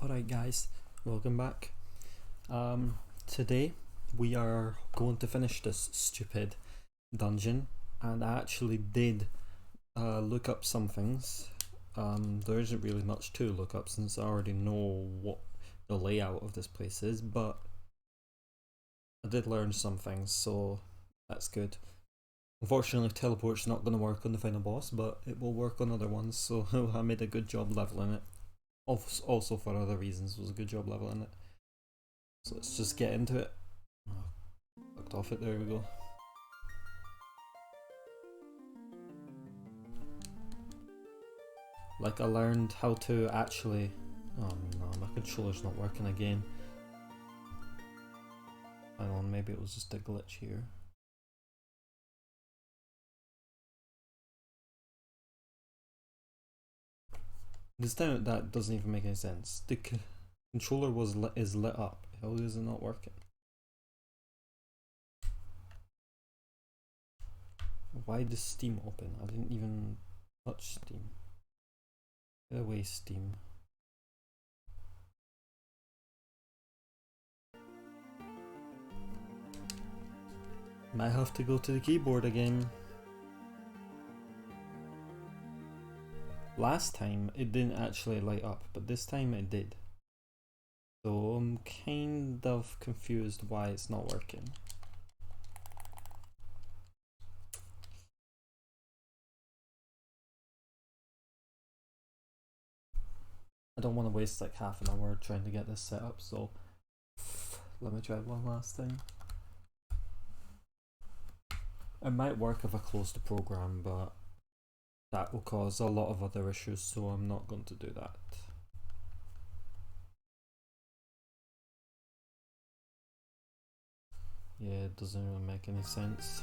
Alright guys, welcome back. Today we are going to finish this stupid dungeon, and I actually did look up some things. There isn't really much to look up since I already know what the layout of this place is, but I did learn some things, so that's good. Unfortunately, teleport's not going to work on the final boss, but it will work on other ones, so I made a good job leveling it. Also for other reasons, it was a good job leveling it. So let's just get into it. Oh, clicked off it, there we go. Like, I learned how to actually... Oh no, my controller's not working again. Hang on, maybe it was just a glitch here. This time that doesn't even make any sense. The controller is lit up. How is it not working? Why does Steam open? I didn't even touch Steam. Get away, Steam. Might have to go to the keyboard again. Last time it didn't actually light up, but this time it did. So I'm kind of confused why it's not working. I don't want to waste like half an hour trying to get this set up, so let me try one last time. It might work if I close the program, but that will cause a lot of other issues, so I'm not going to do that. Yeah, it doesn't really make any sense.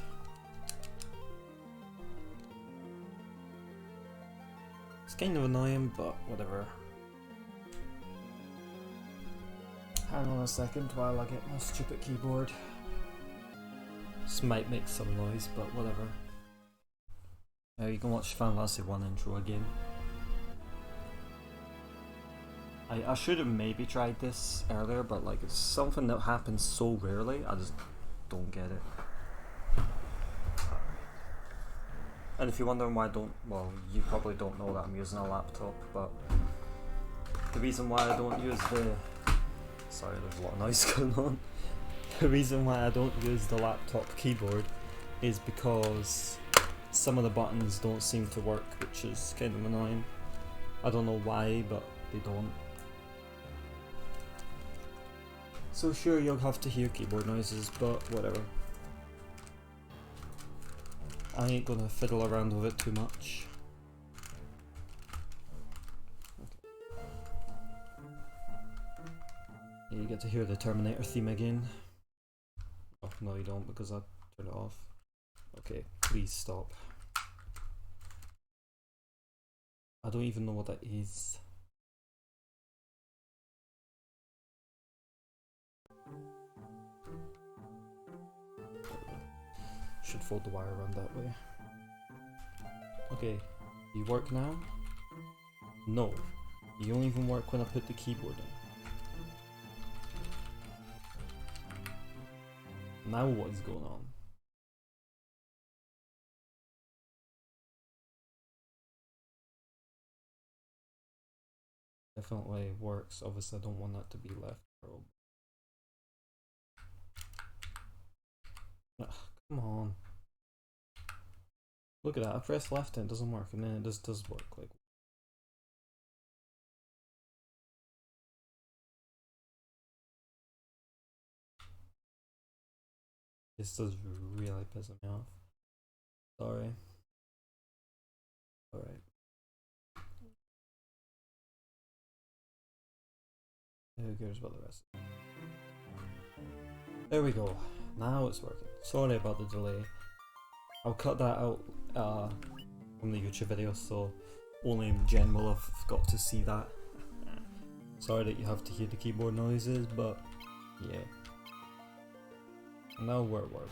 It's kind of annoying, but whatever. Hang on a second while I get my stupid keyboard. This might make some noise, but whatever. You can watch Final Fantasy 1 intro again. I should have maybe tried this earlier, but like it's something that happens so rarely, I just don't get it. And if you're wondering why I don't, well, you probably don't know that I'm using a laptop, but the reason why I don't use the... Sorry, there's a lot of noise going on. The reason why I don't use the laptop keyboard is because some of the buttons don't seem to work, which is kind of annoying. I don't know why, but they don't. So sure, you'll have to hear keyboard noises, but whatever. I ain't gonna fiddle around with it too much. Okay. Yeah, you get to hear the Terminator theme again. Oh, no you don't, because I turned it off. Okay, please stop. I don't even know what that is. Should fold the wire around that way. Okay, you work now? No, you don't even work when I put the keyboard in. Now what is going on? Definitely works. Obviously I don't want that to be left. Ugh, come on. Look at that, I press left and it doesn't work, and then it just does work. Like, this does really piss me off. Sorry. Alright. Who cares about the rest? There we go. Now it's working. Sorry about the delay. I'll cut that out from the YouTube video, so only Jen will have got to see that. Sorry that you have to hear the keyboard noises, but yeah. Now where were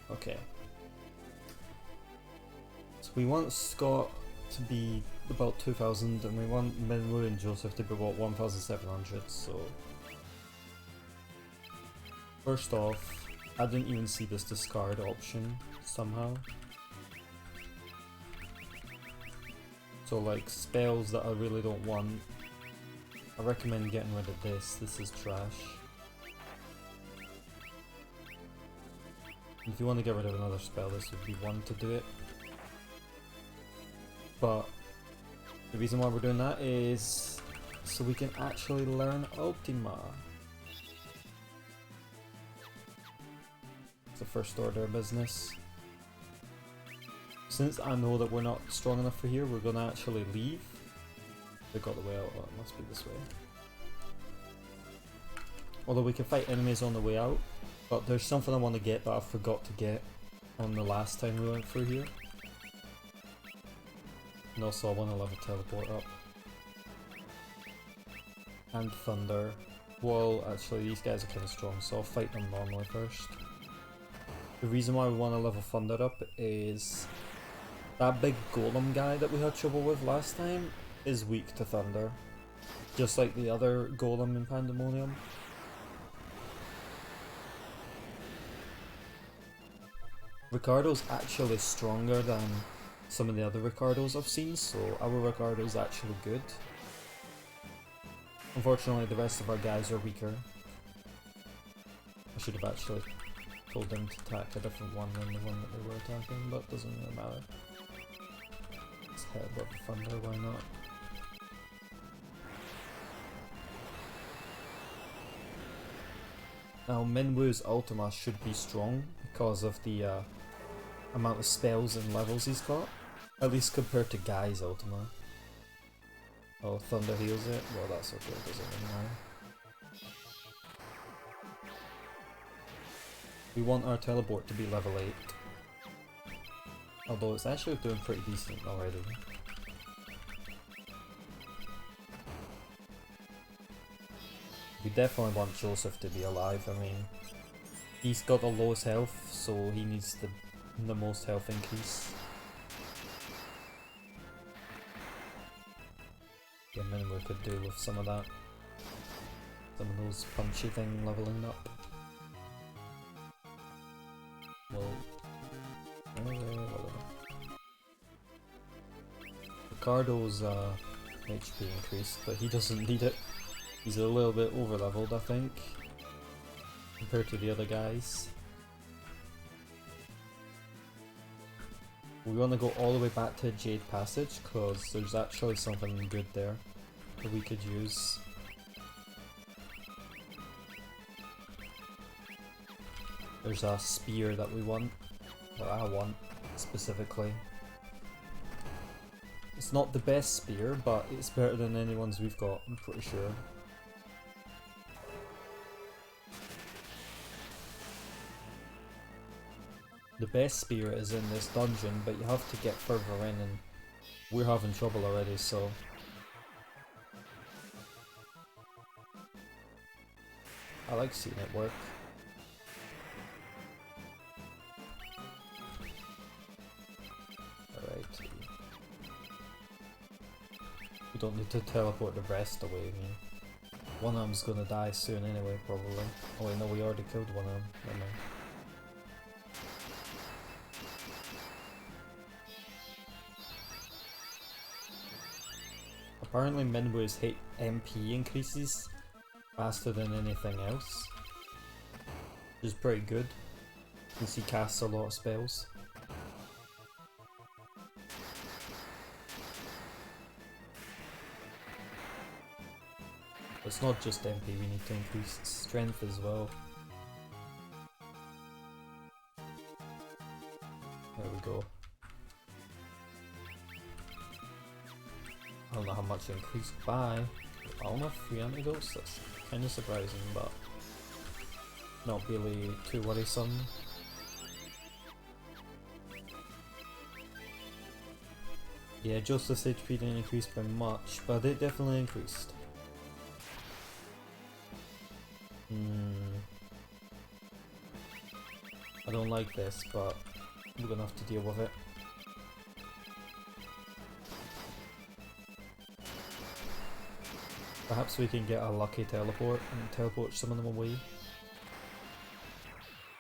we? Okay. So we want Scott to be about 2000 and we want Minwoo and Joseph to be about 1700, so... First off, I didn't even see this discard option somehow. So like spells that I really don't want, I recommend getting rid of this. This is trash. If you want to get rid of another spell, this would be one to do it. But the reason why we're doing that is so we can actually learn Ultima. It's the first order of business. Since I know that we're not strong enough for here, we're gonna actually leave. They got the way out. Oh, it must be this way. Although we can fight enemies on the way out, but there's something I want to get that I forgot to get on the last time we went through here. And also I want to level teleport up. And thunder. Well, actually these guys are kind of strong, so I'll fight them normally first. The reason why we want to level thunder up is that big golem guy that we had trouble with last time is weak to thunder. Just like the other golem in Pandemonium. Ricardo's actually stronger than some of the other Ricardos I've seen, so our Ricardo's actually good. Unfortunately, the rest of our guys are weaker. I should have actually told them to attack a different one than the one that they were attacking, but doesn't really matter. Let's head above the thunder, why not? Now, Minwoo's Ultima should be strong because of the amount of spells and levels he's got. At least compared to Guy's Ultima. Oh, Thunder heals it? Well, that's okay, it doesn't really matter. We want our teleport to be level 8. Although it's actually doing pretty decent already. We definitely want Joseph to be alive. I mean, he's got the lowest health, so he needs the most health increase. Yeah, Minwoo could do with some of that. Some of those punchy thing leveling up. Well, whatever. Ricardo's HP increased, but he doesn't need it. He's a little bit over leveled, I think, compared to the other guys. We want to go all the way back to Jade Passage because there's actually something good there that we could use. There's a spear that we want, or I want specifically. It's not the best spear, but it's better than any ones we've got, I'm pretty sure. The best spear is in this dungeon, but you have to get further in and we're having trouble already, so... I like seeing it work. Alright. We don't need to teleport the rest away, I mean. One of them's gonna die soon anyway, probably. Oh wait, no, we already killed one of them. Never mind. Apparently Minwoo's MP increases faster than anything else, which is pretty good since he casts a lot of spells. It's not just MP, we need to increase strength as well. There we go. I don't know how much it increased by. I don't know, 3 antidotes? That's kind of surprising, but not really too worrisome. Yeah, Joseph's HP didn't increase by much, but it definitely increased. I don't like this, but we're gonna have to deal with it. Perhaps we can get a lucky teleport and teleport some of them away.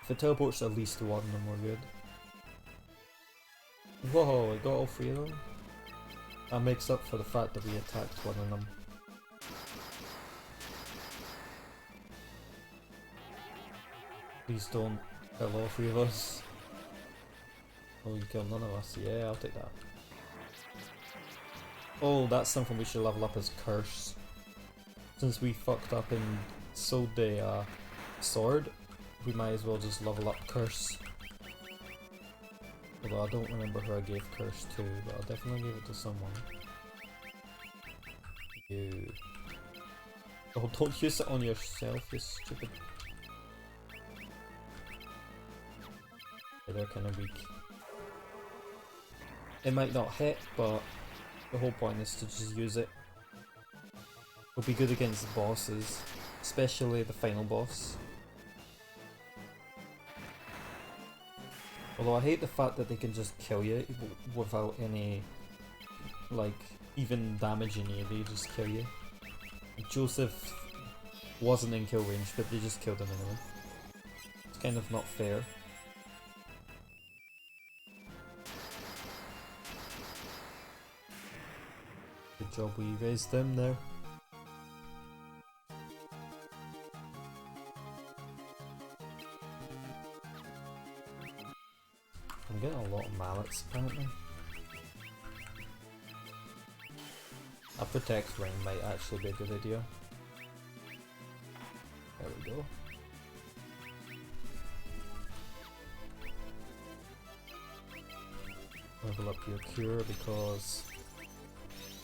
If it teleports at least one, then we're good. Whoa, it got all three of them? That makes up for the fact that we attacked one of them. Please don't kill all three of us. Oh, you killed none of us. Yeah, I'll take that. Oh, that's something we should level up as Curse. Since we fucked up and sold the sword, we might as well just level up Curse. Although I don't remember who I gave Curse to, but I'll definitely give it to someone. You. Oh, don't use it on yourself, you stupid. They're kind of weak. It might not hit, but the whole point is to just use it. It'll be good against the bosses, especially the final boss. Although I hate the fact that they can just kill you without any, like, even damaging you, they just kill you. Joseph wasn't in kill range, but they just killed him anyway. It's kind of not fair. Good job we raised them there. I'm getting a lot of mallets apparently. A protect ring might actually be a good idea. There we go. Level up your cure because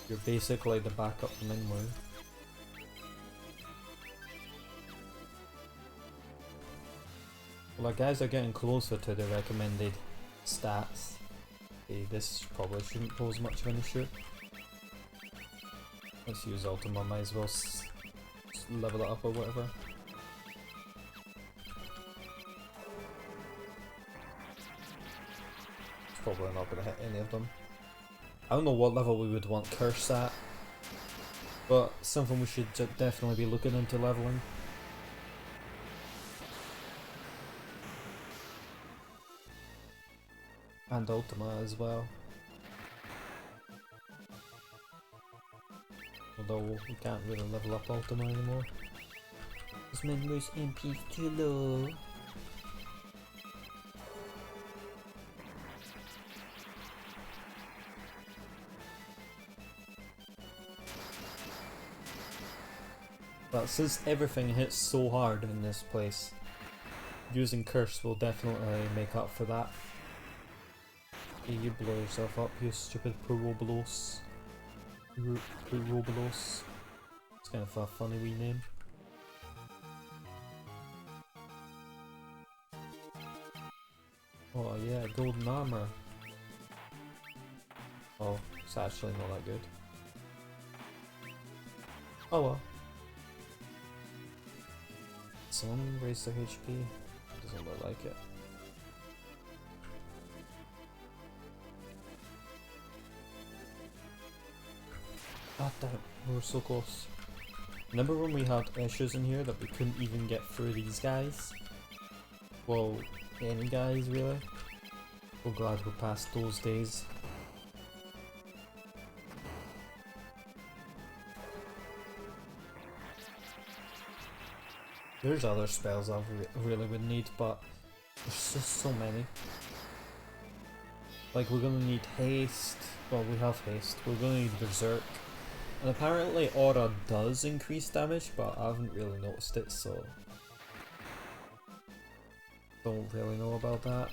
you're basically the backup Minwu. Well, our guys are getting closer to the recommended stats. Okay, this probably shouldn't pose much of an issue. Let's use Ultima, might as well level it up or whatever. It's probably not going to hit any of them. I don't know what level we would want Curse at, but something we should definitely be looking into leveling. And Ultima as well. Although we can't really level up Ultima anymore. Because Minwu's MP is too low. But since everything hits so hard in this place, using Curse will definitely make up for that. Yeah, you blow yourself up, you stupid Purobolos. Purobolos. It's kind of a funny wee name. Oh yeah, golden armor. Oh, it's actually not that good. Oh well. Someone raise their HP? Doesn't look like it. Ah damn, we were so close. Remember when we had issues in here that we couldn't even get through these guys? Well, any guys really? We're glad we're past those days. There's other spells I really would need, but there's just so many. Like we're gonna need haste, well we have haste, we're gonna need berserk. And apparently aura does increase damage, but I haven't really noticed it, so don't really know about that.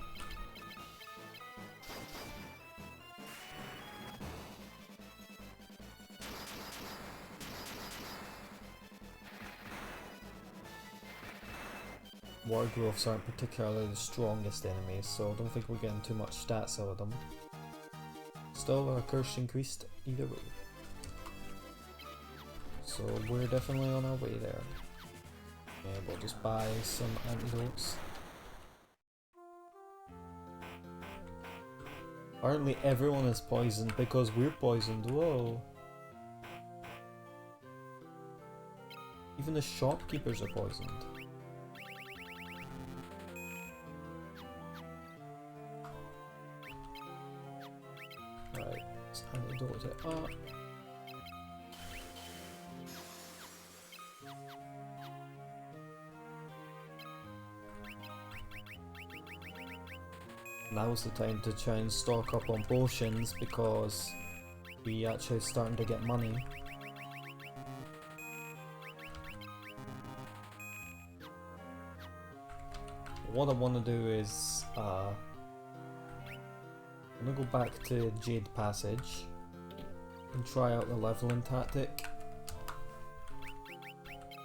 Wargrowths aren't particularly the strongest enemies, so I don't think we're getting too much stats out of them. Still, our curse increased either way. So we're definitely on our way there. Yeah, we'll just buy some antidotes. Apparently everyone is poisoned because we're poisoned, whoa. Even the shopkeepers are poisoned. Right, let's antidote it up. Now's the time to try and stock up on potions because we actually starting to get money. What I want to do is I'm gonna go back to Jade Passage and try out the leveling tactic.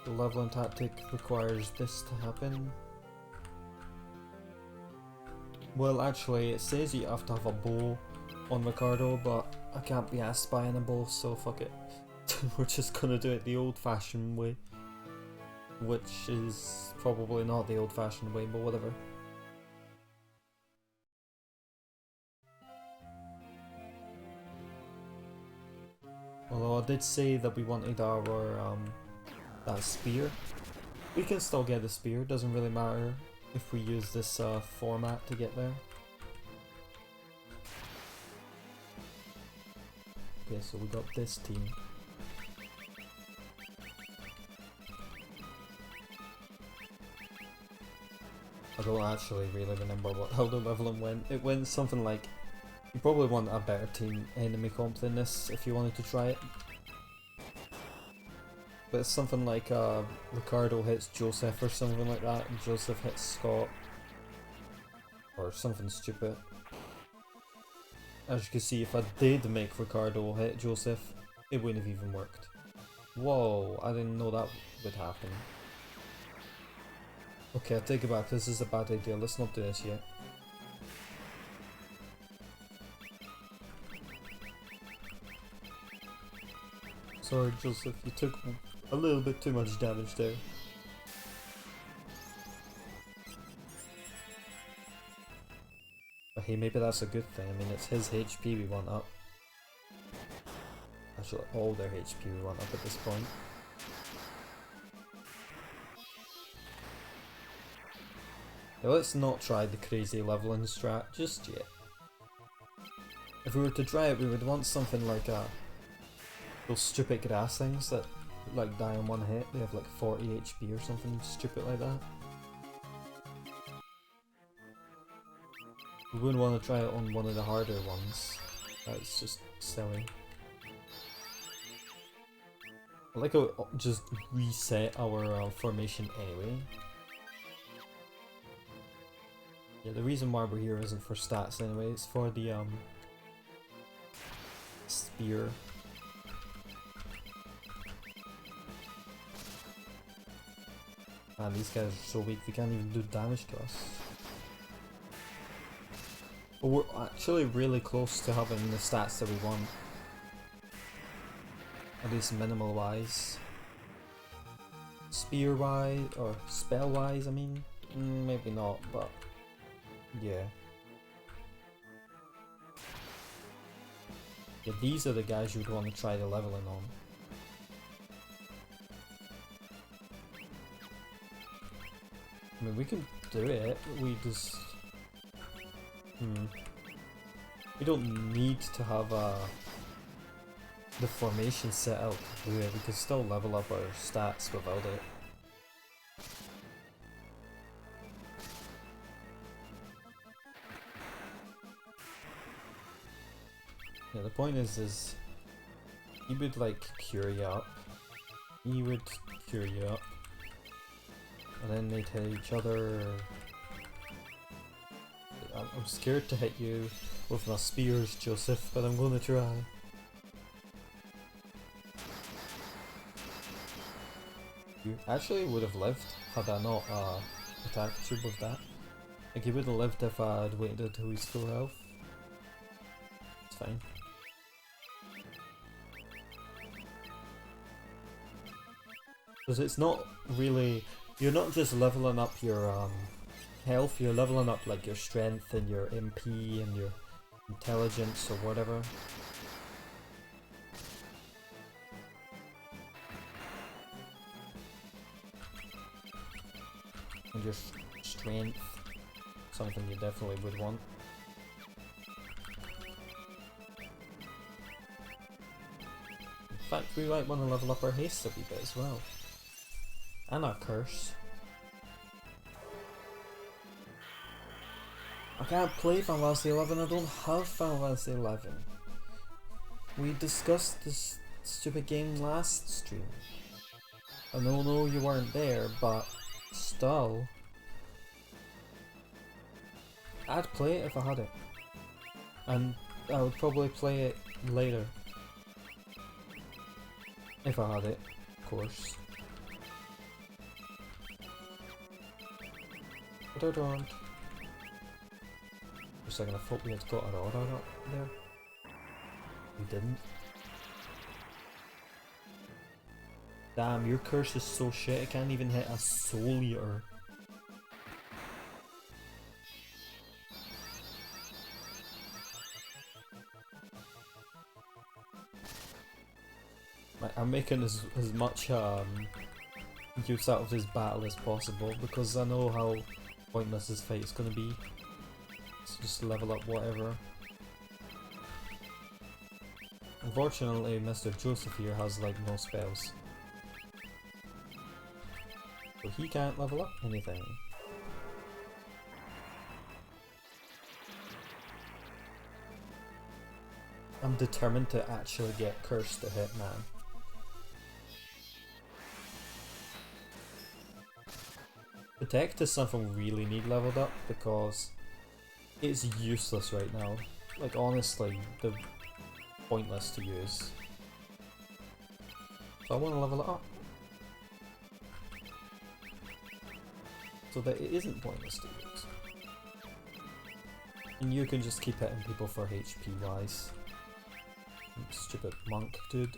The leveling tactic requires this to happen. Well, actually, it says you have to have a bow on Ricardo, but I can't be asked buying a bow, so fuck it. We're just gonna do it the old-fashioned way. Which is probably not the old-fashioned way, but whatever. Although I did say that we wanted our, that spear. We can still get the spear, doesn't really matter if we use this format to get there. Okay, so we got this team. I don't actually really remember how the leveling went. It went something like, you probably want a better team enemy comp than this if you wanted to try it. But it's something like Ricardo hits Joseph or something like that, and Joseph hits Scott. Or something stupid. As you can see, if I did make Ricardo hit Joseph, it wouldn't have even worked. Whoa, I didn't know that would happen. Okay, I take it back, this is a bad idea, let's not do this yet. Sorry Joseph, you took a little bit too much damage there. But hey, maybe that's a good thing, I mean it's his HP we want up. Actually, all their HP we want up at this point. Now let's not try the crazy leveling strat just yet. If we were to try it, we would want something like those stupid grass things that like die in one hit. They have like 40 HP or something stupid like that. We wouldn't want to try it on one of the harder ones. That's just silly. I like how it just reset our formation anyway. Yeah, the reason why we're here isn't for stats anyway, it's for the spear. Man, these guys are so weak, they can't even do damage to us. But we're actually really close to having the stats that we want. At least minimal wise. Spear wise, or spell wise, I mean. Maybe not, but yeah. Yeah, these are the guys you would want to try the leveling on. I mean, we can do it, we just... We don't need to have the formation set out to do it, we can still level up our stats without it. Yeah, the point is he would like cure you up, he would cure you up, and then they'd hit each other. I'm scared to hit you with my spears, Joseph, but I'm gonna try. You actually would have lived had I not attacked you with that. Like, he would have lived if I had waited until he's full health. It's fine. Because it's not really... You're not just leveling up your health, you're leveling up like your strength and your MP and your intelligence or whatever. And your strength, something you definitely would want. In fact, we might want to level up our haste a wee bit as well. And our curse. I can't play Final Fantasy 11, I don't have Final Fantasy 11. We discussed this stupid game last stream. I know you weren't there, but still. I'd play it if I had it. And I would probably play it later. If I had it, of course. But I don't. For a second I thought we had got our aura up there. We didn't. Damn, your curse is so shit, it can't even hit a soul eater. I'm making as much use out of this battle as possible because I know how pointless this fight is gonna be. So just level up whatever. Unfortunately, Mr. Joseph here has like no spells. So he can't level up anything. I'm determined to actually get Curse to hit, man. Protect is something we really need leveled up because it's useless right now. Like honestly, they're pointless to use. So I want to level it up. So that it isn't pointless to use. And you can just keep hitting people for HP wise. Stupid monk dude.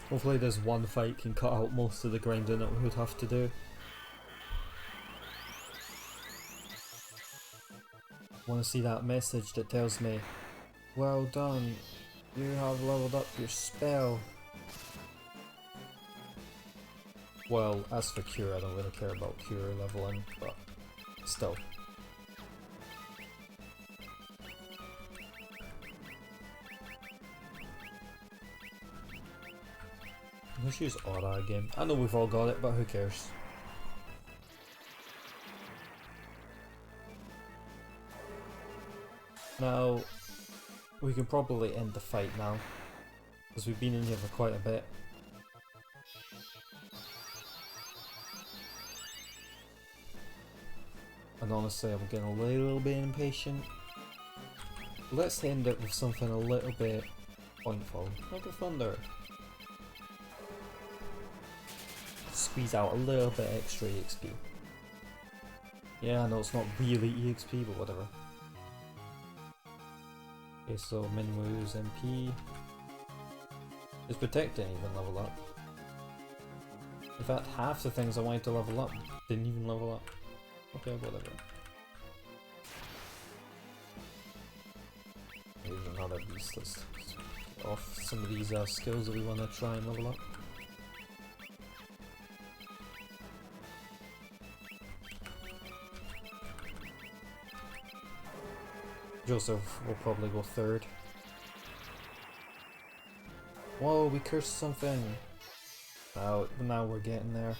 Hopefully this one fight can cut out most of the grinding that we would have to do. I want to see that message that tells me, well done, you have leveled up your spell. Well, as for cure, I don't really care about cure leveling, but still. Let's use aura again. I know we've all got it, but who cares? Now, we can probably end the fight now, because we've been in here for quite a bit. And honestly, I'm getting a little bit impatient. Let's end it with something a little bit pointful, like a thunder. Squeeze out a little bit extra EXP. Yeah, I know it's not really EXP, but whatever. Okay, so Minwoo's MP. Is Protecting even level up? In fact, half the things I wanted to level up didn't even level up. Okay, whatever. Here's another beast. Let's get off some of these skills that we want to try and level up. Joseph will probably go third. Whoa, we cursed something! Oh, now we're getting there.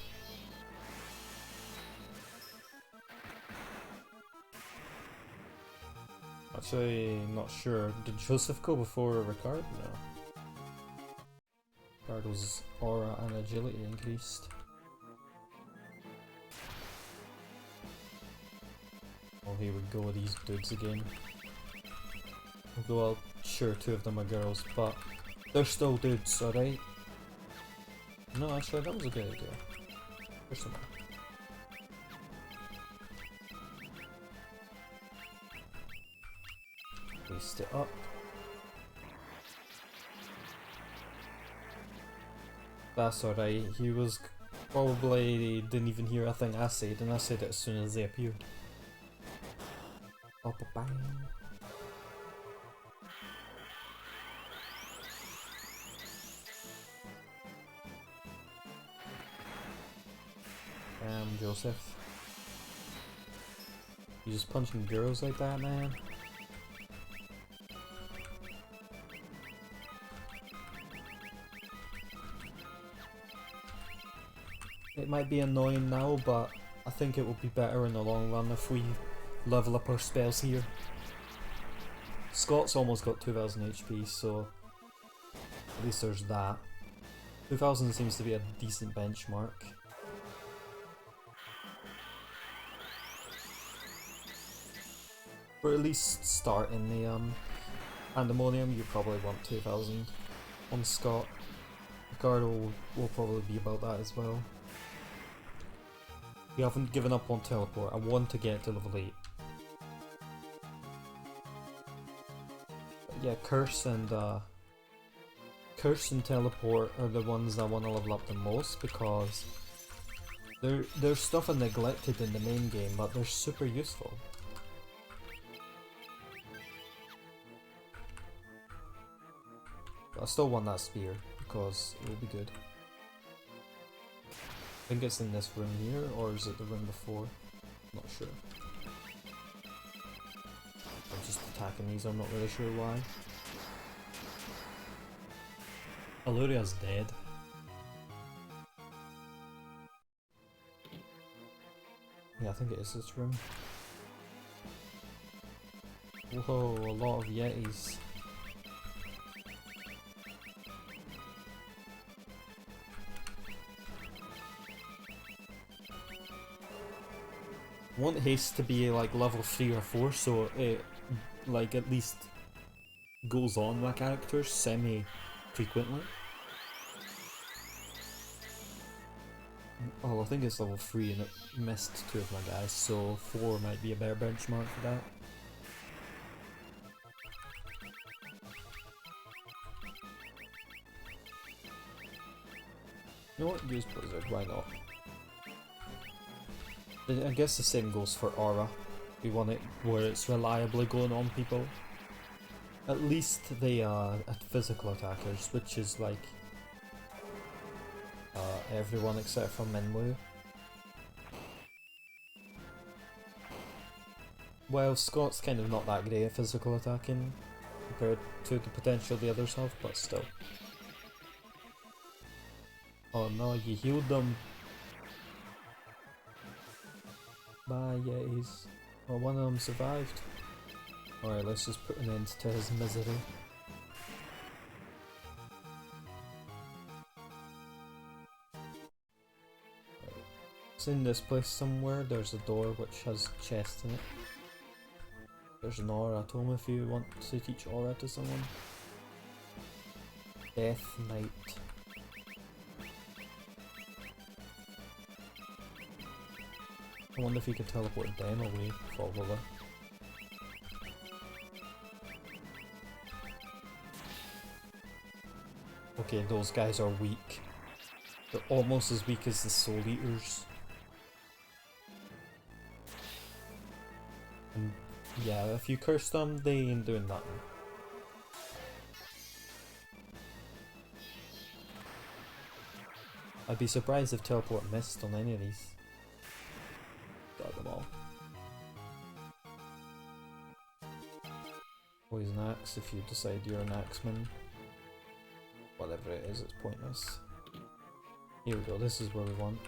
Actually, not sure. Did Joseph go before Ricard? No. Ricardo's aura and agility increased. Oh, here we go with these dudes again. Well, sure, two of them are girls, but they're still dudes, alright? No, actually, that was a good idea. There's some more. Paste it up. That's alright, he was probably didn't even hear a thing I said, and I said it as soon as they appeared. Oh, bang. Joseph. You just punching girls like that, man? It might be annoying now, but I think it will be better in the long run if we level up our spells here. Scott's almost got 2000 HP, so at least there's that. 2000 seems to be a decent benchmark. For at least starting the Pandemonium, you probably want 2000 on Scott. Ricardo will probably be about that as well. We haven't given up on teleport. I want to get to level 8. But yeah, Curse and Teleport are the ones I want to level up the most because there's stuff I neglected in the main game, but they're super useful. But I still want that spear because it will be good. I think it's in this room here, or is it the room before? Not sure. I'm just attacking these, I'm not really sure why. Aluria's dead. Yeah, I think it is this room. Whoa, a lot of Yetis. I want haste to be like level 3 or 4 so it like at least goes on my characters semi-frequently. Oh, I think it's level 3 and it missed 2 of my guys, so 4 might be a better benchmark for that. You know what? Use Blizzard, why not? I guess the same goes for Aura. We want it where it's reliably going on people. At least they are physical attackers, which is like everyone except for Minwu. Well, Scott's kind of not that great at physical attacking compared to the potential the others have, but still. Oh no, you healed them. Bye, Yetis. Well, one of them survived. Alright, let's just put an end to his misery. Right. It's in this place somewhere. There's a door which has chests in it. There's an aura tome if you want to teach aura to someone. Death Knight. I wonder if you could teleport them away, probably. Okay, those guys are weak. They're almost as weak as the Soul Eaters. And yeah, if you curse them, they ain't doing nothing. I'd be surprised if teleport missed on any of these. Got them all. Poison axe if you decide you're an axeman. Whatever it is, it's pointless. Here we go, this is where we want.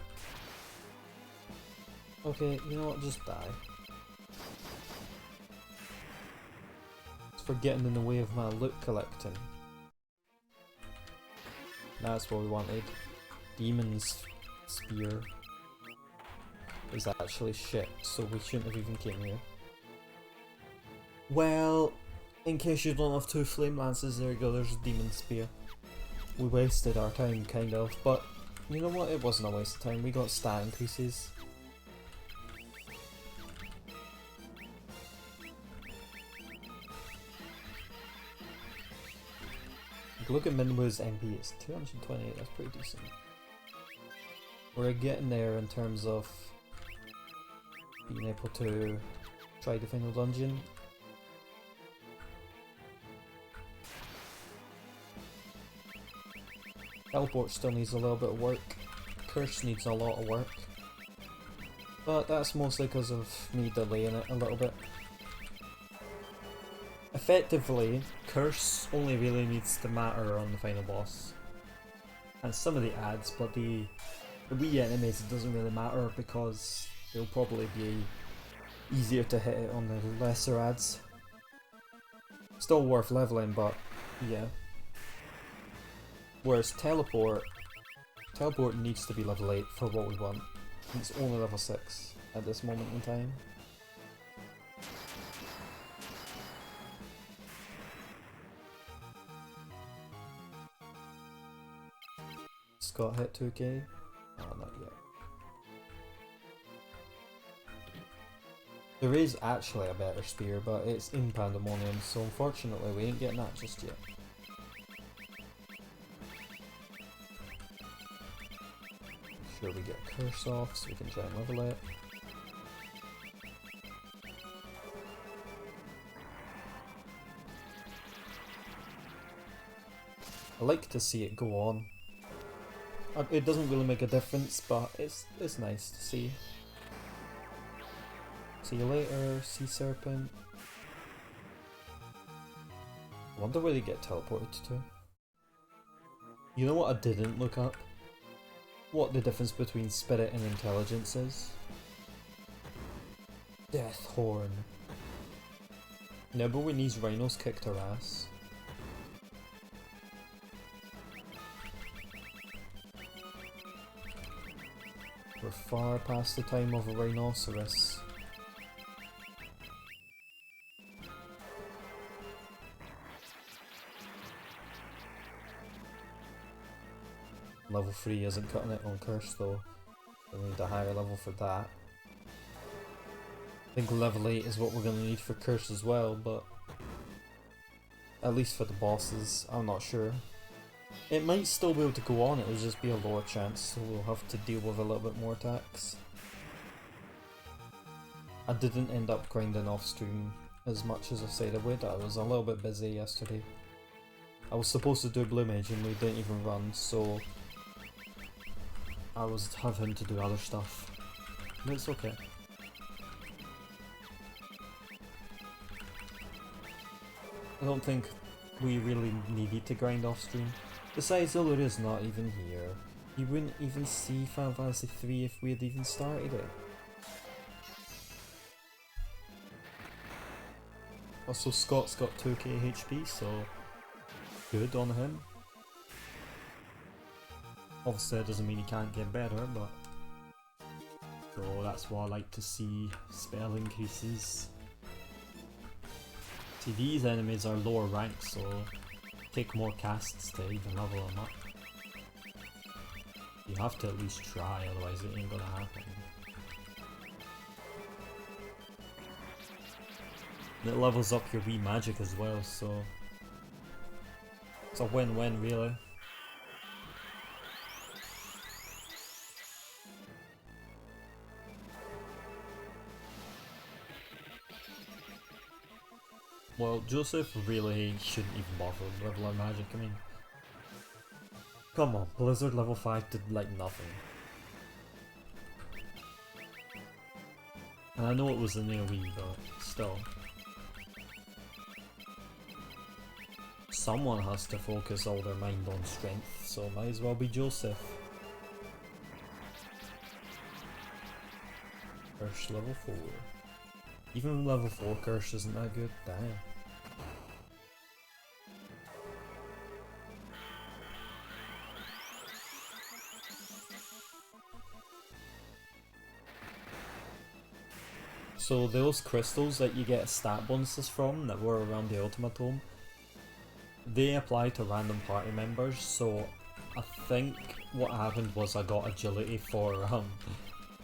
Okay, you know what, just die. It's for getting in the way of my loot collecting. That's what we wanted. Demon's spear is actually shit, so we shouldn't have even came here. Well, in case you don't have 2 flame lances, there you go, there's a demon spear. We wasted our time, kind of, but you know what, it wasn't a waste of time, we got stat increases. Look at Minwu's MP, it's 228, that's pretty decent. We're getting there in terms of being able to try the final dungeon. Teleport still needs a little bit of work. Curse needs a lot of work. but that's mostly because of me delaying it a little bit. Effectively, Curse only really needs to matter on the final boss. And some of the ads, but the wee enemies it doesn't really matter because they'll probably be easier to hit it on the lesser ads. Still worth leveling, but yeah. Whereas Teleport needs to be level 8 for what we want. It's only level 6 at this moment in time. Scott hit 2k? Oh, not yet. There is actually a better spear, but it's in Pandemonium, so unfortunately we ain't getting that just yet. Make sure we get a curse off so we can try and level it. I like to see it go on. It doesn't really make a difference, but it's nice to see. See you later, Sea Serpent. I wonder where they get teleported to. You know what I didn't look up? What the difference between spirit and intelligence is? Death Horn. Remember when these rhinos kicked her ass? We're far past the time of a rhinoceros. Level 3 isn't cutting it on Curse though. We need a higher level for that. I think level 8 is what we're going to need for Curse as well, but at least for the bosses, I'm not sure. It might still be able to go on, it'll just be a lower chance, so we'll have to deal with a little bit more attacks. I didn't end up grinding off stream as much as I said I would. I was a little bit busy yesterday. I was supposed to do Blue Mage and we didn't even run, so I was having to do other stuff. But it's okay. I don't think we really needed to grind off stream. Besides, Illuria's not even here. You wouldn't even see Final Fantasy 3 if we had even started it. Also, Scott's got 2k HP, so good on him. Obviously that doesn't mean he can't get better, but so that's what I like to see, spell increases. See, these enemies are lower ranks, so take more casts to even level them up. You have to at least try, otherwise it ain't gonna happen. And it levels up your wee magic as well, so it's a win-win really. Well, Joseph really shouldn't even bother with leveling magic, I mean... Come on, Blizzard level 5 did like nothing. And I know it was an AoE, but still. Someone has to focus all their mind on strength, so might as well be Joseph. Curse level 4. Even level 4 Curse isn't that good, damn. So those crystals that you get stat bonuses from that were around the Ultimate Tome, they apply to random party members, so I think what happened was I got agility for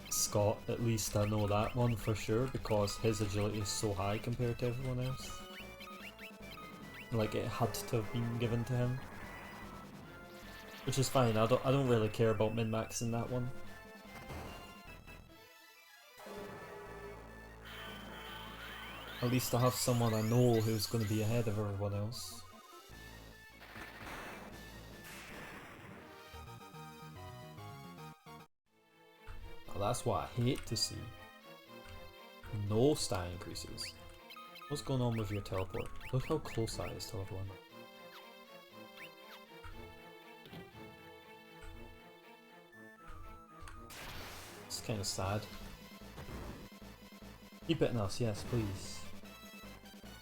Scott, at least I know that one for sure, because his agility is so high compared to everyone else. Like it had to have been given to him. Which is fine, I don't really care about min-maxing that one. At least I have someone I know who's going to be ahead of everyone else. That's what I hate to see. No stat increases. What's going on with your teleport? Look how close that is to level 1. It's kind of sad. Keep hitting us, yes please.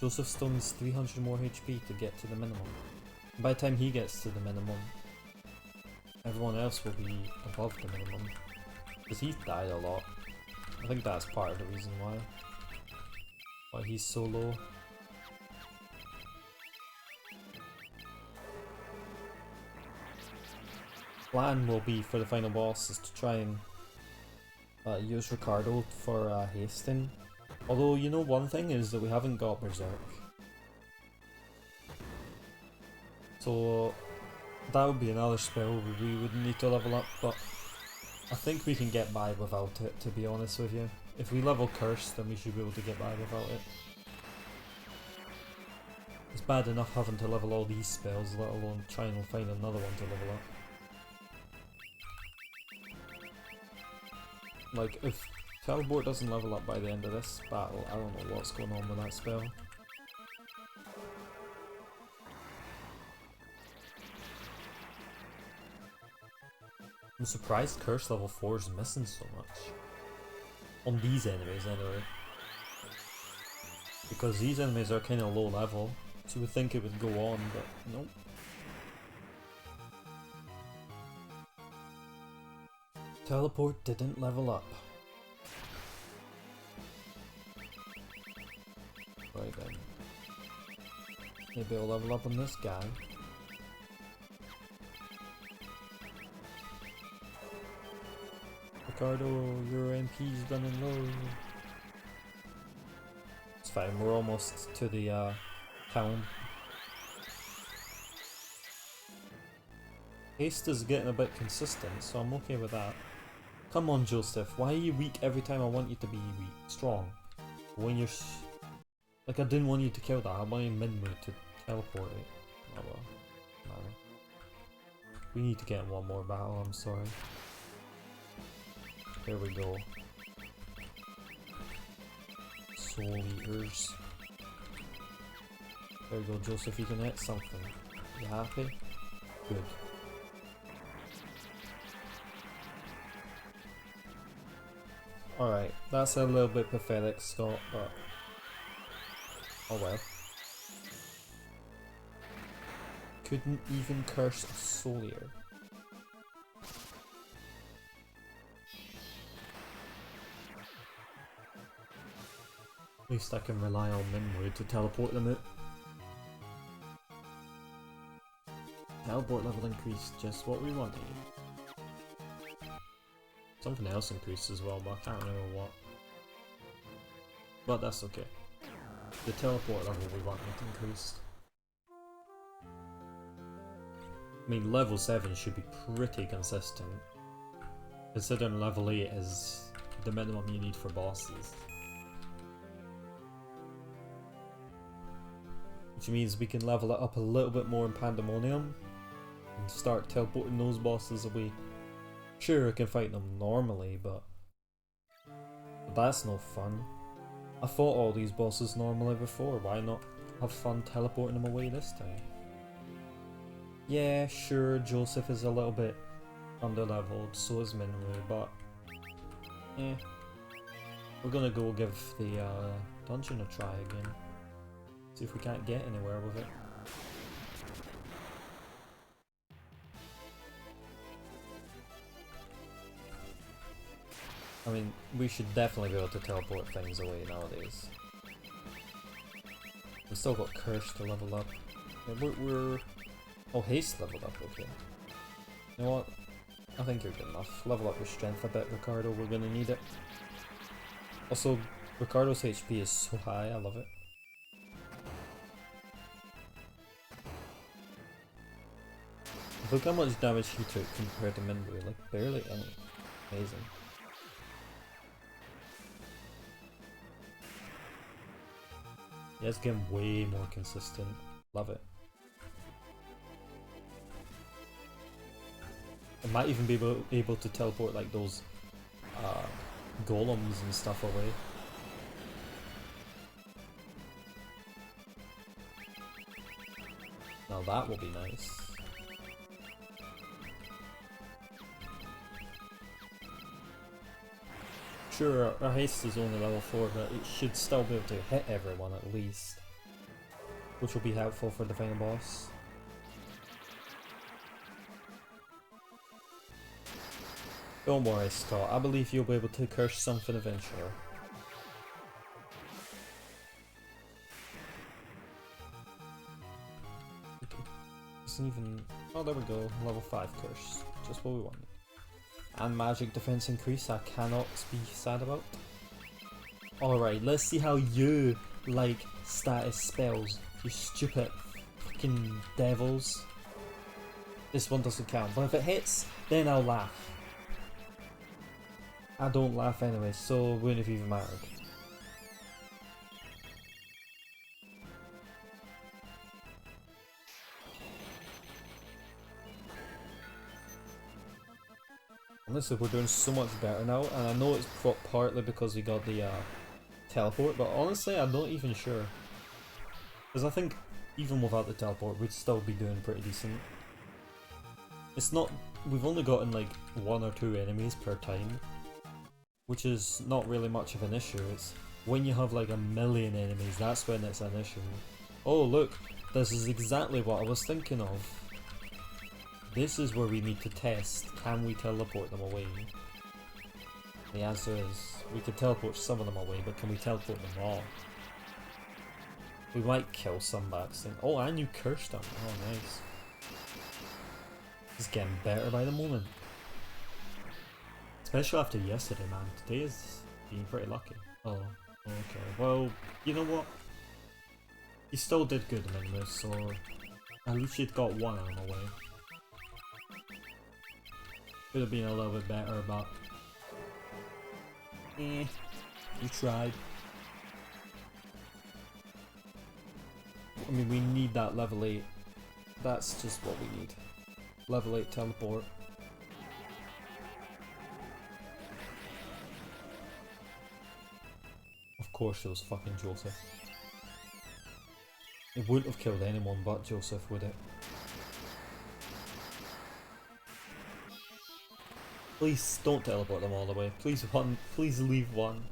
Joseph still needs 300 more HP to get to the minimum. And by the time he gets to the minimum, everyone else will be above the minimum. Because he's died a lot. I think that's part of the reason why he's so low. Plan will be for the final boss is to try and use Ricardo for hasting. Although, you know, one thing is that we haven't got Berserk. So that would be another spell we would need to level up, but I think we can get by without it, to be honest with you. If we level Curse, then we should be able to get by without it. It's bad enough having to level all these spells, let alone trying to find another one to level up. Like, if Teleport doesn't level up by the end of this battle, I don't know what's going on with that spell. I'm surprised Curse level 4 is missing so much. On these enemies anyway. Because these enemies are kind of low level, so you would think it would go on, but nope. Teleport didn't level up. Right then. Maybe I'll level up on this guy. Ricardo, your MP's running low. It's fine, we're almost to the town. Haste is getting a bit consistent, so I'm okay with that. Come on, Joseph, why are you weak every time I want you to be weak? Strong. When you're like, I didn't want you to kill that, I want you mid-move to teleport it. Oh well. Matter. We need to get in one more battle, I'm sorry. There we go. Soul Eaters. There we go, Joseph, you can hit something. You happy? Good. Alright, that's a little bit pathetic, Scott, but oh well. Couldn't even curse a Solier. At least I can rely on Minwood to teleport them out. Teleport level increased, just what we wanted. Something else increased as well, but I can't remember what. But that's okay. The teleport level we wanted increased. I mean, level 7 should be pretty consistent, considering level 8 is the minimum you need for bosses. Which means we can level it up a little bit more in Pandemonium and start teleporting those bosses away. Sure, I can fight them normally, but that's no fun. I fought all these bosses normally before, why not have fun teleporting them away this time? Yeah, sure, Joseph is a little bit under-leveled, so is Minwu, but eh. We're gonna go give the dungeon a try again. See if we can't get anywhere with it. I mean, we should definitely be able to teleport things away nowadays. We've still got Curse to level up. Yeah, we're... Oh, Haste leveled up, okay. You know what? I think you're good enough. Level up your strength a bit, Ricardo, we're gonna need it. Also, Ricardo's HP is so high, I love it. Look how much damage he took compared to Minwu, like barely any. Amazing. Yeah, it's getting way more consistent. Love it. I might even be able to teleport like those golems and stuff away. Now that will be nice. Sure, our haste is only level 4, but it should still be able to hit everyone at least, which will be helpful for the final boss. Don't worry, Scott, I believe you'll be able to curse something eventually. Okay. Doesn't even... oh, there we go, level 5 curse, just what we want. And magic defense increase, I cannot be sad about. Alright, let's see how you like status spells, you stupid fucking devils. This one doesn't count, but if it hits, then I'll laugh. I don't laugh anyway, so it wouldn't have even mattered. Honestly, we're doing so much better now, and I know it's partly because we got the teleport, but honestly, I'm not even sure. Because I think even without the teleport, we'd still be doing pretty decent. It's not... we've only gotten like 1 or 2 enemies per time, which is not really much of an issue. It's when you have like 1,000,000 enemies, that's when it's an issue. Oh look, this is exactly what I was thinking of. This is where we need to test, can we teleport them away? The answer is, we could teleport some of them away, but can we teleport them all? We might kill some by accident. Oh, and you cursed them. Oh, nice. It's getting better by the moment. Especially after yesterday, man. Today is being pretty lucky. Oh, okay. Well, you know what? You still did good, Minimus, so at least you'd got one of them away. Could have been a little bit better, but you tried. I mean, we need that level 8. That's just what we need. Level 8 teleport. Of course it was fucking Joseph. It wouldn't have killed anyone but Joseph, would it? Please don't teleport them all the way. Please please leave one.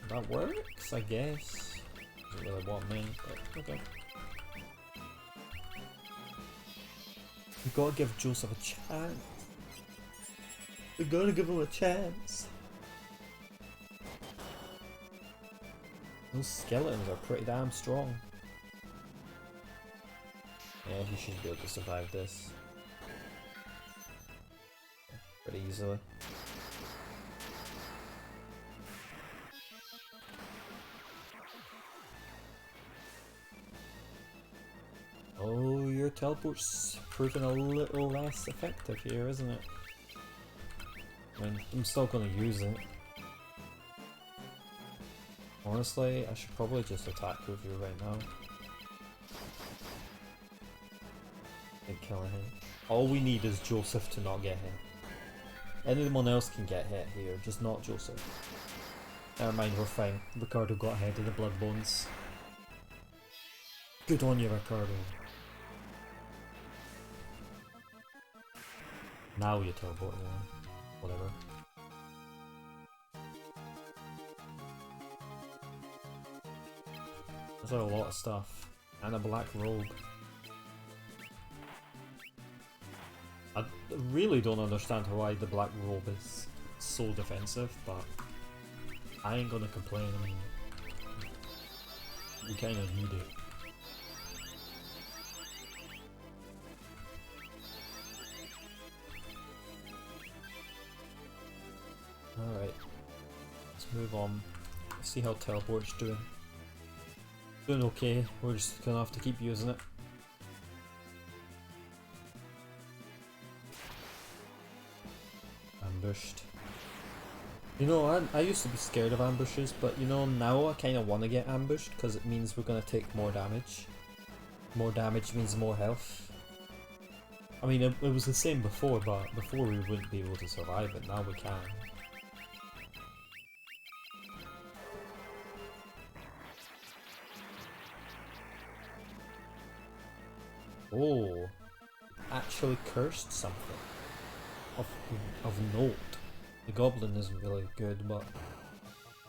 That works, I guess. Doesn't really want me, but okay. We gotta give Joseph a chance. We gotta give him a chance. Those skeletons are pretty damn strong. Yeah, he should be able to survive this. Pretty easily. Oh, your teleport's proving a little less effective here, isn't it? I mean, I'm still gonna use it. Honestly, I should probably just attack with you right now. And kill him. All we need is Joseph to not get hit. Anyone else can get hit here, just not Joseph. Never mind, we're fine. Ricardo got ahead of the blood bones. Good on you, Ricardo. Now you teleport one. Whatever. There's a lot of stuff. And a black rogue. I really don't understand why the black robe is so defensive, but I ain't gonna complain. I mean, we kinda need it. Alright, let's move on. Let's see how teleport's doing. Doing okay, we're just gonna have to keep using it. Ambushed. You know, I used to be scared of ambushes, but you know, now I kind of want to get ambushed because it means we're going to take more damage. More damage means more health. I mean, it was the same before, but before we wouldn't be able to survive it, now we can. Oh, actually cursed something of note. The goblin isn't really good, but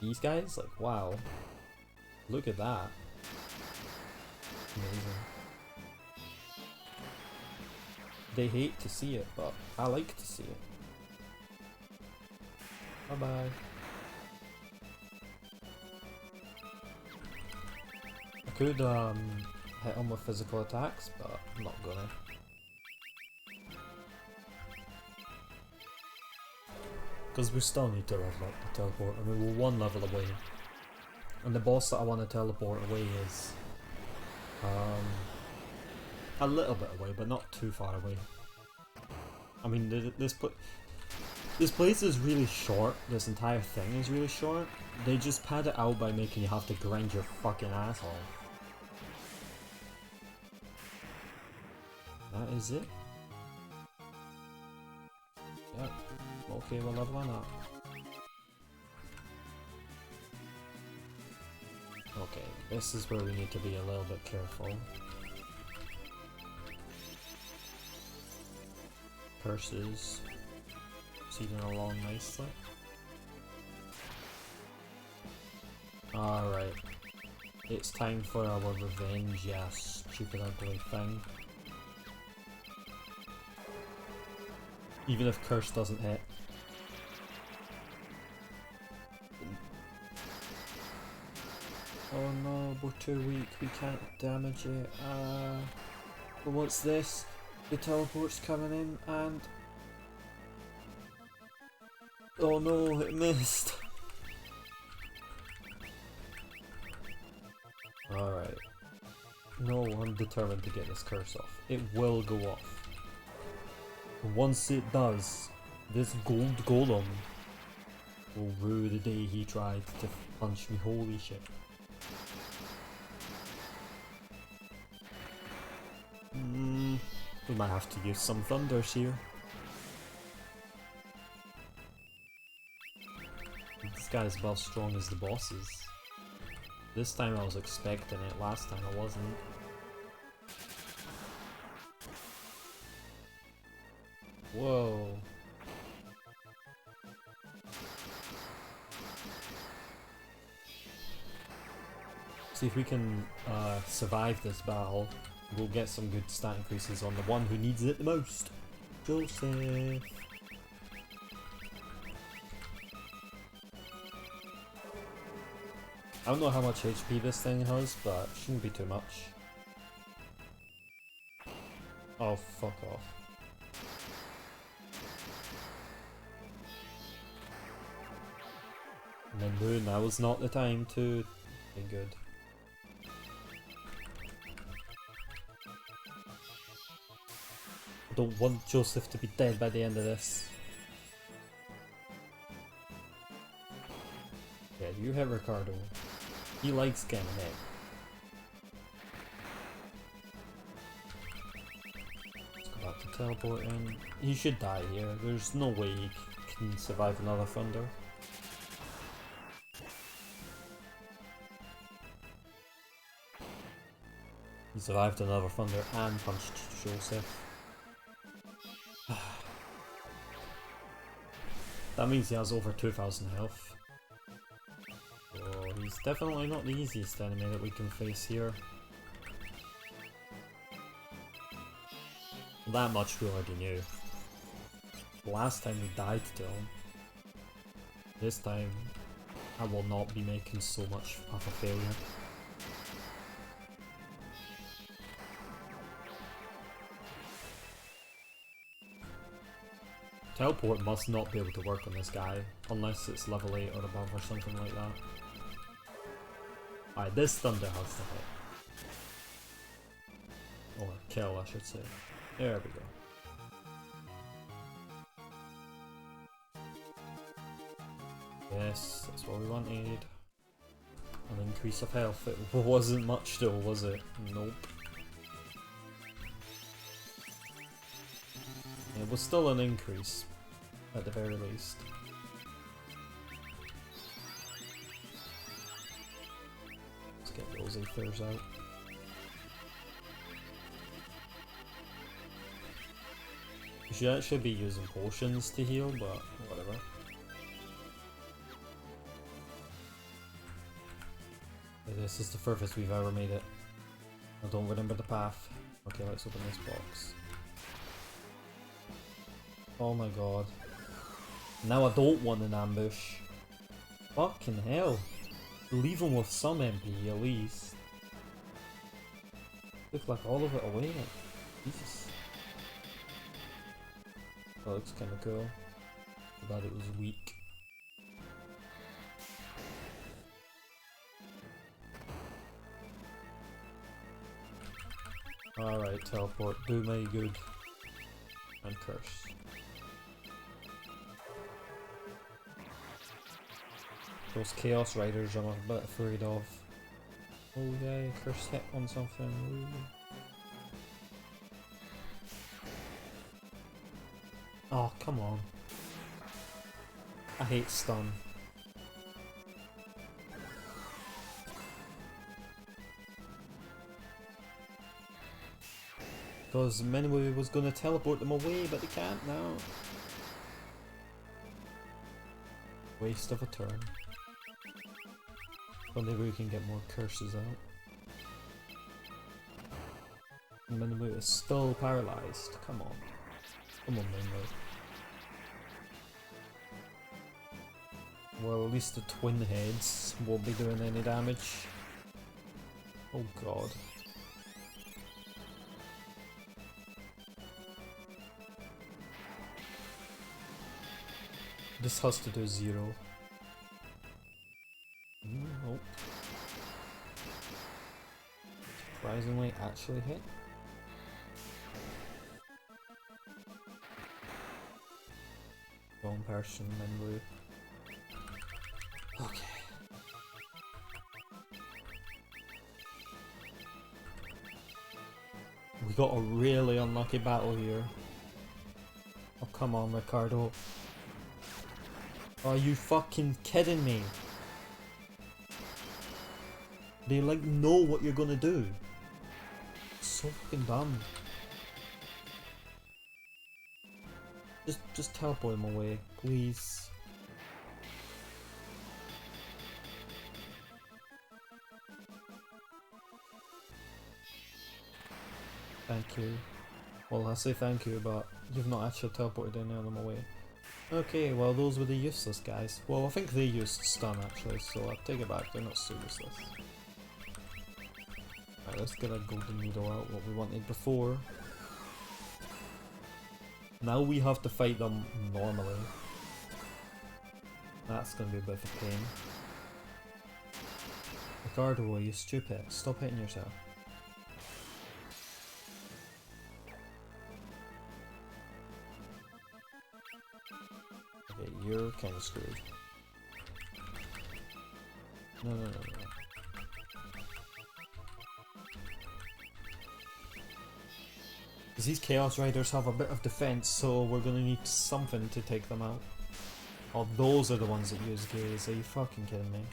these guys, like, wow, look at that, amazing. They hate to see it, but I like to see it. Bye bye. I could hit him with physical attacks, but I'm not gonna. Because we still need to level up the teleport. I mean, we're one level away. And the boss that I want to teleport away is a little bit away, but not too far away. I mean, this place is really short. This entire thing is really short. They just pad it out by making you have to grind your fucking ass off. That is it. Yep. Okay, we're leveling up. Okay, this is where we need to be a little bit careful. Curses. Proceeding along nicely. Alright. It's time for our revenge, yeah, stupid ugly thing. Even if curse doesn't hit. Oh no, we're too weak, we can't damage it. But what's this? The teleport's coming in and... Oh no, it missed! Alright. No, I'm determined to get this curse off. It will go off. Once it does, this gold golem will rue the day he tried to punch me. Holy shit. We might have to use some thunders here. This guy is about as strong as the bosses. This time I was expecting it, last time I wasn't. Whoa. See if we can survive this battle. We'll get some good stat increases on the one who needs it the most. Joseph. I don't know how much HP this thing has, but it shouldn't be too much. Oh, fuck off. And then Moon, that was not the time to be good. I don't want Joseph to be dead by the end of this. Yeah, you hit Ricardo. He likes getting hit. Let's go back to teleporting. He should die here. There's no way he can survive another thunder. He survived another thunder and punched Joseph. That means he has over 2000 health. Oh, he's definitely not the easiest enemy that we can face here. That much we already knew. Last time we died to him. This time I will not be making so much of a failure. Teleport must not be able to work on this guy, unless it's level 8 or above or something like that. Alright, this thunder has to hit. Or kill, I should say. There we go. Yes, that's what we wanted. An increase of health. It wasn't much though, was it? Nope. it was still an increase, at the very least. Let's get those aethers out. You should actually be using potions to heal, but whatever. This is the furthest we've ever made it. I don't remember the path. Okay, let's open this box. Oh my god. Now I don't want an ambush. Fucking hell. Leave them with some MP at least. Look like all of it away. Like, Jesus. That looks kinda cool. Too bad it was weak. Alright, teleport. Do me good. And curse. Those Chaos Riders I'm a bit afraid of. Oh yeah, curse hit on something. Ooh. Oh, come on. I hate stun. Because Minwoo was going to teleport them away, but they can't now. Waste of a turn. Well, maybe we can get more curses out. Minwoo is still paralyzed. Come on. Come on, Minwoo. Well, at least the twin heads won't be doing any damage. Oh god. This has to do 0. Nope. Surprisingly, actually hit. Wrong person, Minwoo. Okay. We got a really unlucky battle here. Oh, come on, Ricardo. Are you fucking kidding me? They like know what you're gonna do. So fucking dumb. Just teleport him away, please. Thank you. Well, I say thank you, but you've not actually teleported any of them away. Okay, well those were the useless guys. Well, I think they used stun actually, so I'll take it back, they're not so useless. Right, let's get a golden needle out, what we wanted before. Now we have to fight them normally. That's gonna be a bit of a pain. Ricardo, are you stupid? Stop hitting yourself. Okay, you're kinda screwed. No. Because these Chaos Riders have a bit of defense, so we're gonna need something to take them out. Oh, those are the ones that use gaze. Are you fucking kidding me?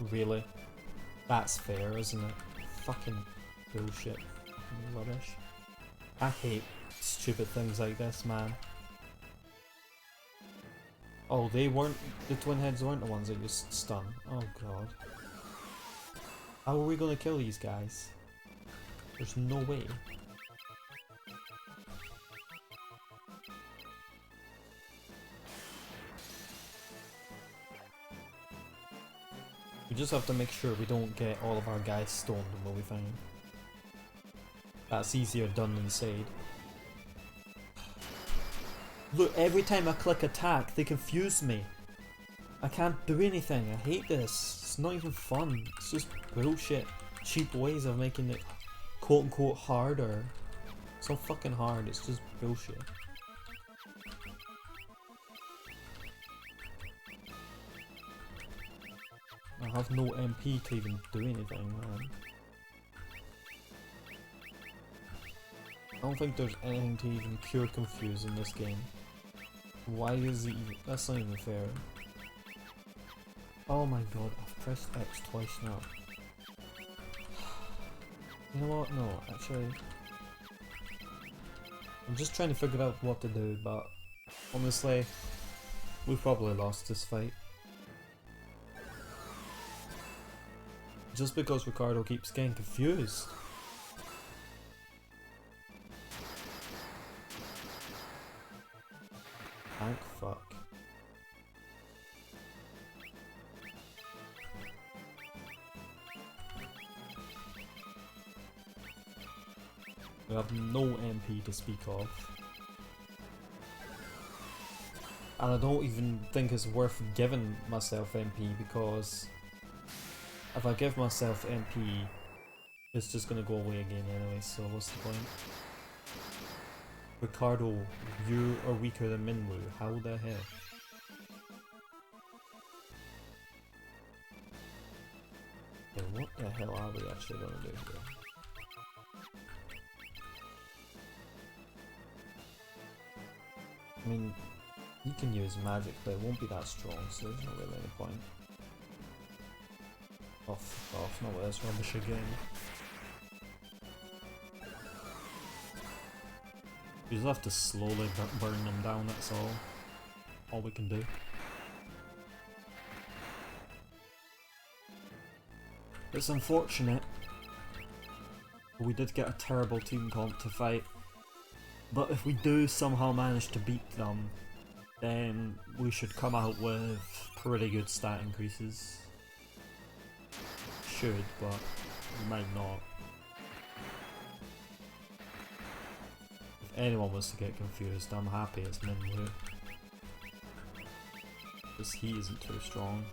Really? That's fair, isn't it? Fucking bullshit. Fucking rubbish. I hate stupid things like this, man. Oh, they weren't. The twin heads weren't the ones that used stun. Oh god. How are we gonna kill these guys? There's no way. We just have to make sure we don't get all of our guys stoned and we'll be fine. That's easier done than said. Look, every time I click attack, they confuse me. I can't do anything. I hate this. It's not even fun. It's just bullshit. Cheap ways of making it quote unquote harder. It's not fucking hard, it's just bullshit. I have no MP to even do anything, man. I don't think there's anything to even cure confuse in this game. Why is it even? That's not even fair. Oh my god, I've pressed X twice now. You know what? No, actually. I'm just trying to figure out what to do, but honestly, we probably lost this fight. Just because Ricardo keeps getting confused. Thank fuck. We have no MP to speak of. And I don't even think it's worth giving myself MP, because if I give myself MP, it's just gonna go away again anyway, so what's the point? Ricardo, you are weaker than Minwoo, how the hell? Okay, what the hell are we actually gonna do here? I mean, you can use magic, but it won't be that strong, so there's not really any point. Oh, fuck off, not with this rubbish again. We just have to slowly burn them down, that's all we can do. It's unfortunate, we did get a terrible team comp to fight, but if we do somehow manage to beat them, then we should come out with pretty good stat increases. Should, but we might not. If anyone was to get confused, I'm happy it's Minwoo, because he isn't too strong.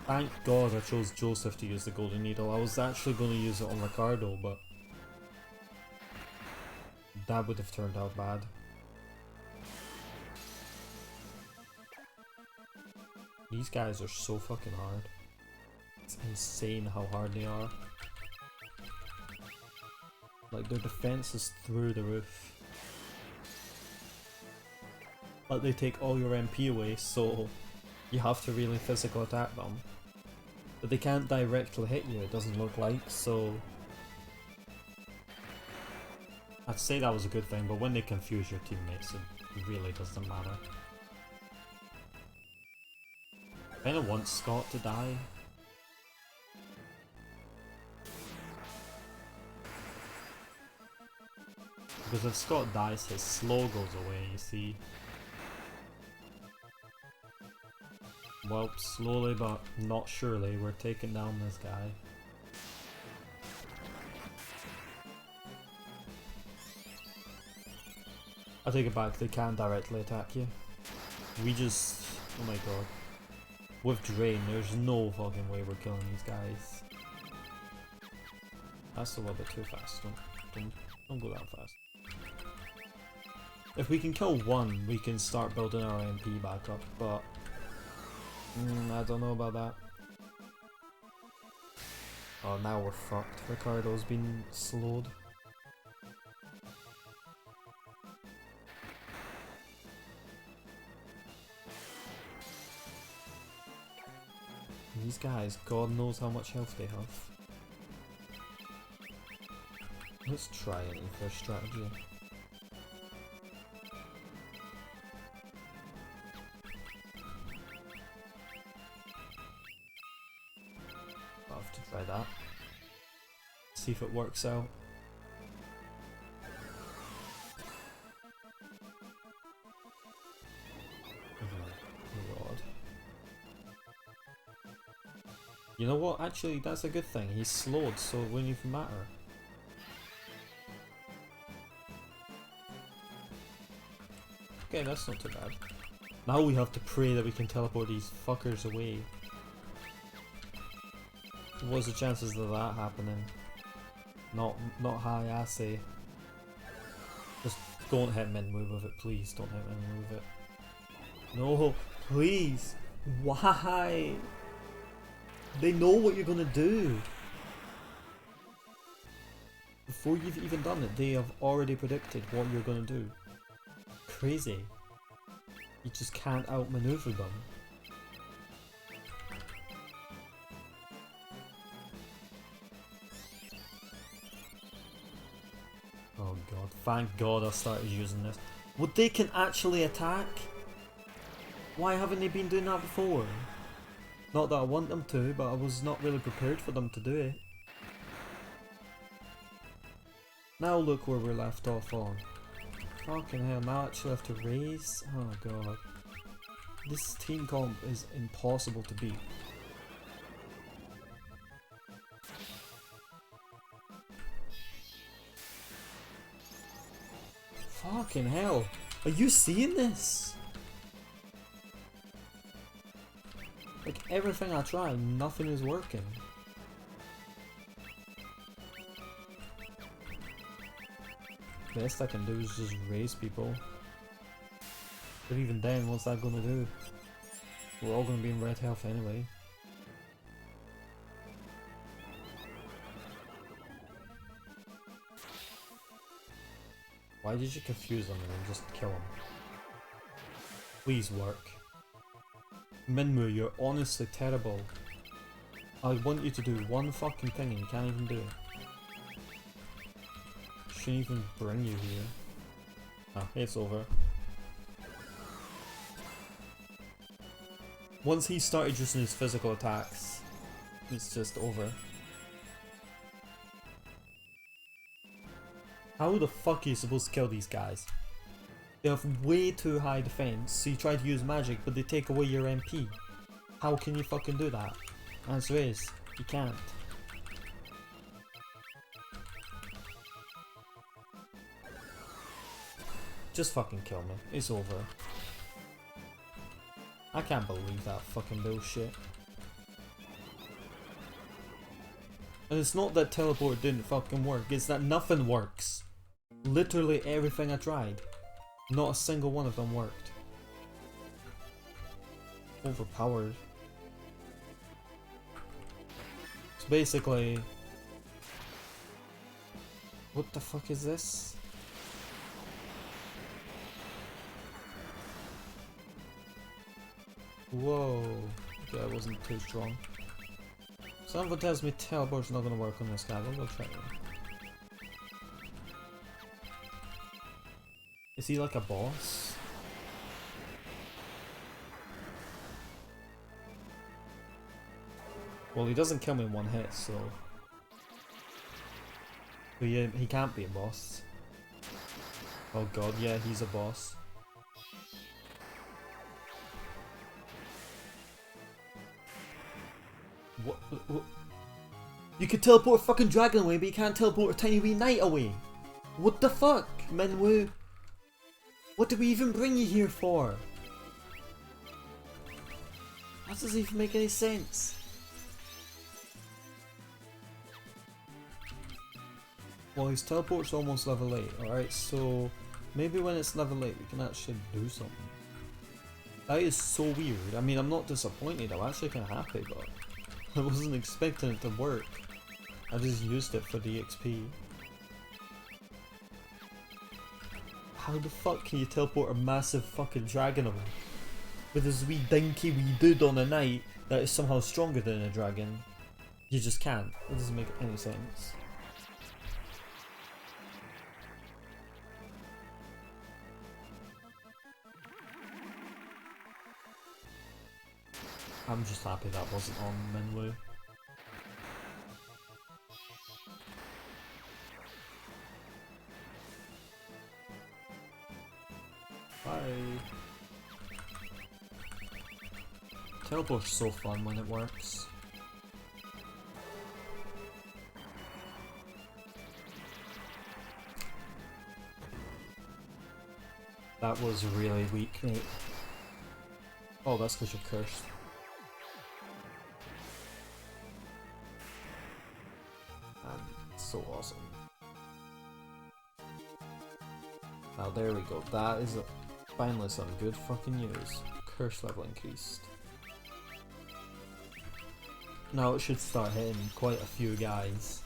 Thank god I chose Joseph to use the golden needle. I was actually going to use it on Ricardo, but that would have turned out bad. These guys are so fucking hard. It's insane how hard they are. Like, their defense is through the roof. But they take all your MP away, so you have to really physical attack them. But they can't directly hit you, it doesn't look like, so I'd say that was a good thing, but when they confuse your teammates, it really doesn't matter. I kinda want Scott to die. Because if Scott dies, his slow goes away, you see. Well, slowly but not surely, we're taking down this guy. I take it back, they can directly attack you. We just... oh my god. With Drain, there's no fucking way we're killing these guys. That's a little bit too fast, don't go that fast. If we can kill one, we can start building our MP back up, but I don't know about that. Oh, now we're fucked. Ricardo's been slowed. These guys, God knows how much health they have. Let's try any first strategy. I'll have to try that. See if it works out. Oh god. You know what? Actually, that's a good thing. He's slowed, so it wouldn't even matter. Okay, that's not too bad. Now we have to pray that we can teleport these fuckers away. What's the chances of that happening? Not high, I say. Just don't hit Minwoo with it, please. Don't hit Minwoo with it. No, please. Why? They know what you're gonna do. Before you've even done it, they have already predicted what you're gonna do. Crazy. You just can't outmaneuver them. Oh god, thank god I started using this. What, they can actually attack? Why haven't they been doing that before? Not that I want them to, but I was not really prepared for them to do it. Now look where we're left off on. Fucking hell, now I actually have to raise? Oh god. This team comp is impossible to beat. Fucking hell. Are you seeing this? Like, everything I try, nothing is working. Best I can do is just raise people. But even then, what's that gonna do? We're all gonna be in red health anyway. Why did you confuse them and then just kill them? Please work. Minmu, you're honestly terrible. I want you to do one fucking thing and you can't even do it. Shouldn't even bring you here. Ah, it's over. Once he started using his physical attacks, it's just over. How the fuck are you supposed to kill these guys? They have way too high defense, so you try to use magic but they take away your MP. How can you fucking do that? Answer is, you can't. Just fucking kill me. It's over. I can't believe that fucking bullshit. And it's not that teleport didn't fucking work, it's that nothing works. Literally everything I tried. Not a single one of them worked. Overpowered. So basically... What the fuck is this? Whoa. Okay, that wasn't too strong. Something tells me teleport's not gonna work on this guy, but we'll try it. Is he like a boss? Well, he doesn't kill me in one hit, so... But yeah, he can't be a boss. Oh god, yeah, he's a boss. What? You can teleport a fucking dragon away, but you can't teleport a tiny wee knight away! What the fuck, Minwoo? What did we even bring you here for? That doesn't even make any sense. Well, his teleport's almost level 8, alright, so maybe when it's level 8 we can actually do something. That is so weird. I mean, I'm not disappointed, I'm actually kinda happy, but I wasn't expecting it to work. I just used it for the XP. How the fuck can you teleport a massive fucking dragon away? With this wee dinky wee dude on a knight that is somehow stronger than a dragon? You just can't. It doesn't make any sense. I'm just happy that wasn't on Minwoo. Bye. Teleport's so fun when it works. That was really weak, mate. Oh, that's because you're cursed. So awesome. Now there we go, that is finally some good fucking news. Curse level increased. Now it should start hitting quite a few guys.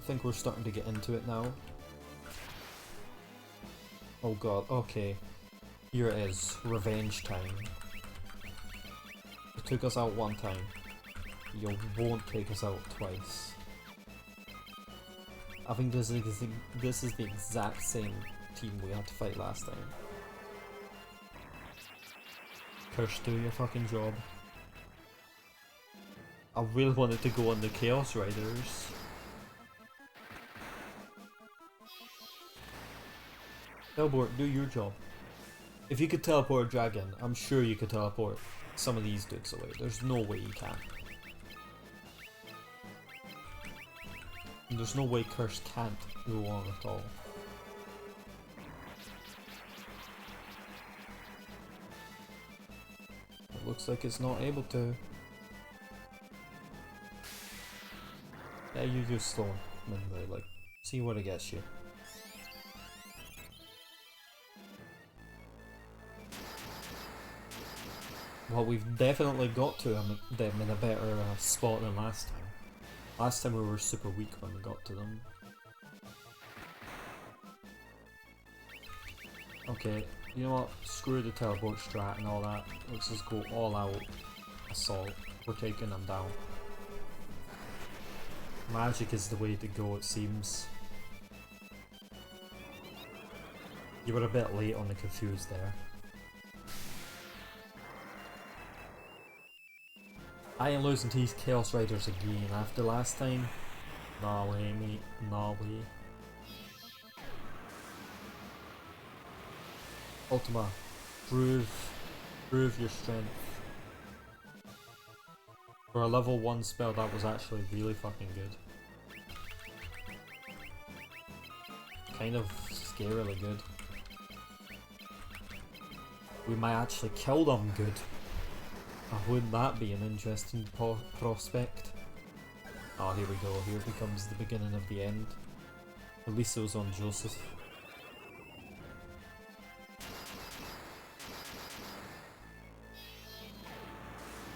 think we're starting to get into it now. Oh god, okay. Here it is. Revenge time. You took us out one time. You won't take us out twice. I think this is the exact same team we had to fight last time. Curse, do your fucking job. I really wanted to go on the Chaos Riders. Teleport, do your job. If you could teleport a dragon, I'm sure you could teleport some of these dudes away. There's no way you can't. And there's no way Curse can't go on at all. It looks like it's not able to. Yeah, you just slow Minway, like, see what it gets you. Well, we've definitely got to them in a better spot than last time. Last time we were super weak when we got to them. Okay, you know what? Screw the teleport strat and all that. Let's just go all out assault. We're taking them down. Magic is the way to go, it seems. You were a bit late on the confused there. I ain't losing to these Chaos Riders again after last time. Nah way, mate. Nah way. Ultima, prove your strength. For a level 1 spell, that was actually really fucking good. Kind of scarily good. We might actually kill them good. Wouldn't that be an interesting prospect? Oh, here we go. Here becomes the beginning of the end. At least it was on Joseph.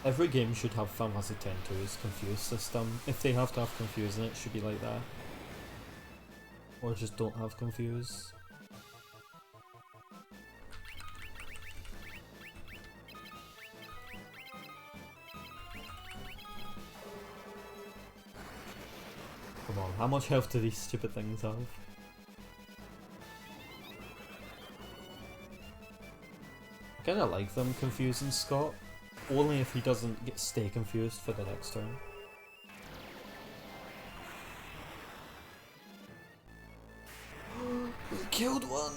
Every game should have Final Fantasy X-2's confused system. If they have to have confused, then it should be like that. Or just don't have confused. Come on, how much health do these stupid things have? I kinda like them confusing Scott. Only if he doesn't stay confused for the next turn. We killed one!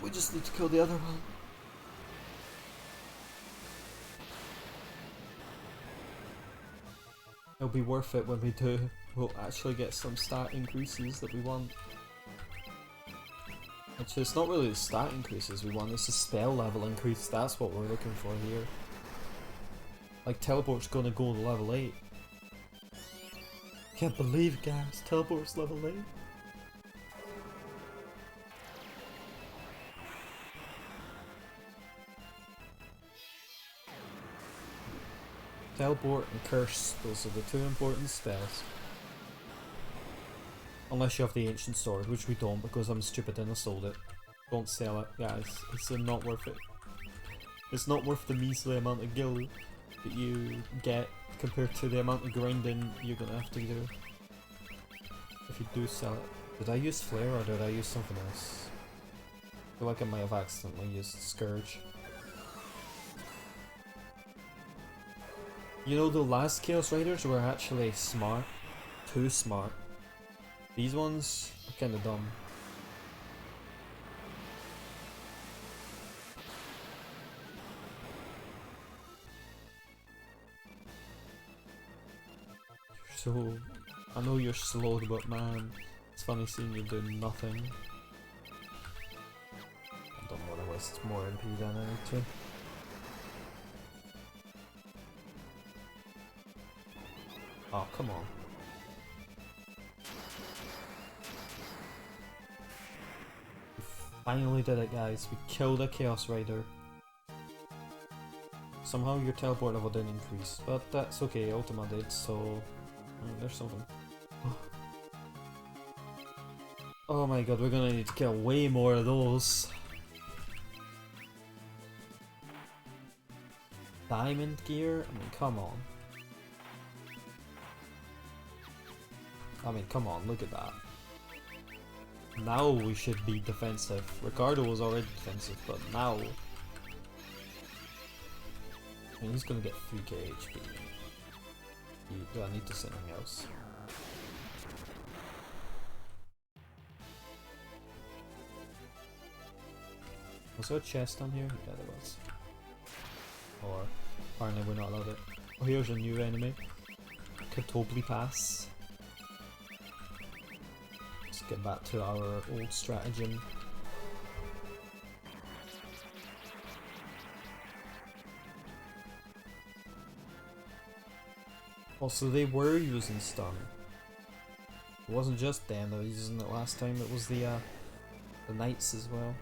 We just need to kill the other one. It'll be worth it when we do. We'll actually get some stat increases that we want. Actually, it's not really the stat increases we want, it's the spell level increase, that's what we're looking for here. Like, Teleport's gonna go to level 8. Can't believe, guys, Teleport's level 8. Teleport and Curse, those are the two important spells. Unless you have the Ancient Sword, which we don't because I'm stupid and I sold it. Don't sell it, guys. It's not worth it. It's not worth the measly amount of gil that you get compared to the amount of grinding you're gonna have to do if you do sell it. Did I use Flare or did I use something else? I feel like I might have accidentally used Scourge. You know, the last Chaos Riders were actually smart. Too smart. These ones are kinda dumb. So, I know you're slowed, but man, it's funny seeing you do nothing. I don't want to waste more MP than I need to. Oh, come on. We finally did it, guys. We killed a Chaos Rider. Somehow your teleport level didn't increase, but that's okay, Ultima did, so there's something. Oh my god, we're gonna need to kill way more of those. Diamond gear? I mean, come on. I mean, come on, look at that. Now we should be defensive. Ricardo was already defensive, but now... I mean, he's gonna get 3k HP. Do I need to say anything else? Was there a chest down here? Yeah, there was. Or apparently we're not allowed it. Oh, here's a new enemy. Katobli Pass. Let's get back to our old stratagem. Also, they were using stun. It wasn't just them that were using it last time, it was the knights as well.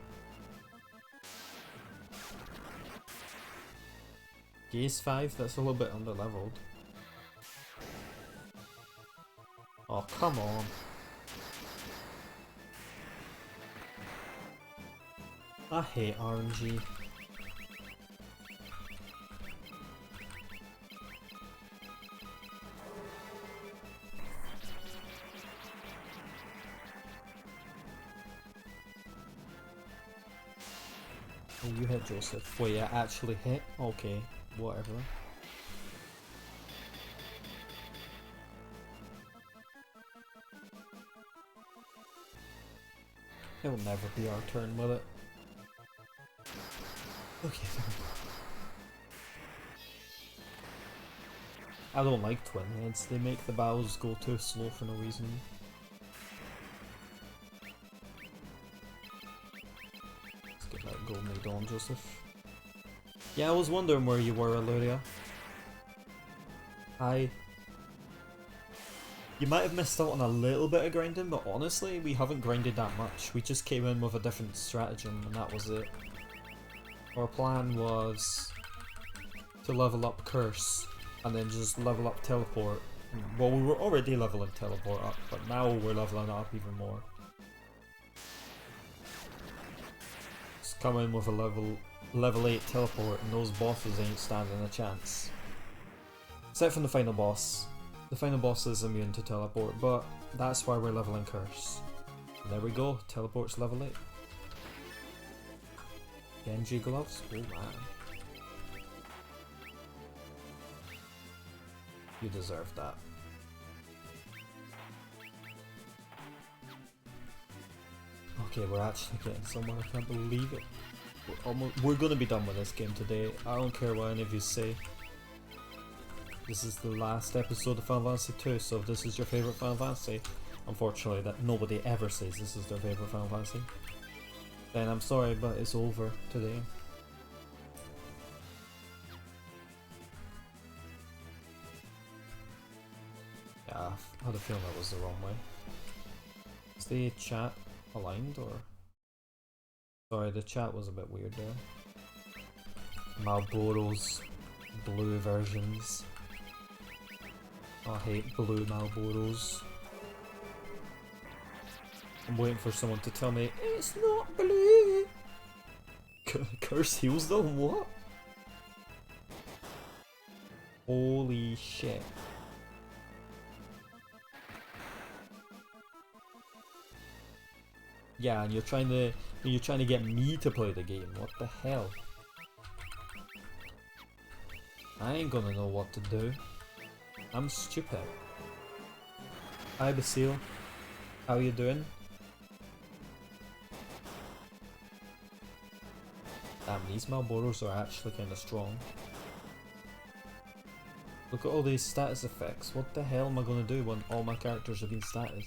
Gaze 5, that's a little bit under leveled. Oh, come on. I hate RNG. Oh, you hit Joseph. Wait, I actually hit? Okay, whatever. It'll never be our turn, will it? Okay, there we go. I don't like twin heads, they make the battles go too slow for no reason. Let's get that gold made on, Joseph. Yeah, I was wondering where you were, Illyria. You might have missed out on a little bit of grinding, but honestly, we haven't grinded that much. We just came in with a different stratagem, and that was it. Our plan was to level up Curse, and then just level up Teleport. Well, we were already leveling Teleport up, but now we're leveling it up even more. Just come in with a level 8 Teleport, and those bosses ain't standing a chance. Except from the final boss. The final boss is immune to Teleport, but that's why we're leveling Curse. And there we go, Teleport's level 8. Genji gloves? Oh man. You deserve that. Okay, we're actually getting somewhere, I can't believe it. We're gonna be done with this game today. I don't care what any of you say. This is the last episode of Final Fantasy 2, so if this is your favourite Final Fantasy, unfortunately that nobody ever says this is their favourite Final Fantasy, then I'm sorry, but it's over today. Yeah, I had a feeling that was the wrong way. Is the chat aligned, or...? Sorry, the chat was a bit weird there. Malboro's blue versions. I hate blue Malboros. I'm waiting for someone to tell me it's not blue. Curse heals them? What? Holy shit! Yeah, and you're trying to get me to play the game. What the hell? I ain't gonna know what to do. I'm stupid. Hi Basile, how you doing? Damn, these Malboros are actually kinda strong. Look at all these status effects. What the hell am I gonna do when all my characters have been statused?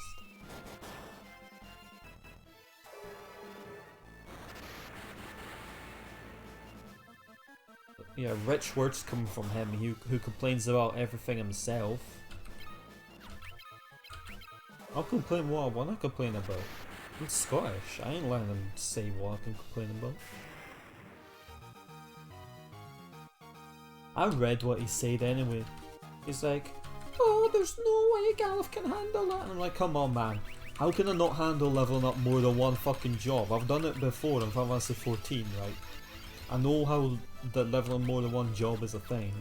Yeah, rich words come from him, who complains about everything himself. I'll complain what I want to complain about. I'm Scottish, I ain't letting him say what I can complain about. I read what he said anyway. He's like, oh, there's no way Galuf can handle that. And I'm like, come on man, How can I not handle leveling up more than one fucking job? I've done it before in Final Fantasy 14, right? I know how that leveling more than one job is a thing.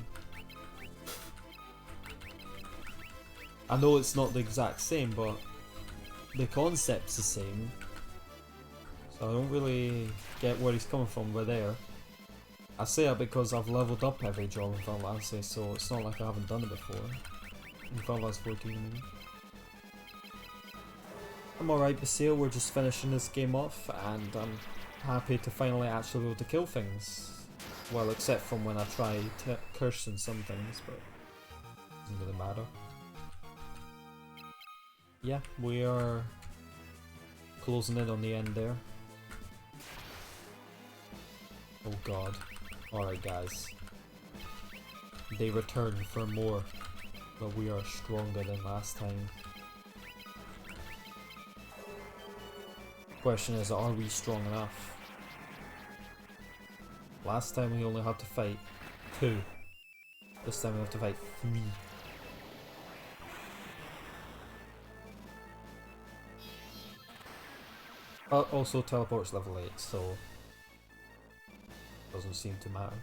I know it's not the exact same, but the concept's the same. So I don't really get where he's coming from with there. I say it because I've leveled up every job in Final Fantasy, so it's not like I haven't done it before. In Final Fantasy 14, I mean. I'm alright, Basile, we're just finishing this game off, and I'm happy to finally actually be able to kill things. Well, except from when I try cursing some things, but it doesn't really matter. Yeah, we are closing in on the end there. Oh god. Alright guys. They return for more, but we are stronger than last time. Question is, are we strong enough? Last time we only had to fight 2. This time we have to fight 3. Also teleport's level 8, so doesn't seem to matter.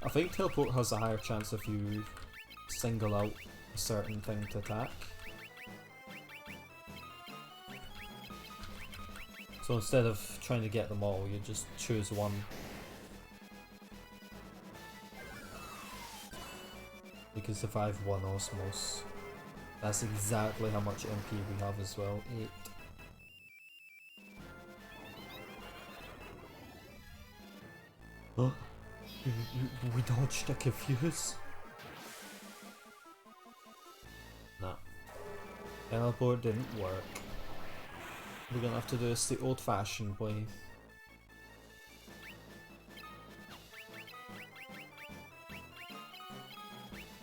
I think teleport has a higher chance if you single out a certain thing to attack. So instead of trying to get them all, you just choose one. You can survive one osmos. That's exactly how much MP we have as well, 8. We dodged a confuse? Nah. Teleport didn't work. We're gonna have to do this the old-fashioned way.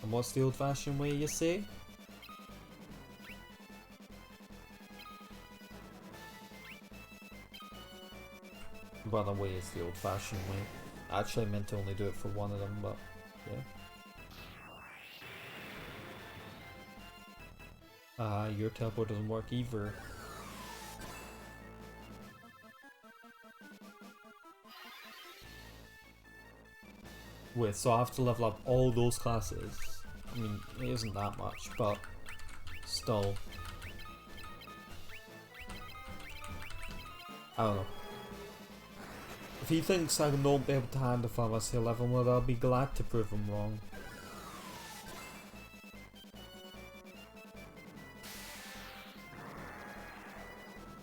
And what's the old-fashioned way, you say? Run away is the old-fashioned way. I actually meant to only do it for one of them, but yeah. Your teleport doesn't work either. Wait, so I have to level up all those classes? I mean, it isn't that much, but still. I don't know. If he thinks I won't be able to handle Final Fantasy 11, well, I'll be glad to prove him wrong.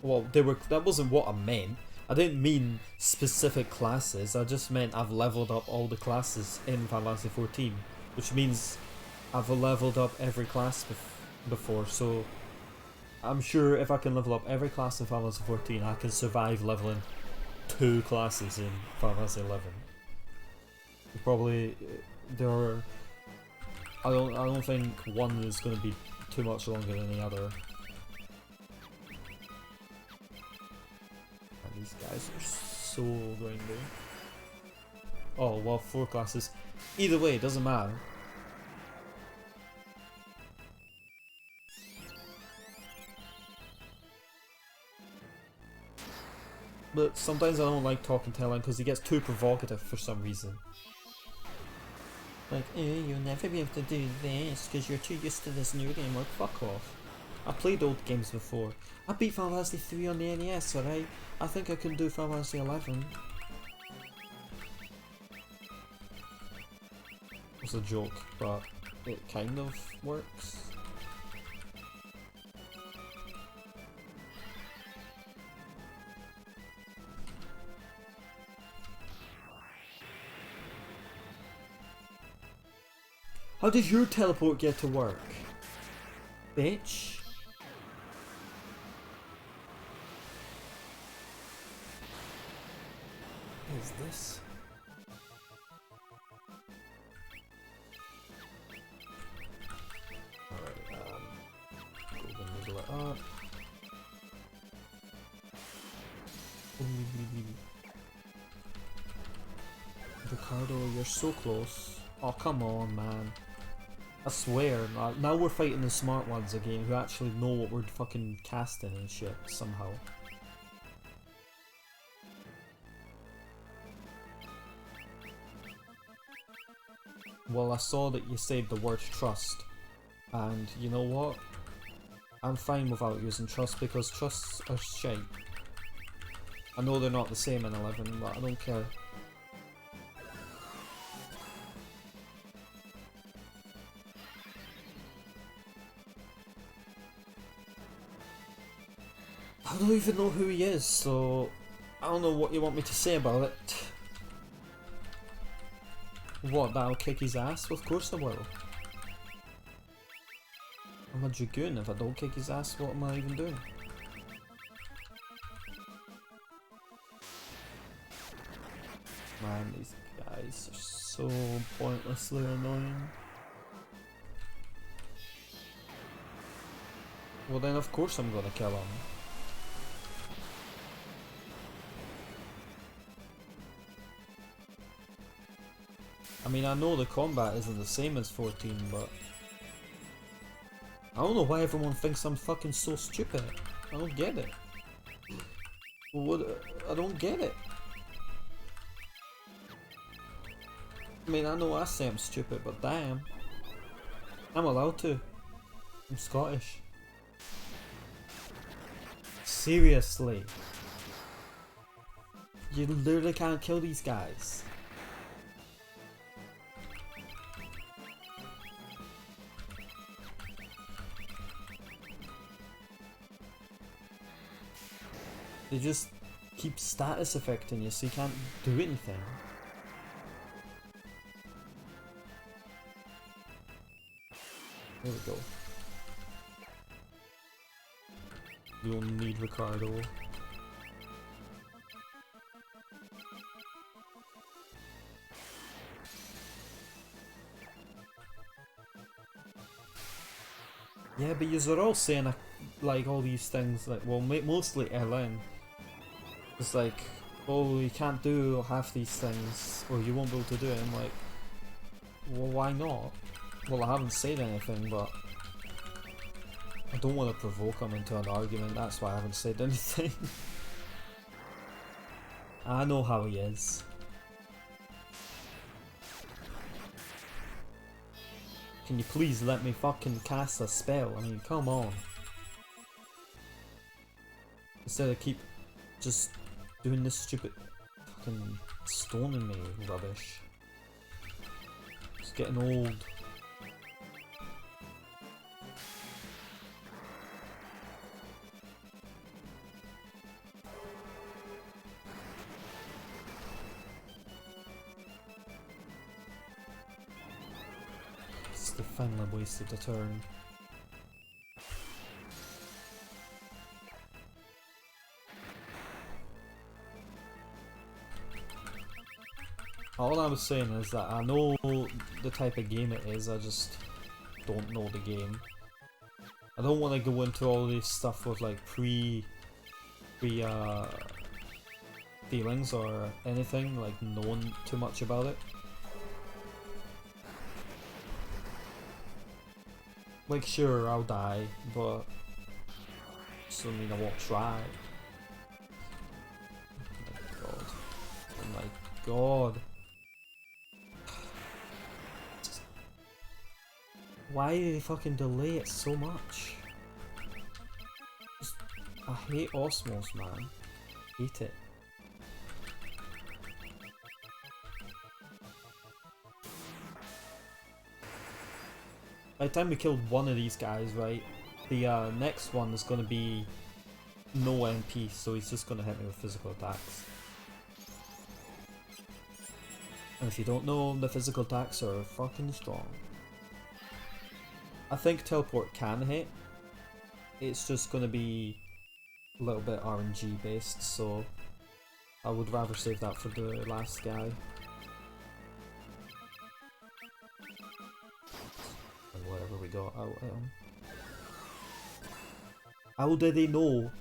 Well, that wasn't what I meant. I didn't mean specific classes, I just meant I've leveled up all the classes in Final Fantasy 14, which means I've leveled up every class before, so I'm sure if I can level up every class in Final Fantasy 14, I can survive leveling 2 classes in Final Fantasy 11. Probably there are. I don't think one is going to be too much longer than the other. And these guys are so grindy. Oh well, 4 classes. Either way, it doesn't matter. But sometimes I don't like talking to Helen because he gets too provocative for some reason. Like, you'll never be able to do this because you're too used to this new game. Like, fuck off. I played old games before. I beat Final Fantasy 3 on the NES, alright? I think I can do Final Fantasy 11. It's a joke, but it kind of works. How did your teleport get to work? Bitch. What is this? Alright, go the middle up. Ricardo, you're so close. Oh, come on, man. I swear, now we're fighting the smart ones again who actually know what we're fucking casting and shit somehow. Well, I saw that you said the word trust, and you know what? I'm fine without using trust because trusts are shite. I know they're not the same in 11, but I don't care. I don't even know who he is, so I don't know what you want me to say about it. What, that I'll kick his ass? Well, of course I will. I'm a Dragoon. If I don't kick his ass, what am I even doing? Man, these guys are so pointlessly annoying. Well then of course I'm gonna kill him. I mean, I know the combat isn't the same as 14, but I don't know why everyone thinks I'm fucking so stupid. I don't get it. What? I don't get it. I mean, I know I say I'm stupid, but damn. I'm allowed to. I'm Scottish. Seriously. You literally can't kill these guys. They just keep status affecting you so you can't do anything. There we go. We don't need Ricardo. Yeah, but you're all saying like all these things, like, well, mostly Ellen. It's like, oh, you can't do half these things, or you won't be able to do it. I'm like, well, why not? Well, I haven't said anything, but I don't want to provoke him into an argument, that's why I haven't said anything. I know how he is. Can you please let me fucking cast a spell? I mean, come on. Instead of keep just doing this stupid fucking stoning me rubbish. It's getting old. They finally wasted a turn. All I was saying is that I know the type of game it is, I just don't know the game. I don't want to go into all this stuff with like pre feelings or anything, like knowing too much about it. Like, sure, I'll die, but doesn't mean I won't try. Oh my god. Oh my god. Why do they fucking delay it so much? I hate Osmos, man. Hate it. By the time we killed one of these guys, right, the next one is going to be no MP, so he's just going to hit me with physical attacks. And if you don't know, the physical attacks are fucking strong. I think teleport can hit. It's just going to be a little bit RNG based, so I would rather save that for the last guy. Whatever we got out at him. How did they know?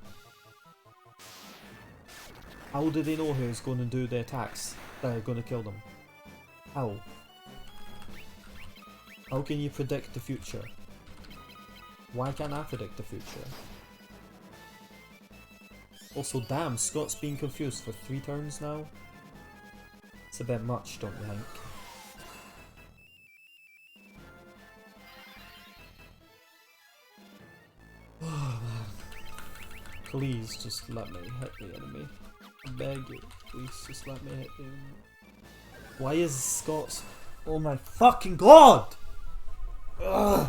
How did they know who's going to do the attacks that are going to kill them? How? How can you predict the future? Why can't I predict the future? Also, damn, Scott's been confused for 3 turns now. It's a bit much, don't you think? Oh man. Please just let me hit the enemy. I beg you, please just let me hit the enemy. Why is Scott's... Oh my fucking god! Ugh.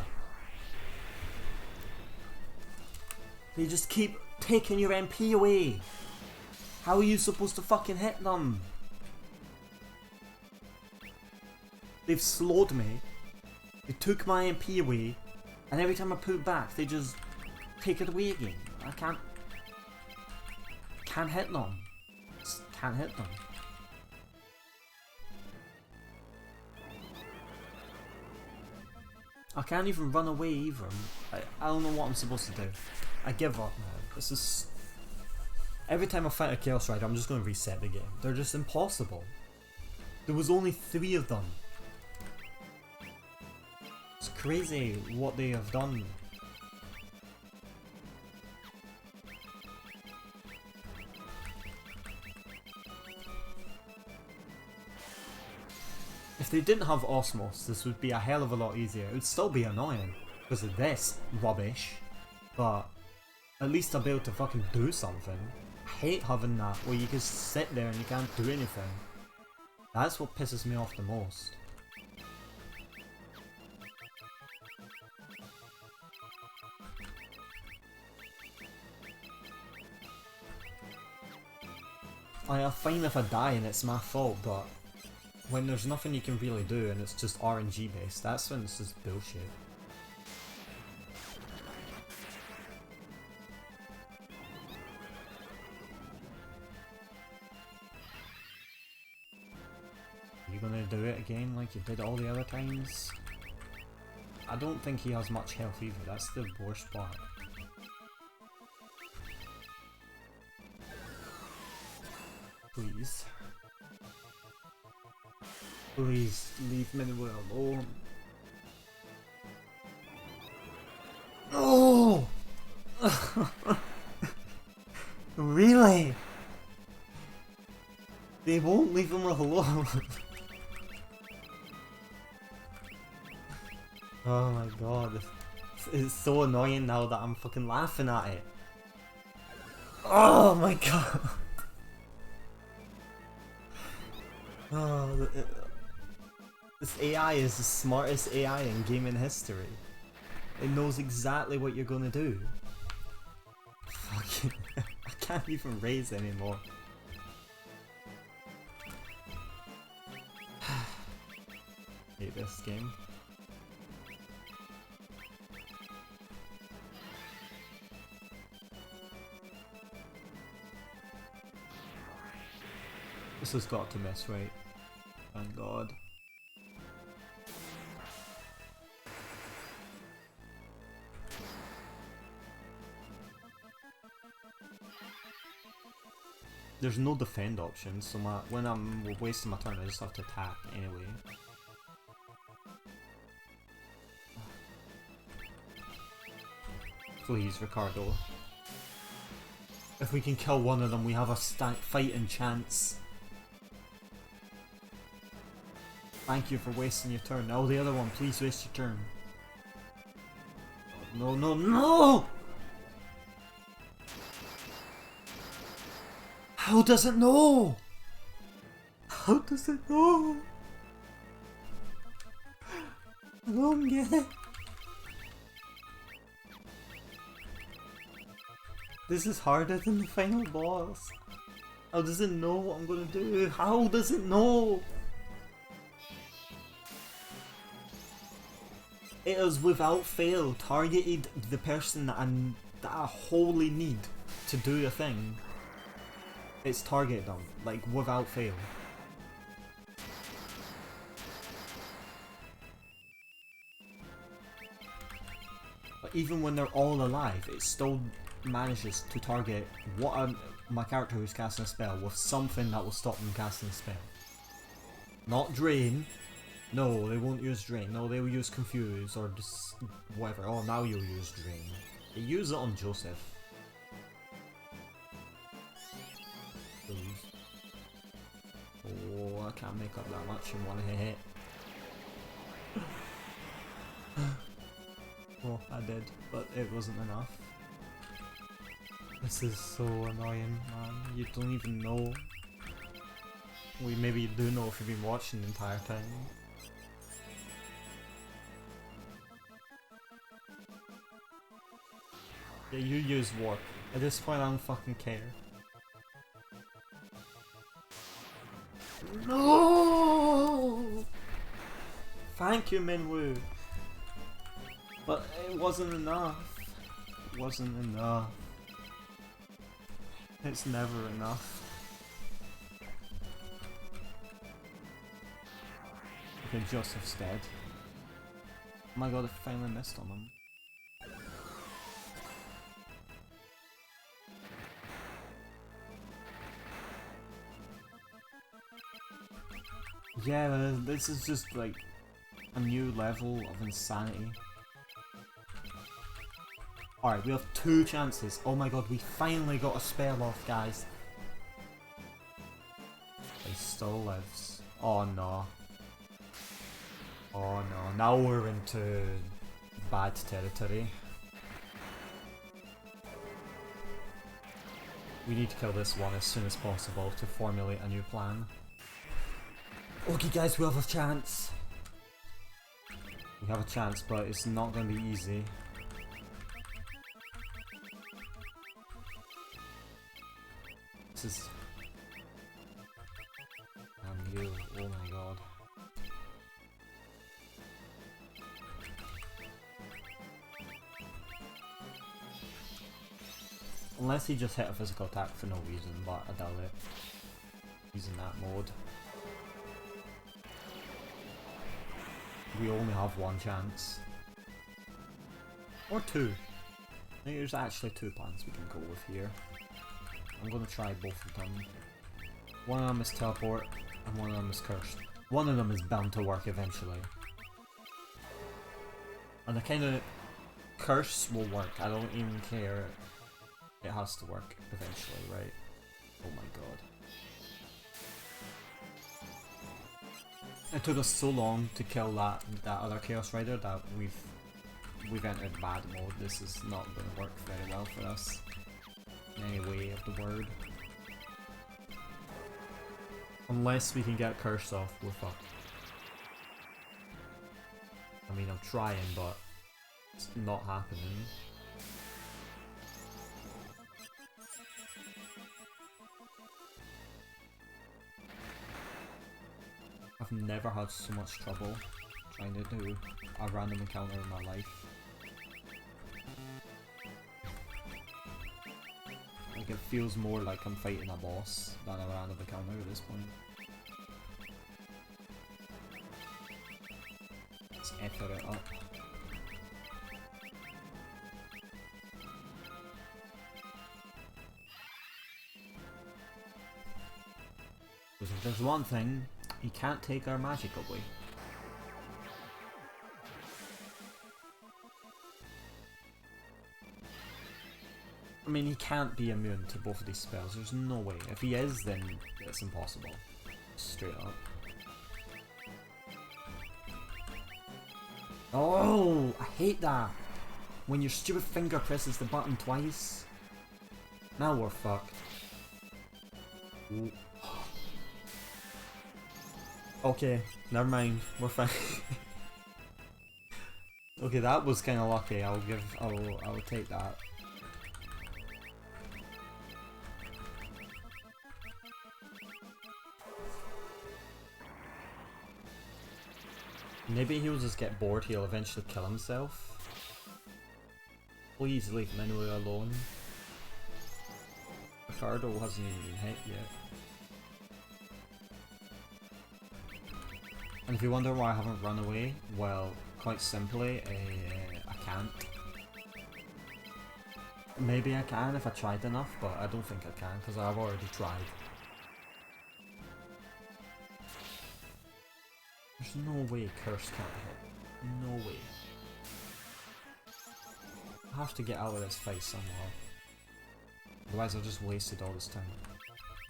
They just keep taking your MP away. How are you supposed to fucking hit them? They've slowed me. They took my MP away, and every time I put it back, they just take it away again. I can't hit them. Just can't hit them. I can't even run away either. I don't know what I'm supposed to do. I give up now. This is... Every time I fight a Chaos Rider, I'm just going to reset the game. They're just impossible. There was only 3 of them. It's crazy what they have done. If they didn't have Osmos, this would be a hell of a lot easier. It would still be annoying because of this rubbish, but at least I'll be able to fucking do something. I hate having that where you just sit there and you can't do anything. That's what pisses me off the most. I'm fine if I die and it's my fault, but when there's nothing you can really do and it's just RNG based, that's when it's just bullshit. Are you gonna do it again like you did all the other times? I don't think he has much health either, that's the worst part. Please. Please leave me alone. Oh! Really? They won't leave him alone. Oh my god. It's so annoying now that I'm fucking laughing at it. Oh my god. Oh, this AI is the smartest AI in gaming history. It knows exactly what you're gonna do. Fucking, I can't even raise anymore. Hate this game. This has got to miss, right? Thank God. There's no defend option, so when I'm wasting my turn, I just have to attack anyway. Please, Ricardo. If we can kill one of them, we have a fighting chance. Thank you for wasting your turn. Now the other one, please waste your turn. No, no, no! How does it know? How does it know? I don't get it. This is harder than the final boss. How does it know what I'm gonna do? How does it know? It has without fail targeted the person that I wholly need to do a thing. It's targeted them, like without fail. But even when they're all alive, it still manages to target my character who's casting a spell with something that will stop them casting a spell. Not drain, No, they won't use Drain. No, they will use Confuse or just whatever. Oh, now you'll use Drain. They use it on Joseph. Please. Oh, I can't make up that much in one hit. Oh, I did, but it wasn't enough. This is so annoying, man. You don't even know. Well, maybe you do know if you've been watching the entire time. Yeah, you use Warp. At this point, I don't fucking care. No! Thank you, Minwoo! But it wasn't enough. It wasn't enough. It's never enough. Okay, Joseph's dead. Oh my god, I finally missed on him. Yeah, this is just like a new level of insanity. Alright, we have 2 chances. Oh my god, we finally got a spell off, guys. He still lives. Oh no. Oh no, now we're into bad territory. We need to kill this one as soon as possible to formulate a new plan. Okay guys, we have a chance. We have a chance, but it's not going to be easy. This is... And you, oh my god. Unless he just hit a physical attack for no reason, but I doubt it. He's in that mode. We only have 1 chance. Or 2. I think there's actually 2 plans we can go with here. I'm gonna try both of them. One of them is teleport, and one of them is cursed. One of them is bound to work eventually. And the kind of curse will work, I don't even care. It has to work eventually, right? Oh my god. It took us so long to kill that other Chaos Rider that we've entered bad mode. This is not going to work very well for us. In any way of the word. Unless we can get cursed off, we're fucked. I mean, I'm trying, but it's not happening. I've never had so much trouble trying to do a random encounter in my life. Like, it feels more like I'm fighting a boss than a random encounter at this point. Let's effort it up. Because if there's one thing, he can't take our magic away. I mean, he can't be immune to both of these spells, there's no way. If he is, then it's impossible. Straight up. Oh, I hate that! When your stupid finger presses the button twice. Now we're fucked. Ooh. Okay, never mind, we're fine. Okay, that was kinda lucky, I'll take that. Maybe he'll just get bored, he'll eventually kill himself. Please leave Minwoo alone. Ricardo hasn't even been hit yet. And if you wonder why I haven't run away, well, quite simply, I can't. Maybe I can if I tried enough, but I don't think I can, because I've already tried. There's no way Curse can't hit. No way. I have to get out of this fight somehow. Otherwise I've just wasted all this time.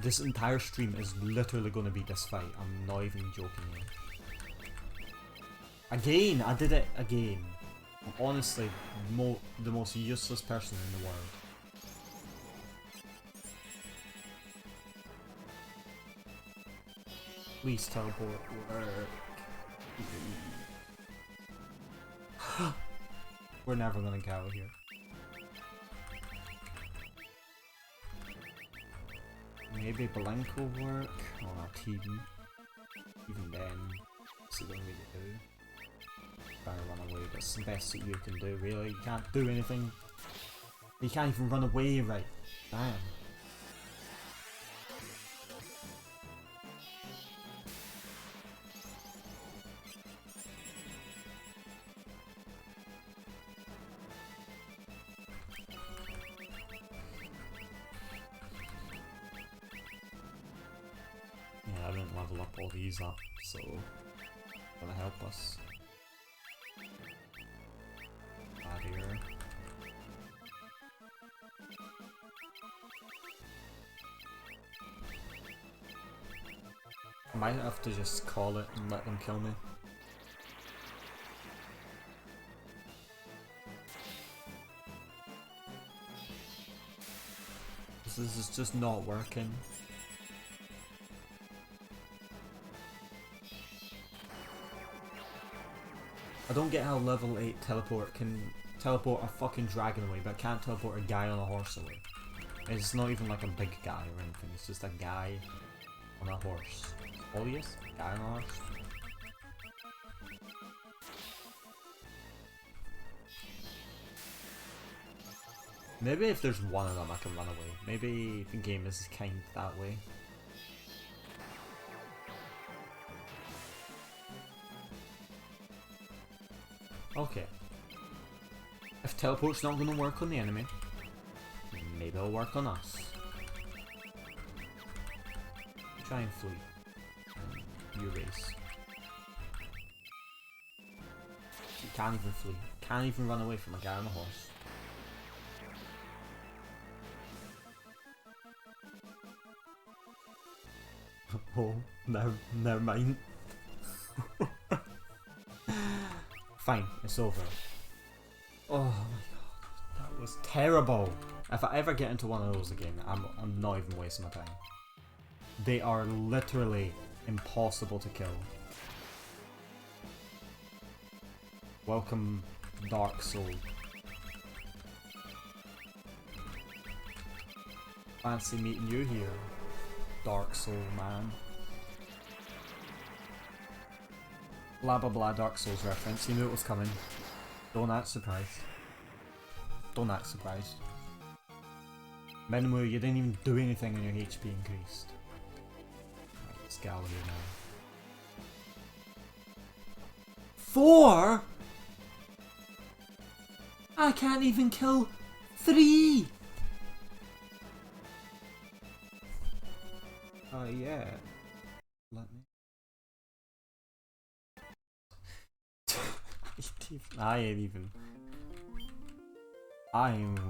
This entire stream is literally going to be this fight. I'm not even joking here. Again! I did it again. I'm honestly the most useless person in the world. Please teleport work. We're never gonna get out of here. Maybe Blink will work. Oh, not even. Even then, what's it gonna really do? Try to run away. That's the best that you can do, really. You can't do anything. You can't even run away, right? Damn. Yeah, I didn't level up all these up, so gonna help us. Barrier. I might have to just call it and let them kill me. This is just not working. I don't get how level 8 teleport can teleport a fucking dragon away, but can't teleport a guy on a horse away. It's not even like a big guy or anything, it's just a guy on a horse. All he is? A guy on a horse? Maybe if there's one of them I can run away. Maybe the game is kind that way. Okay. If teleport's not going to work on the enemy, maybe it'll work on us. Try and flee. You race. You can't even flee. Can't even run away from a guy on a horse. Oh, never mind. Fine, it's over. Oh my god, that was terrible. If I ever get into one of those again, I'm not even wasting my time. They are literally impossible to kill. Welcome, Dark Soul. Fancy meeting you here, Dark Soul man. Blah blah blah, Dark Souls reference. You knew it was coming. Don't act surprised. Don't act surprised. Minimum, you didn't even do anything and your HP increased. Right, let's get out of here now. 4? I can't even kill 3! Yeah. Let me. I ain't even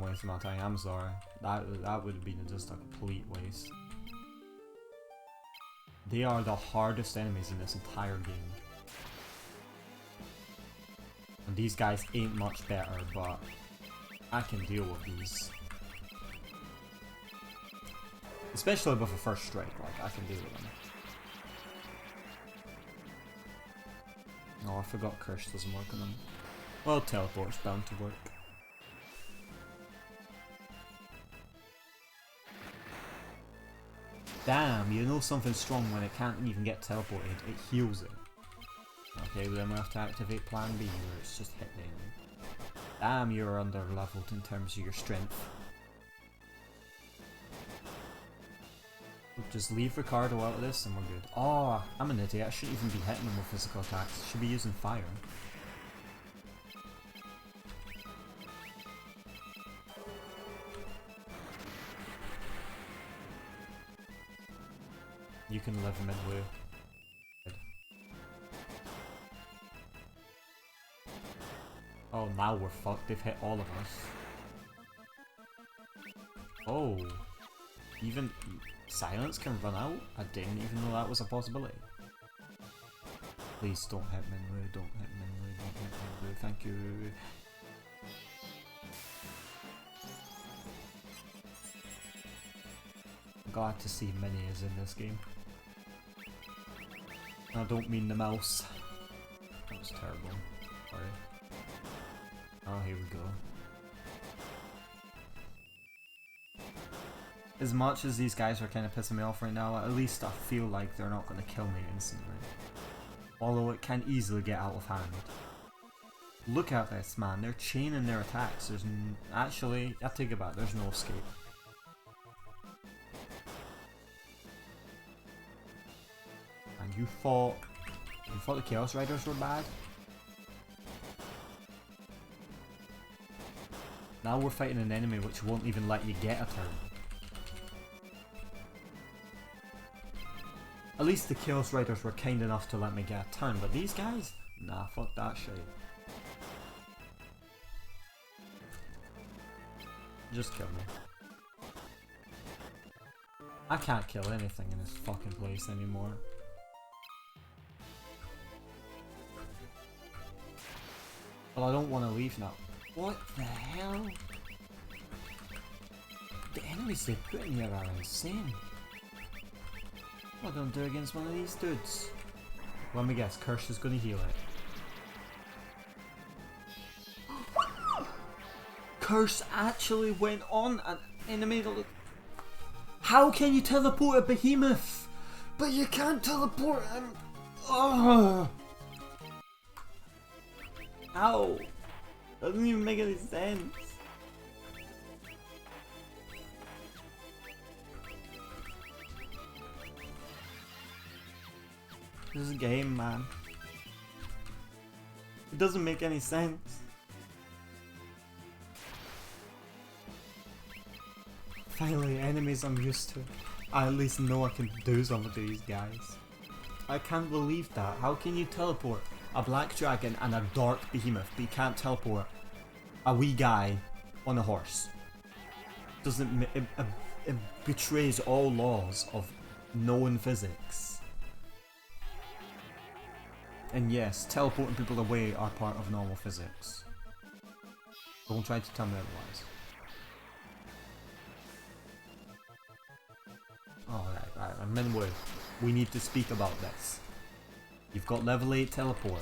wasting my time. I'm sorry. That would have been just a complete waste. They are the hardest enemies in this entire game. And these guys ain't much better, but I can deal with these. Especially with a first strike, like I can deal with them. Oh, I forgot Curse doesn't work on them. Well, teleport's bound to work. Damn, you know something's strong when it can't even get teleported, it heals it. Okay, well then we have to activate plan B where it's just hit the enemy. Damn, you're under leveled in terms of your strength. Just leave Ricardo out of this and we're good. Oh, I'm an idiot. I shouldn't even be hitting him with physical attacks. I should be using fire. You can live midway. Well, now we're fucked. They've hit all of us. Oh. Even silence can run out? I didn't even know that was a possibility. Please don't hit Minwoo, don't hit Minwoo, don't hit Minwoo, thank you. I'm glad to see Minnie is in this game. I don't mean the mouse. That was terrible. Sorry. Oh, here we go. As much as these guys are kind of pissing me off right now, at least I feel like they're not going to kill me instantly. Although it can easily get out of hand. Look at this, man. They're chaining their attacks. There's actually, I take it back. There's no escape. And you thought the Chaos Riders were bad? Now we're fighting an enemy which won't even let you get a turn. At least the Chaos Riders were kind enough to let me get a turn, but these guys? Nah, fuck that shit. Just kill me. I can't kill anything in this fucking place anymore. But I don't want to leave now. What the hell? The enemies they put in here are insane. What am I gonna do against one of these dudes? Let me guess, Curse is gonna heal it. Curse actually went on an enemy that looked... How can you teleport a behemoth? But you can't teleport him! Ugh! Ow! Doesn't even make any sense. This is a game, man. It doesn't make any sense. Finally, enemies I'm used to. I at least know I can do something to these guys. I can't believe that. How can you teleport a black dragon and a dark behemoth, but you can't teleport a wee guy on a horse? It betrays all laws of known physics. And yes, teleporting people away are part of normal physics. Don't try to tell me otherwise. Alright, Minwoo, we need to speak about this. You've got level 8 teleport.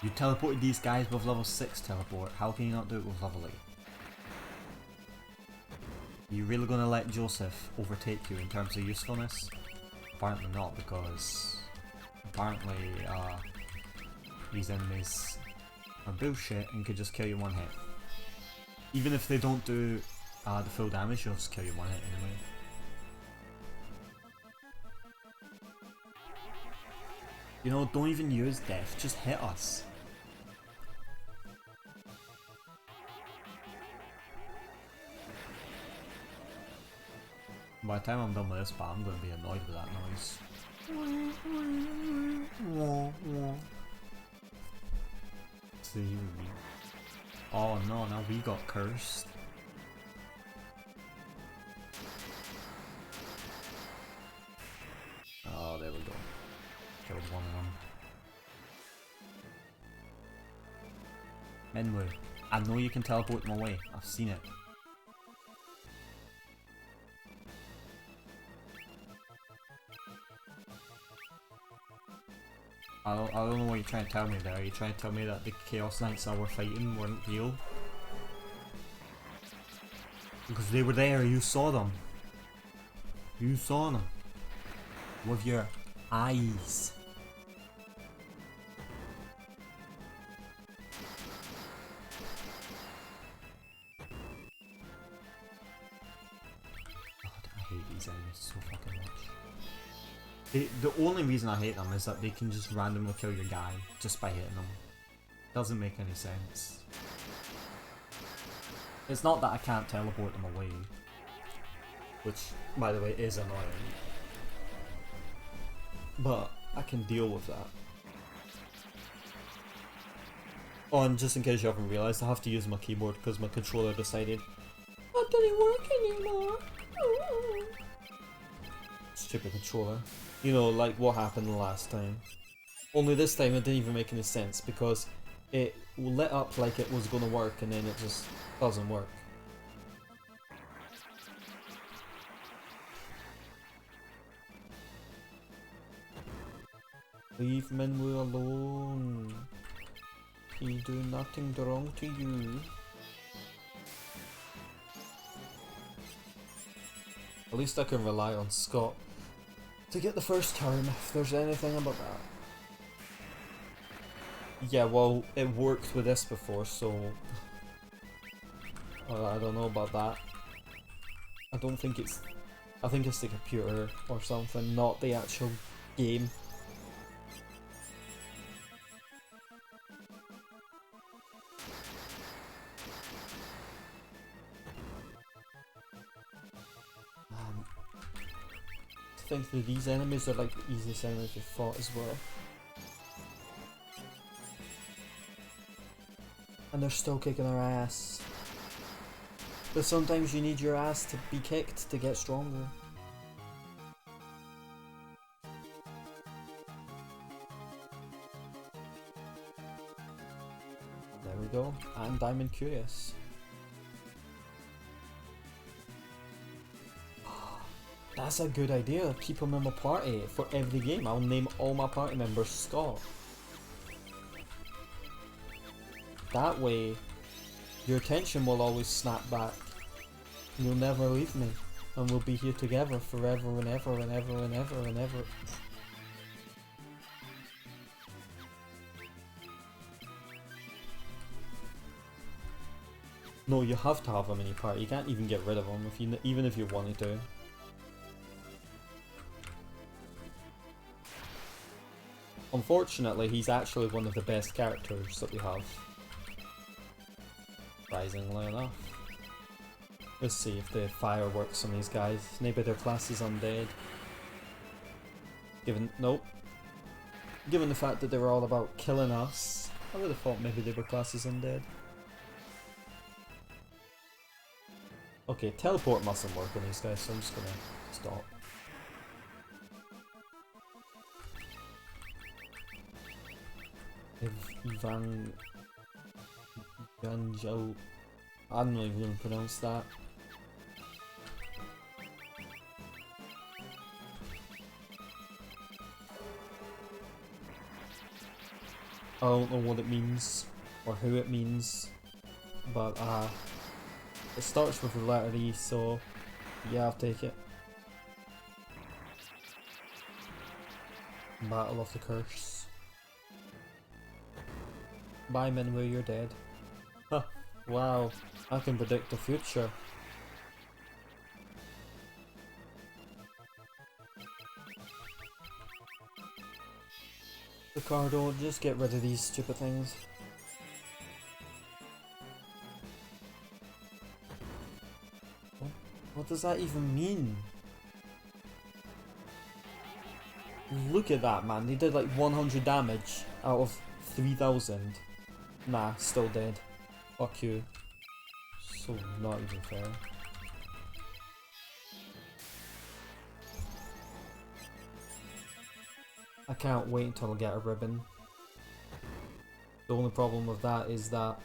You teleported these guys with level 6 teleport, how can you not do it with level 8? You really gonna let Joseph overtake you in terms of usefulness? Apparently not, because apparently these enemies are bullshit and could just kill you one hit. Even if they don't do the full damage, they'll just kill you one hit anyway. You know, don't even use death, just hit us. By the time I'm done with this part, I'm going to be annoyed with that noise. See. Oh no, now we got cursed. Oh, there we go. Killed one of them. Minwoo, I know you can teleport them away. I've seen it. I don't know what you're trying to tell me there. Are you trying to tell me that the Chaos Knights that were fighting weren't real? Because they were there, you saw them. You saw them. With your eyes. God, I hate these enemies so fucking much. The only reason I hate them is that they can just randomly kill your guy just by hitting them. Doesn't make any sense. It's not that I can't teleport them away, which, by the way, is annoying. But I can deal with that. Oh, and just in case you haven't realised, I have to use my keyboard because my controller decided that didn't work anymore. Stupid controller. You know, like what happened the last time. Only this time it didn't even make any sense because it lit up like it was gonna work and then it just doesn't work. Leave Minwoo alone. He do nothing wrong to you. At least I can rely on Scott to get the first turn if there's anything about that. Yeah, well, it worked with this before, so I don't know about that. I don't think it's... I think it's the computer or something, not the actual game. I think that these enemies are like the easiest enemies we've fought as well. And they're still kicking our ass. But sometimes you need your ass to be kicked to get stronger. There we go. And Diamond Curious. That's a good idea. Keep him in my party for every game. I'll name all my party members Scott. That way, your attention will always snap back. You'll never leave me. And we'll be here together forever and ever and ever and ever and ever. No, you have to have him in your party. You can't even get rid of him if you, even if you wanted to. Unfortunately, he's actually one of the best characters that we have. Surprisingly enough. Let's see if the fire works on these guys. Maybe their class is undead. Nope. Given the fact that they were all about killing us, I would have thought maybe they were classes undead. Okay, teleport mustn't work on these guys, so I'm just gonna stop. Evangelio. I don't know if you can pronounce that. I don't know what it means or who it means, but it starts with the letter E, so yeah, I'll take it. Battle of the Curse. Bye Minwoo, you're dead. Huh, wow, I can predict the future. Ricardo, just get rid of these stupid things. What does that even mean? Look at that, man, they did like 100 damage out of 3000. Nah, still dead. Fuck you. So not even fair. I can't wait until I get a ribbon. The only problem with that is that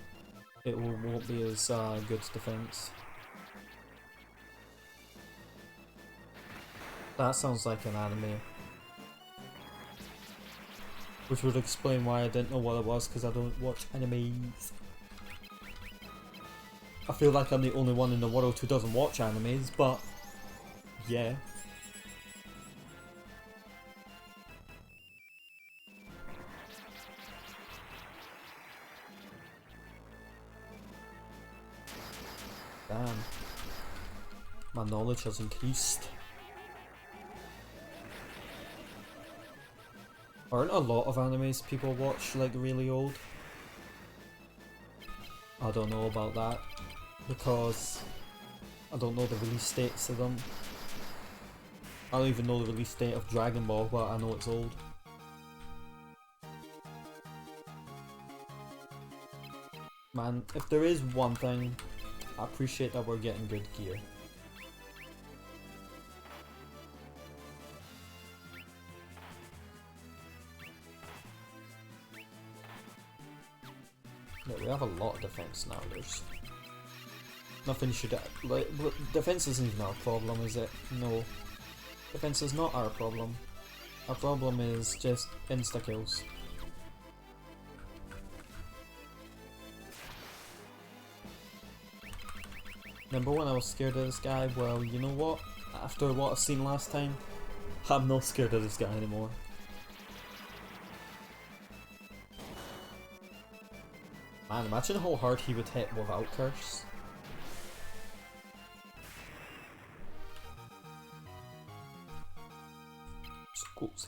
it won't be as good defense. That sounds like an anime. Which would explain why I didn't know what it was, because I don't watch animes. I feel like I'm the only one in the world who doesn't watch animes, but yeah. Damn. My knowledge has increased. Aren't a lot of animes people watch like really old? I don't know about that, because I don't know the release dates of them. I don't even know the release date of Dragon Ball, but I know it's old. Man, if there is one thing, I appreciate that we're getting good gear. Yeah, we have a lot of defense now. There's nothing should like defense isn't even our problem, is it? No, defense is not our problem. Our problem is just insta kills. Remember when I was scared of this guy? Well, you know what? After what I've seen last time, I'm not scared of this guy anymore. Man, imagine how hard he would hit without curse. Scope's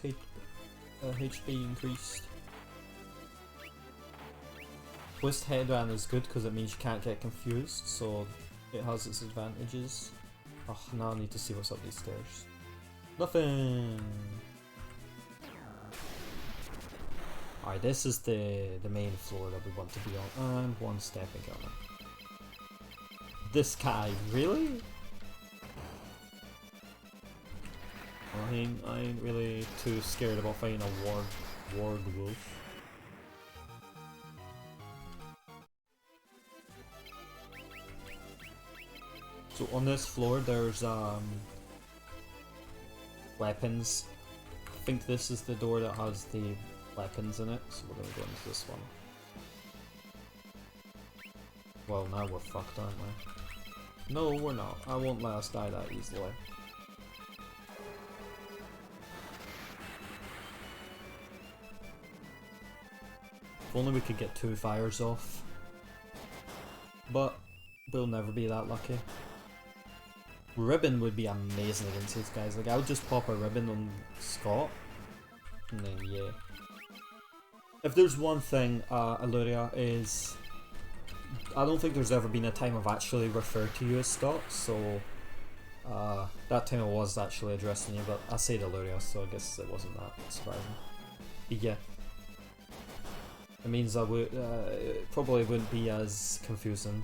HP increased. Twist headband is good because it means you can't get confused, so it has its advantages. Oh, now I need to see what's up these stairs. Nothing! Alright, this is the main floor that we want to be on, and one stepping on it. This guy, really? I ain't really too scared about fighting a ward wolf. So on this floor there's weapons. I think this is the door that has the weapons in it, so we're gonna go into this one. Well, now we're fucked, aren't we? No, we're not. I won't let us die that easily. If only we could get 2 fires off. But we'll never be that lucky. Ribbon would be amazing against these guys. Like, I would just pop a ribbon on Scott, and then yeah. If there's one thing, Illyria, is I don't think there's ever been a time I've actually referred to you as Scott, so that time I was actually addressing you, but I said Illyria, so I guess it wasn't that surprising. But yeah. It means I would it probably wouldn't be as confusing.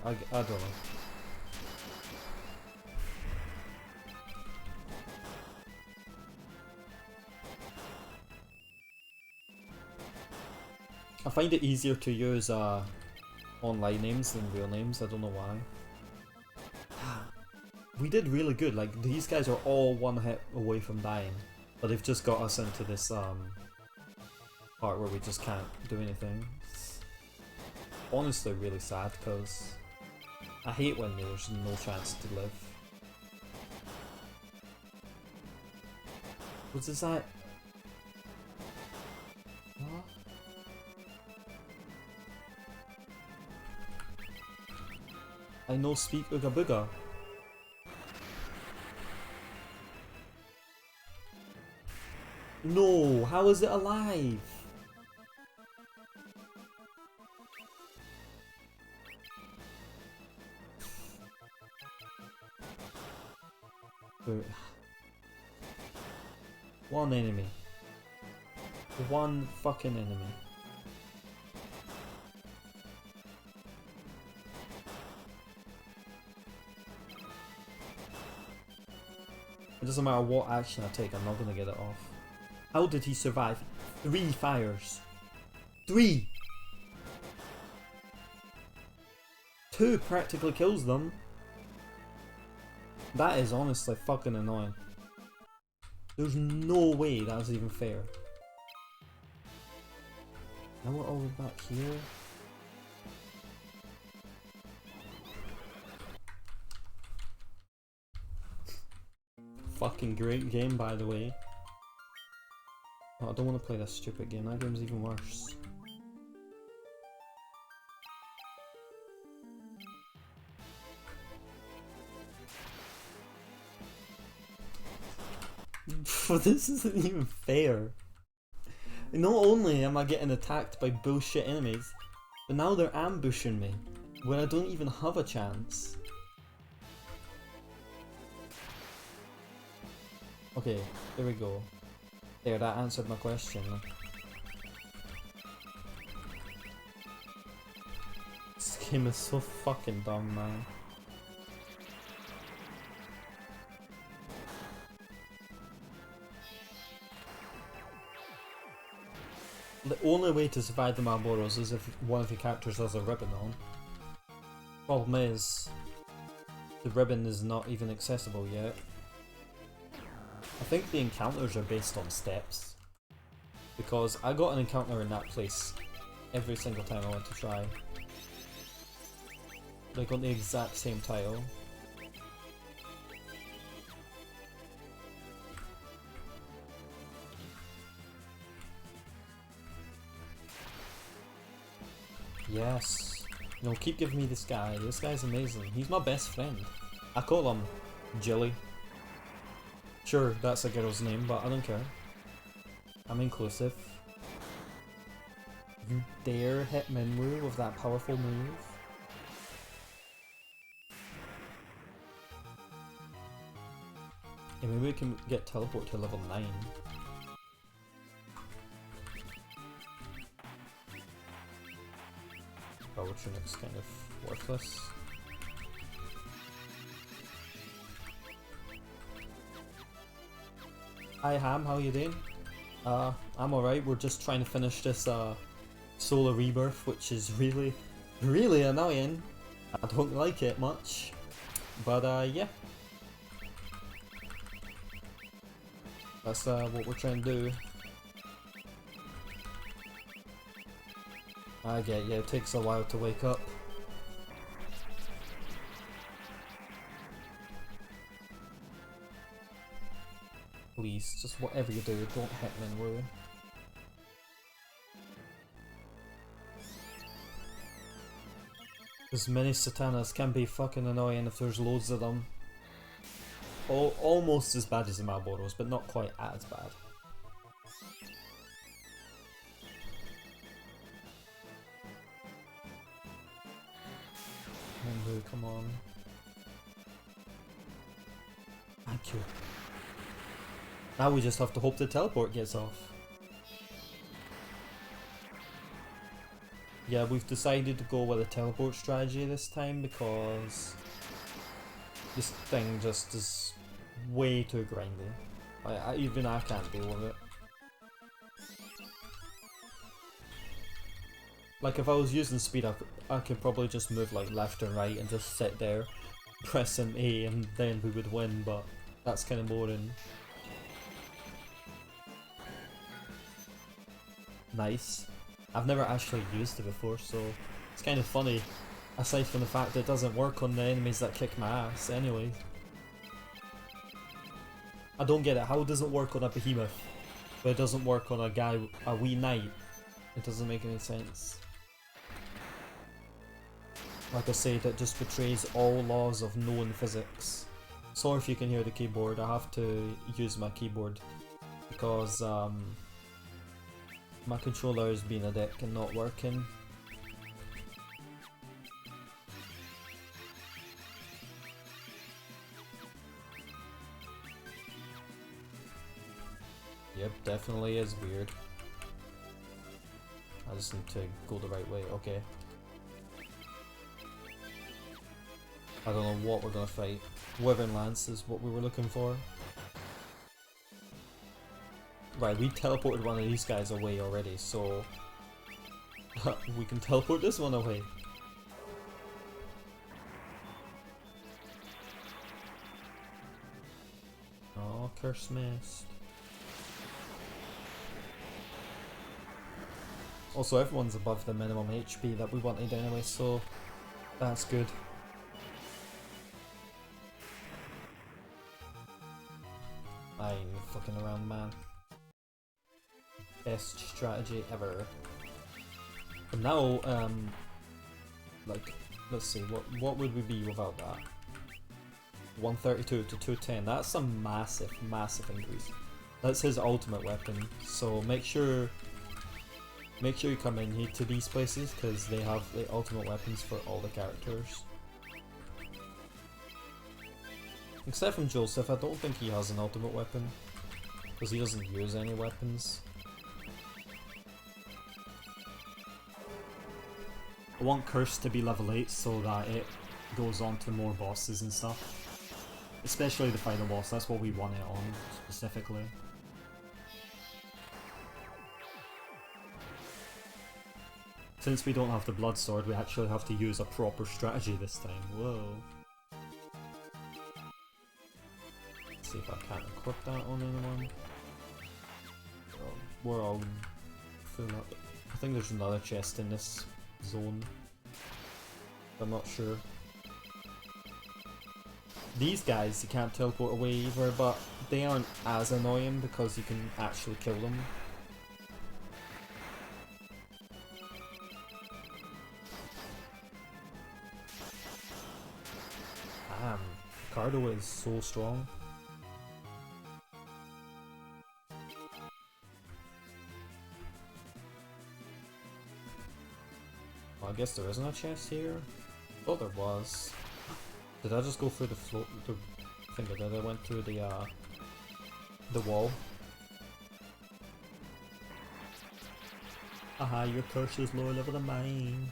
I don't know. I find it easier to use online names than real names. I don't know why. We did really good. Like, these guys are all one hit away from dying, but they've just got us into this part where we just can't do anything. It's honestly really sad because I hate when there's no chance to live. What is that? What? I no speak Ooga Booga. No, how is it alive? One enemy. One fucking enemy. It doesn't matter what action I take, I'm not gonna get it off. How did he survive 3 fires? 3! 2 practically kills them. That is honestly fucking annoying. There's no way that's even fair. Now we're all back here. Fucking great game, by the way. Oh, I don't want to play this stupid game. That game's even worse. This isn't even fair. Not only am I getting attacked by bullshit enemies, but now they're ambushing me when I don't even have a chance. Okay, there we go. There, that answered my question. game is so fucking dumb, man. The only way to survive the Malboros is if one of the characters has a ribbon on. Problem is, the ribbon is not even accessible yet. I think the encounters are based on steps. Because I got an encounter in that place every single time I went to try. Like on the exact same tile. Yes. No, keep giving me this guy. This guy's amazing. He's my best friend. I call him Jilly. Sure, that's a girl's name, but I don't care. I'm inclusive. You dare hit Minwoo with that powerful move? Yeah, maybe we can get teleport to level 9. Power Tunic's kind of worthless. Hi Ham, how you doing? I'm alright, we're just trying to finish this Solar Rebirth, which is really, really annoying. I don't like it much. But yeah. That's what we're trying to do. I get yeah, it takes a while to wake up. Please, just whatever you do, don't hit Minwoo. As many Satanas can be fucking annoying if there's loads of them. Almost as bad as the Malboros, but not quite as bad. Minwoo, come on. Thank you. Now we just have to hope the teleport gets off. Yeah, we've decided to go with a teleport strategy this time because this thing just is way too grindy. Even I can't deal with it. Like if I was using speed up, I could probably just move like left and right and just sit there, pressing A, and then we would win, but that's kind of boring. Nice. I've never actually used it before, so it's kind of funny, aside from the fact that it doesn't work on the enemies that kick my ass anyway. I don't get it, how does it work on a behemoth, but it doesn't work on a wee knight? It doesn't make any sense. Like I said, it just betrays all laws of known physics. Sorry if you can hear the keyboard, I have to use my keyboard because my controller is being a dick and not working. Yep, definitely is weird. I just need to go the right way, okay. I don't know what we're gonna fight. Wyvern Lance is what we were looking for. Right, we teleported one of these guys away already, so we can teleport this one away. Oh, curse missed. Also, everyone's above the minimum HP that we wanted anyway, so that's good. I ain't fucking around, man. Best strategy ever. And now, like, let's see, what would we be without that? 132 to 210, that's a massive, massive increase. That's his ultimate weapon, so make sure you come in here to these places, because they have the ultimate weapons for all the characters. Except from Joseph, I don't think he has an ultimate weapon, because he doesn't use any weapons. I want Curse to be level 8 so that it goes on to more bosses and stuff. Especially the final boss, that's what we want it on, specifically. Since we don't have the Blood Sword, we actually have to use a proper strategy this time. Whoa. Let's see if I can't equip that on anyone. Oh, we're all full up. I think there's another chest in this zone. I'm not sure. These guys you can't teleport away either, but they aren't as annoying because you can actually kill them. Damn, Ricardo is so strong. Well, I guess there isn't a chest here. Oh, there was. Did I just go through the float? I think I did. I went through the wall. Aha, your curse is lower level than mine.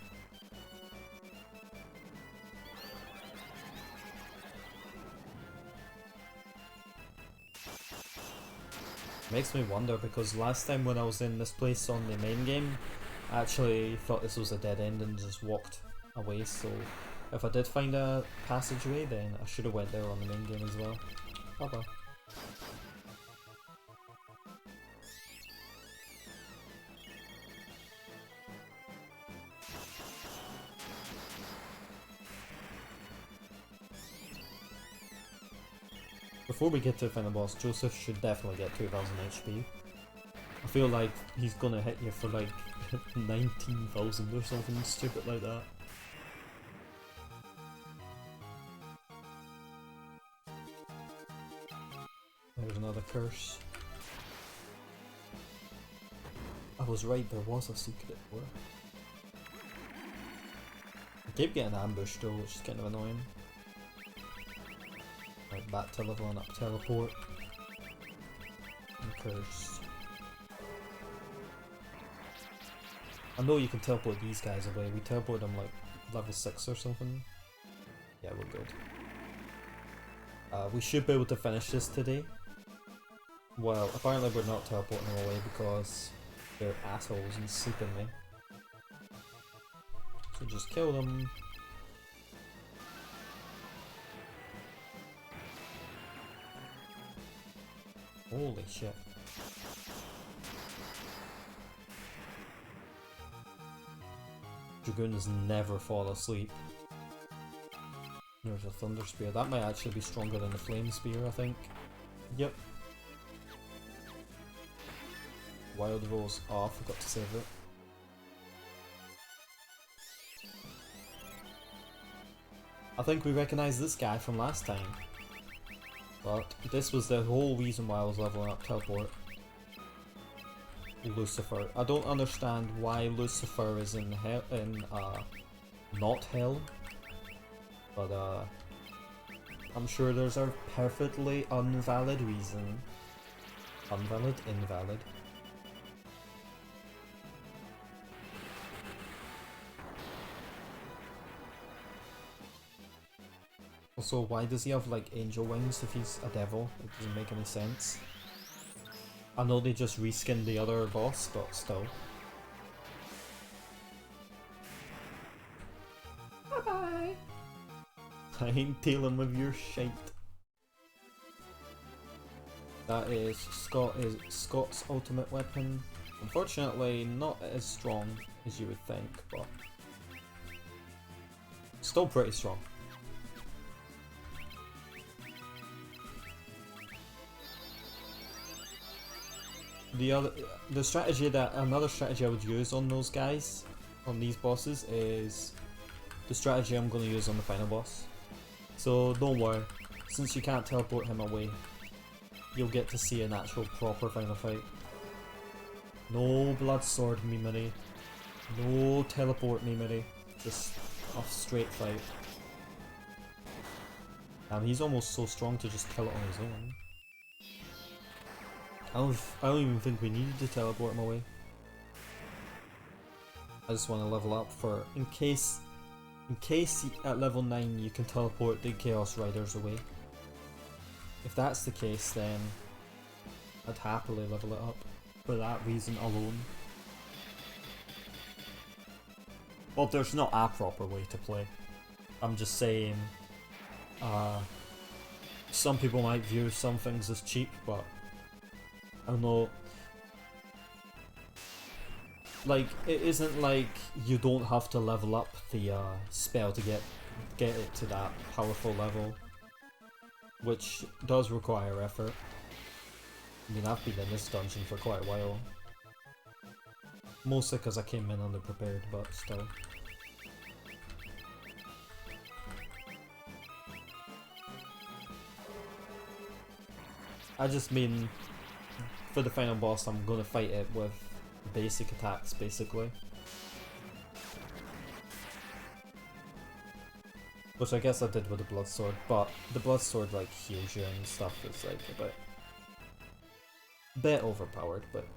Makes me wonder because last time when I was in this place on the main game, I actually thought this was a dead end and just walked away, so if I did find a passageway then I should have went there on the main game as well. Oh well. Before we get to the final boss, Joseph should definitely get 2000 HP. I feel like he's gonna hit you for like 19,000 or something stupid like that. There's another curse. I was right, there was a secret door. I keep getting ambushed though, which is kind of annoying. Right, back to leveling up teleport. And curse. I know you can teleport these guys away. We teleport them like level 6 or something. Yeah, we're good. We should be able to finish this today. Well, apparently we're not teleporting them away because they're assholes and sleeping me. So just kill them. Holy shit. Dragoons never fall asleep. There's a Thunder Spear. That might actually be stronger than the Flame Spear, I think. Yep. Wild Rose. Oh, I forgot to save it. I think we recognise this guy from last time. But this was the whole reason why I was leveling up teleport. Lucifer. I don't understand why Lucifer is in hell, not hell. But I'm sure there's a perfectly invalid reason. Invalid. Also, why does he have like angel wings if he's a devil? It doesn't make any sense. I know they just reskinned the other boss, but still. Bye bye! I ain't dealing with your shite. That is Scott's ultimate weapon. Unfortunately, not as strong as you would think, but still pretty strong. Another strategy I would use on those guys, on these bosses, is the strategy I'm going to use on the final boss. So don't worry, since you can't teleport him away, you'll get to see an actual proper final fight. No blood sword memery, no teleport memery, just a straight fight. He's almost so strong to just kill it on his own. I don't even think we needed to teleport him away. I just want to level up for in case at level 9 you can teleport the Chaos Riders away. If that's the case, then I'd happily level it up for that reason alone. Well, there's not a proper way to play. I'm just saying, some people might view some things as cheap, but I don't know. Like, it isn't like you don't have to level up the spell to get it to that powerful level, which does require effort. I mean, I've been in this dungeon for quite a while. Mostly because I came in underprepared, but still. I just mean, for the final boss, I'm gonna fight it with basic attacks, basically. Which I guess I did with the Blood Sword, but the Blood Sword, like, heals you and stuff is, like, a bit overpowered, but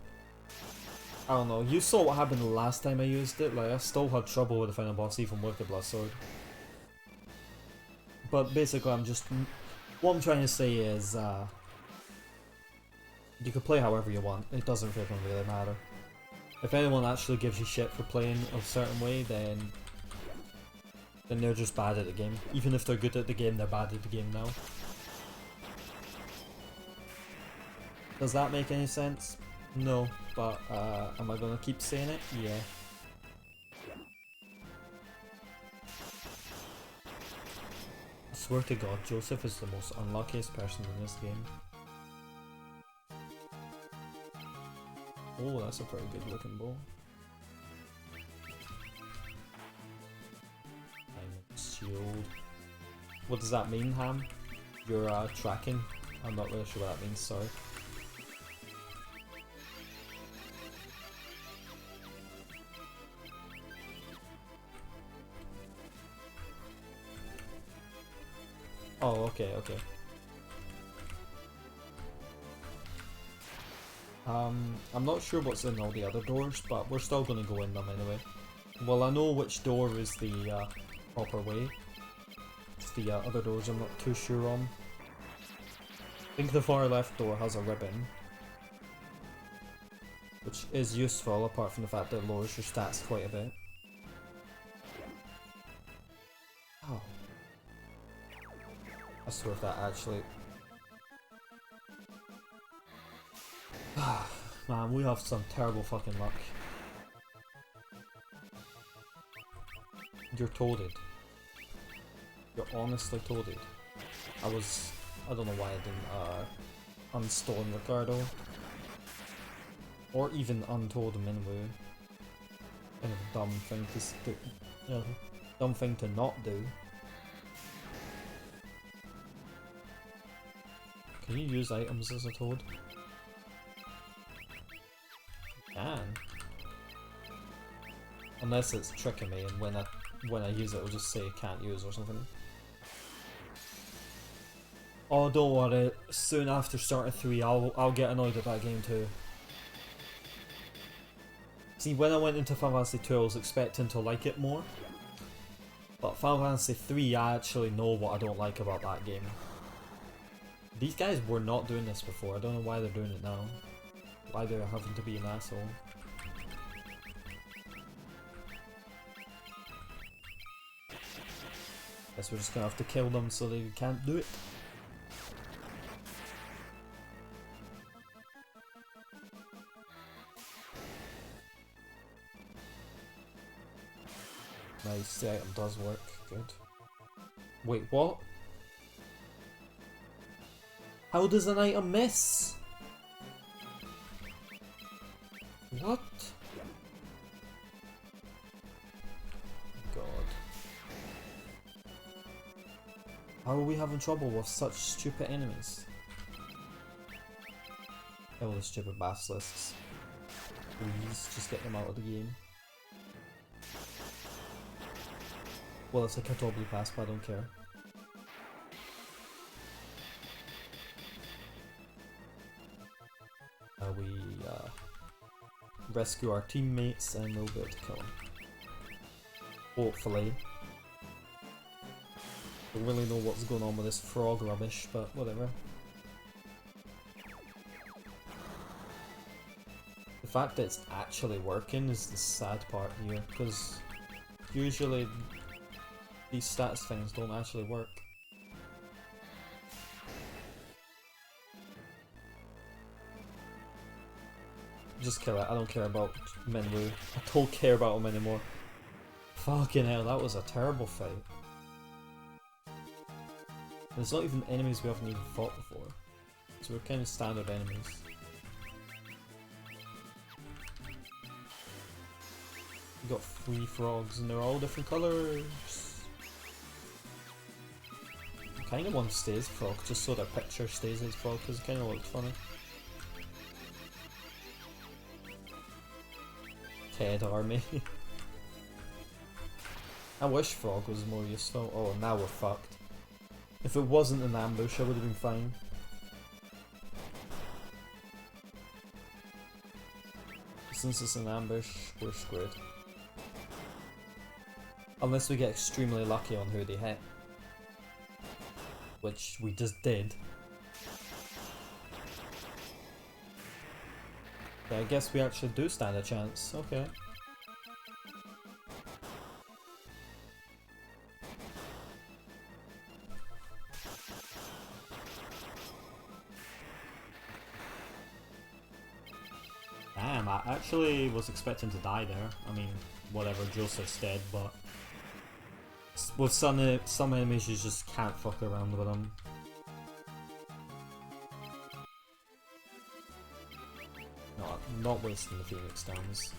I don't know. You saw what happened the last time I used it, like, I still had trouble with the final boss even with the Blood Sword. But basically what I'm trying to say is, you can play however you want, it doesn't really matter. If anyone actually gives you shit for playing a certain way, then they're just bad at the game. Even if they're good at the game, they're bad at the game now. Does that make any sense? No, but am I gonna keep saying it? Yeah. I swear to God, Joseph is the most unluckiest person in this game. Oh, that's a pretty good looking bow. Diamond shield. What does that mean, Ham? You're tracking? I'm not really sure what that means, sorry. Oh, okay. I'm not sure what's in all the other doors, but we're still gonna go in them anyway. Well, I know which door is the proper way. It's the other doors I'm not too sure on. I think the far left door has a ribbon, which is useful apart from the fact that it lowers your stats quite a bit. Oh. I swear if that actually... Man, we have some terrible fucking luck. You're toaded. You're honestly toaded. I don't know why I didn't unstone Ricardo. Or even untoad him anyway. Kind of a dumb thing to dumb thing to not do. Can you use items as a toad? You can. Unless it's tricking me and when I use it it'll just say can't use or something. Oh, don't worry, soon after starting 3 I'll get annoyed at that game too. See, when I went into Final Fantasy 2 I was expecting to like it more. But Final Fantasy 3 I actually know what I don't like about that game. These guys were not doing this before, I don't know why they're doing it now. Why they're having to be an asshole. Guess we're just gonna have to kill them so they can't do it. Nice, the item does work, good. Wait, what? How does an item miss? What? God. How are we having trouble with such stupid enemies? Oh, the stupid basilisks. Please, just get them out of the game. Well, it's a Canterbury pass, but I don't care. We rescue our teammates and we'll be able to kill them. Hopefully. Don't really know what's going on with this frog rubbish, but whatever. The fact that it's actually working is the sad part here, because usually these stats things don't actually work. Just kill it, I don't care about Minwoo. I don't care about him anymore. Fucking hell, that was a terrible fight. There's not even enemies we haven't even fought before. So we're kind of standard enemies. We got 3 frogs and they're all different colours. I kinda want to stay as frog just so their picture stays as frog because it kinda looks funny. Ted army. I wish frog was more useful. Oh, now we're fucked. If it wasn't an ambush, I would have been fine. Since it's an ambush, we're screwed. Unless we get extremely lucky on who they hit. Which we just did. Yeah, I guess we actually do stand a chance. Okay. Damn, I actually was expecting to die there. I mean, whatever, Joseph's dead, but with some enemies you just can't fuck around with them. No, I'm not wasting the Phoenix Downs.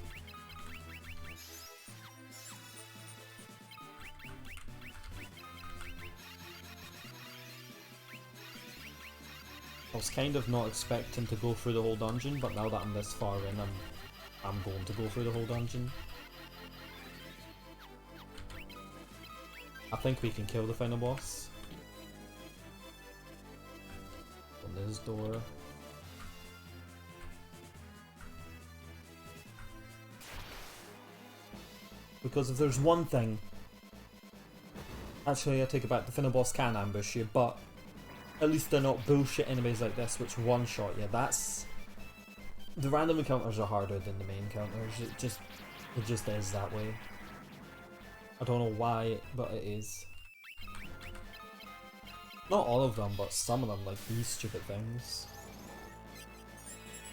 I was kind of not expecting to go through the whole dungeon, but now that I'm this far in, I'm going to go through the whole dungeon. I think we can kill the final boss. On this door. Because if there's one thing... Actually, I take it back, the final boss can ambush you, but at least they're not bullshit enemies like this which one-shot you. That's... The random encounters are harder than the main encounters. It just is that way. I don't know why, but it is. Not all of them, but some of them, like these stupid things.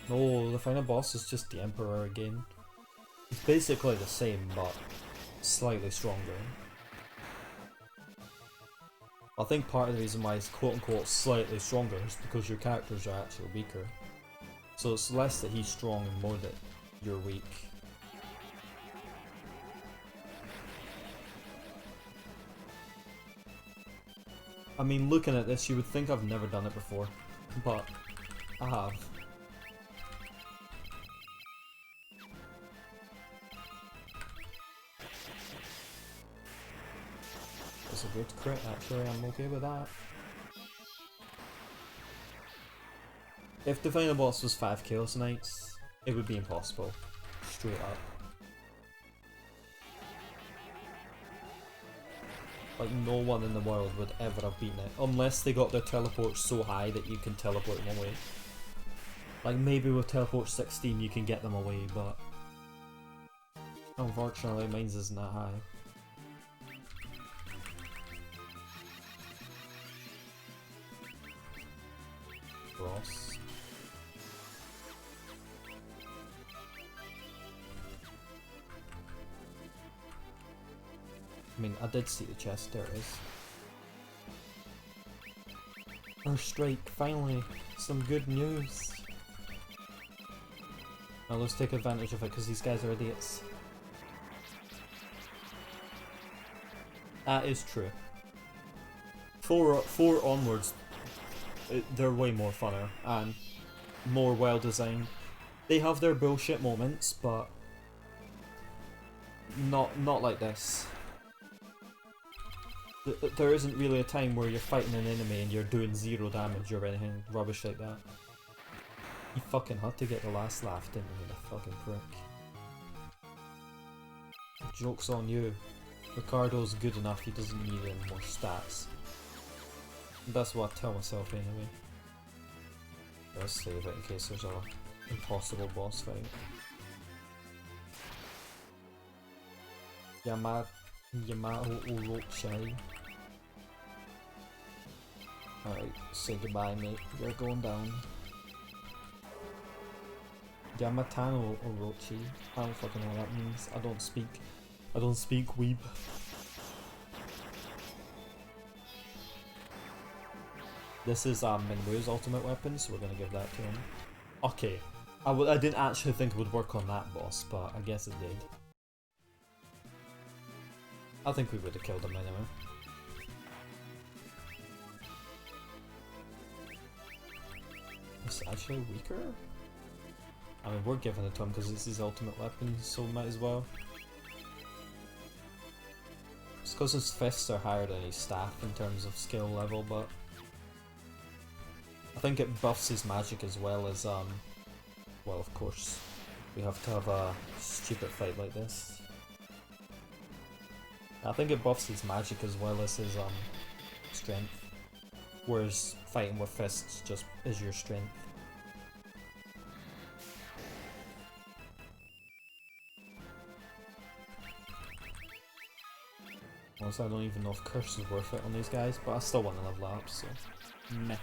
No, the final boss is just the Emperor again. It's basically the same, but slightly stronger. I think part of the reason why it's quote-unquote slightly stronger is because your characters are actually weaker. So it's less that he's strong and more that you're weak. I mean, looking at this, you would think I've never done it before, but I have. It's a good crit, actually, I'm okay with that. If the final boss was 5 Chaos Knights, it would be impossible. Straight up. Like, no one in the world would ever have beaten it, unless they got their teleport so high that you can teleport them away. Like, maybe with teleport 16 you can get them away, but unfortunately mine's isn't that high. Ross. I mean, I did see the chest, there it is. First strike, finally! Some good news! Now let's take advantage of it, because these guys are idiots. That is true. 4 onwards, they're way more funner, and more well designed. They have their bullshit moments, but not like this. There isn't really a time where you're fighting an enemy and you're doing 0 damage or anything rubbish like that. You fucking had to get the last laugh, didn't you, the fucking prick? Joke's on you. Ricardo's good enough, he doesn't need any more stats. That's what I tell myself anyway. Let's save it in case there's a impossible boss fight. Yamato Orochi. Alright, say goodbye mate, you're going down. Yamatano Orochi. I don't fucking know what that means. I don't speak weeb. This is Minwu's ultimate weapon, so we're gonna give that to him. Okay. I didn't actually think it would work on that boss, but I guess it did. I think we would have killed him anyway. It's actually weaker? I mean, we're giving it to him because it's his ultimate weapon, so might as well. It's because his fists are higher than his staff in terms of skill level, but I think it buffs his magic as well as, well, of course, we have to have a stupid fight like this. I think it buffs his magic as well as his, strength, whereas fighting with fists just is your strength. Honestly, I don't even know if Curse is worth it on these guys, but I still want to level up, so meh.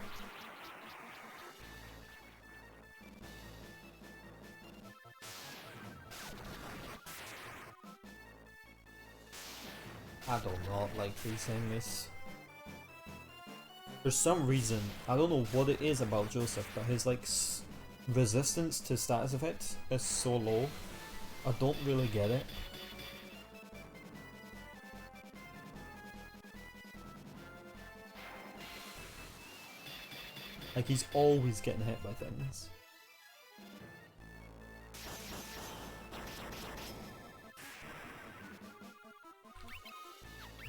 I do not like these enemies. For some reason, I don't know what it is about Joseph, but his like resistance to status effects is so low. I don't really get it. Like he's always getting hit by things.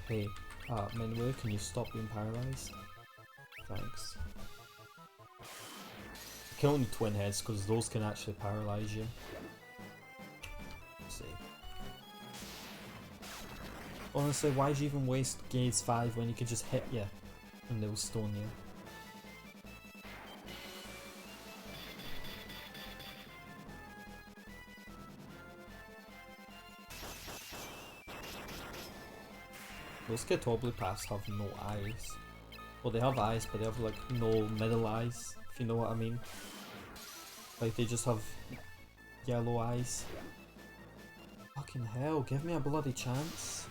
Hey, Minwu, can you stop being paralyzed? Thanks. Killing the twin heads because those can actually paralyze you. Let's see. Honestly, why'd you even waste Gaze 5 when you could just hit you and they'll stone you? Those Kitobli paths have no eyes. Well, they have eyes, but they have like no middle eyes, if you know what I mean. Like they just have yellow eyes. Fucking hell, give me a bloody chance.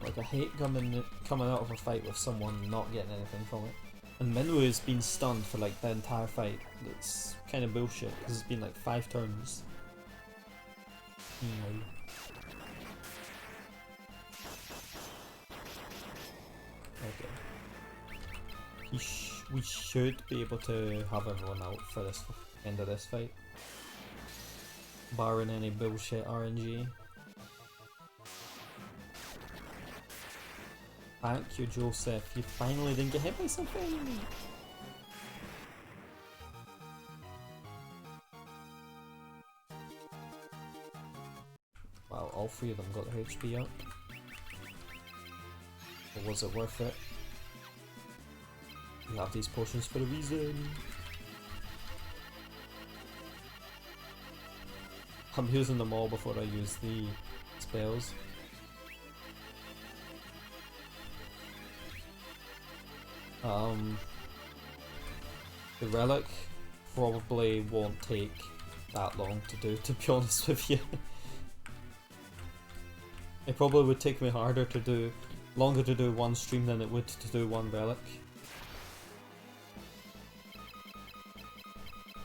Like I hate coming out of a fight with someone not getting anything from it. And Minwu has been stunned for like the entire fight. That's kind of bullshit because it's been like 5 turns. No. Okay. We should be able to have everyone out for this end of this fight. Barring any bullshit RNG. Thank you, Joseph. You finally didn't get hit by something! Wow, all 3 of them got their HP up. But was it worth it? We have these potions for a reason. I'm using them all before I use the spells. The relic probably won't take that long to do, to be honest with you. It probably would take me longer to do one stream than it would to do one relic.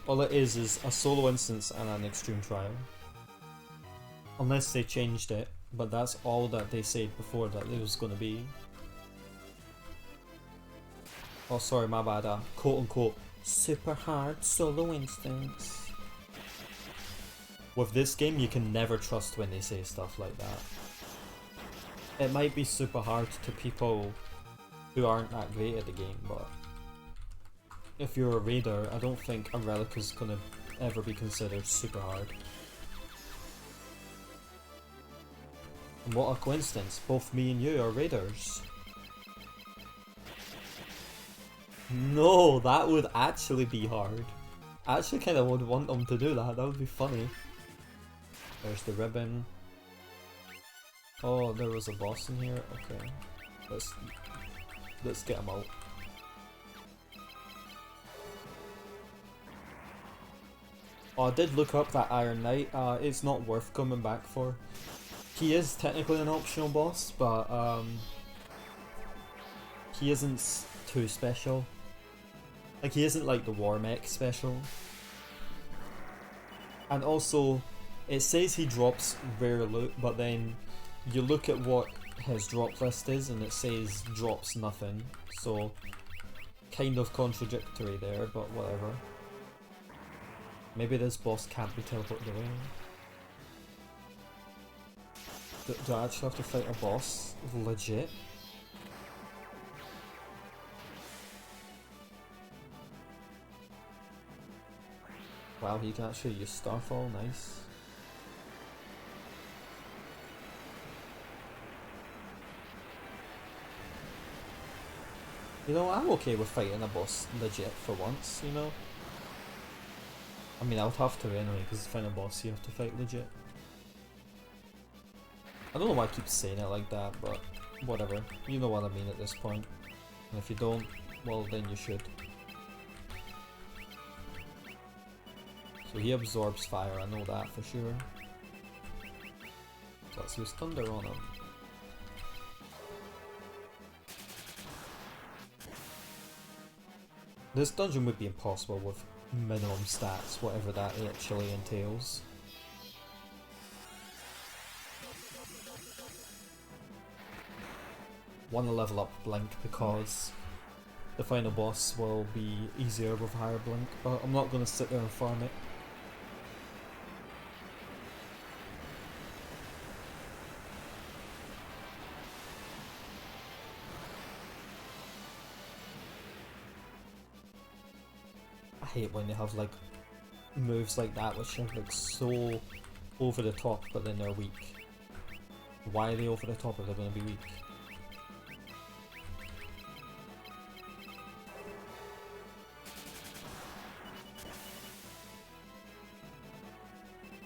All it is a solo instance and an extreme trial. Unless they changed it, but that's all that they said before that it was going to be. Oh sorry, my bad, quote unquote super hard solo instance. With this game you can never trust when they say stuff like that. It might be super hard to people who aren't that great at the game, but if you're a raider, I don't think a relic is gonna ever be considered super hard. And what a coincidence, both me and you are raiders. No, that would actually be hard. I actually kind of would want them to do that, that would be funny. There's the ribbon. Oh, there was a boss in here? Okay. Let's get him out. Oh, I did look up that Iron Knight. It's not worth coming back for. He is technically an optional boss, but he isn't too special. Like, he isn't like the War Mech special. And also, it says he drops rare loot, but then you look at what his drop list is and it says drops nothing. So, kind of contradictory there, but whatever. Maybe this boss can't be teleported away. Do I actually have to fight a boss? Legit? Wow, he can actually use Starfall, nice. You know, I'm okay with fighting a boss legit for once, you know? I mean, I would have to anyway, because to find a boss you have to fight legit. I don't know why I keep saying it like that, but whatever. You know what I mean at this point. And if you don't, well then you should. So he absorbs fire, I know that for sure. So let's use thunder on him. This dungeon would be impossible with minimum stats, whatever that actually entails. Want to level up Blink because the final boss will be easier with higher Blink, but I'm not going to sit there and farm it. I hate when they have like moves like that which are like so over the top but then they're weak. Why are they over the top if they're going to be weak?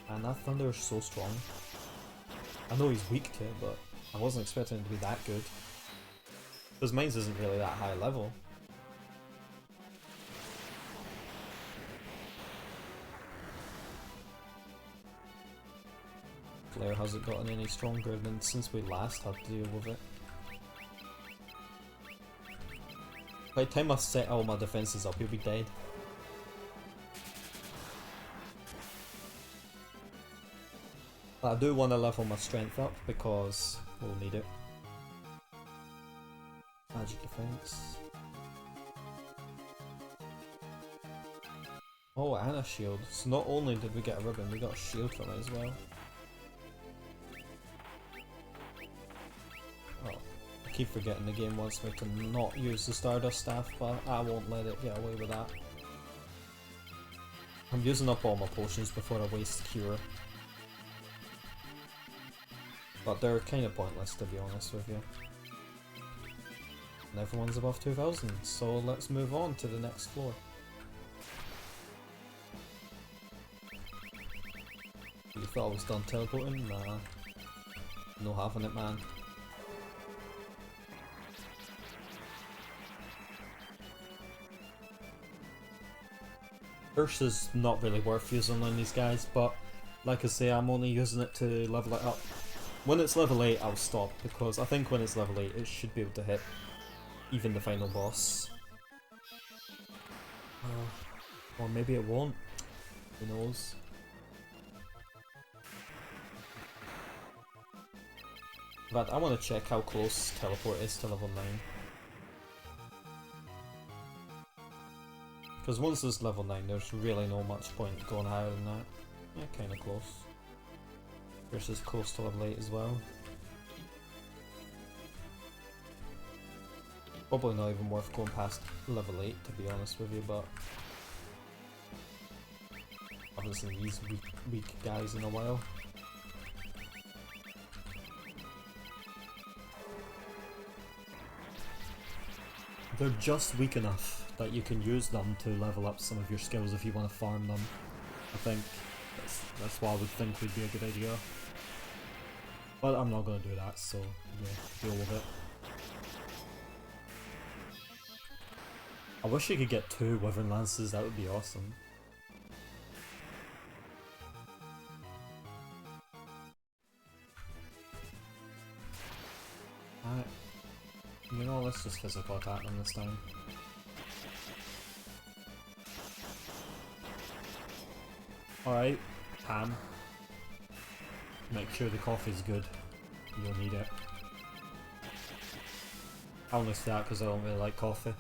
And that thunder is so strong. I know he's weak to it, but I wasn't expecting it to be that good. Because mine isn't really that high level. Flare hasn't gotten any stronger than since we last had to deal with it. By the time I set all my defences up, he'll be dead. But I do want to level my strength up because we'll need it. Magic defense. Oh, and a shield. So not only did we get a ribbon, we got a shield from it as well. Oh, I keep forgetting the game wants me to not use the Stardust Staff, but I won't let it get away with that. I'm using up all my potions before I waste Cure. But they're kind of pointless, to be honest with you. And everyone's above 2000, so let's move on to the next floor. You thought I was done teleporting? Nah. No having it, man. Curse is not really worth using on these guys, but like I say, I'm only using it to level it up. When it's level 8, I'll stop, because I think when it's level 8, it should be able to hit even the final boss. Or maybe it won't. Who knows? But I want to check how close teleport is to level 9. Because once it's level 9, there's really no much point going higher than that. Yeah, kinda close. Versus close to level 8 as well. Probably not even worth going past level 8 to be honest with you, but I haven't seen these weak guys in a while. They're just weak enough that you can use them to level up some of your skills if you want to farm them. I think that's what I would think would be a good idea. But I'm not going to do that, so yeah, deal with it. I wish you could get 2 Wyvern Lances, that would be awesome. Alright. You know, let's just physical attack them this time. Alright, Pam. Make sure the coffee's good. You'll need it. I only say that because I don't really like coffee.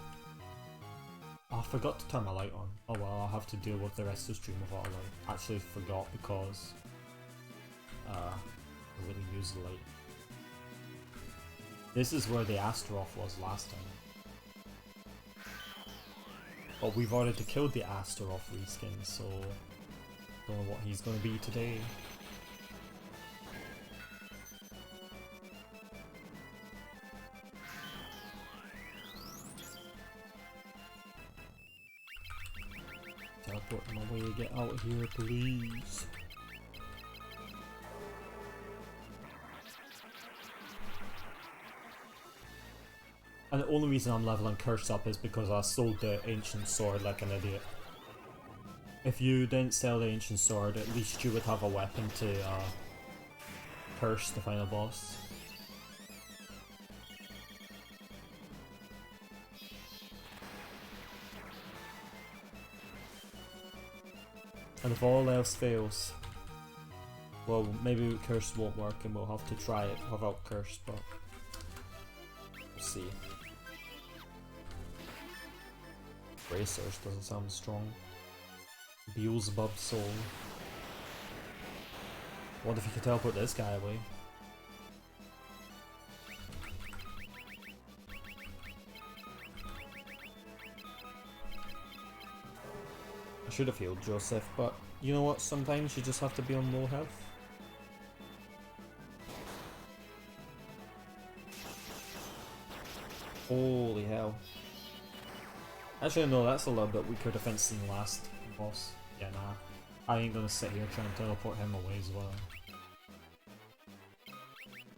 Oh, I forgot to turn my light on. Oh well, I'll have to deal with the rest of the stream without a light. Actually forgot because I wouldn't use the light. This is where the Astaroth was last time. But we've already killed the Astaroth reskin, so don't know what he's gonna be today. Teleport my way, get out here, please. And the only reason I'm leveling Curse up is because I sold the Ancient Sword like an idiot. If you didn't sell the Ancient Sword, at least you would have a weapon to curse the final boss. And if all else fails, well, maybe Curse won't work and we'll have to try it without Curse, but we'll see. Bracers doesn't sound strong. Beelzebub Soul. What if you could teleport this guy away? I should have healed Joseph, but you know what? Sometimes you just have to be on low health. Holy hell. Actually, no, that's a little bit weaker defense than the last boss. Yeah, nah. I ain't gonna sit here trying to teleport him away as well.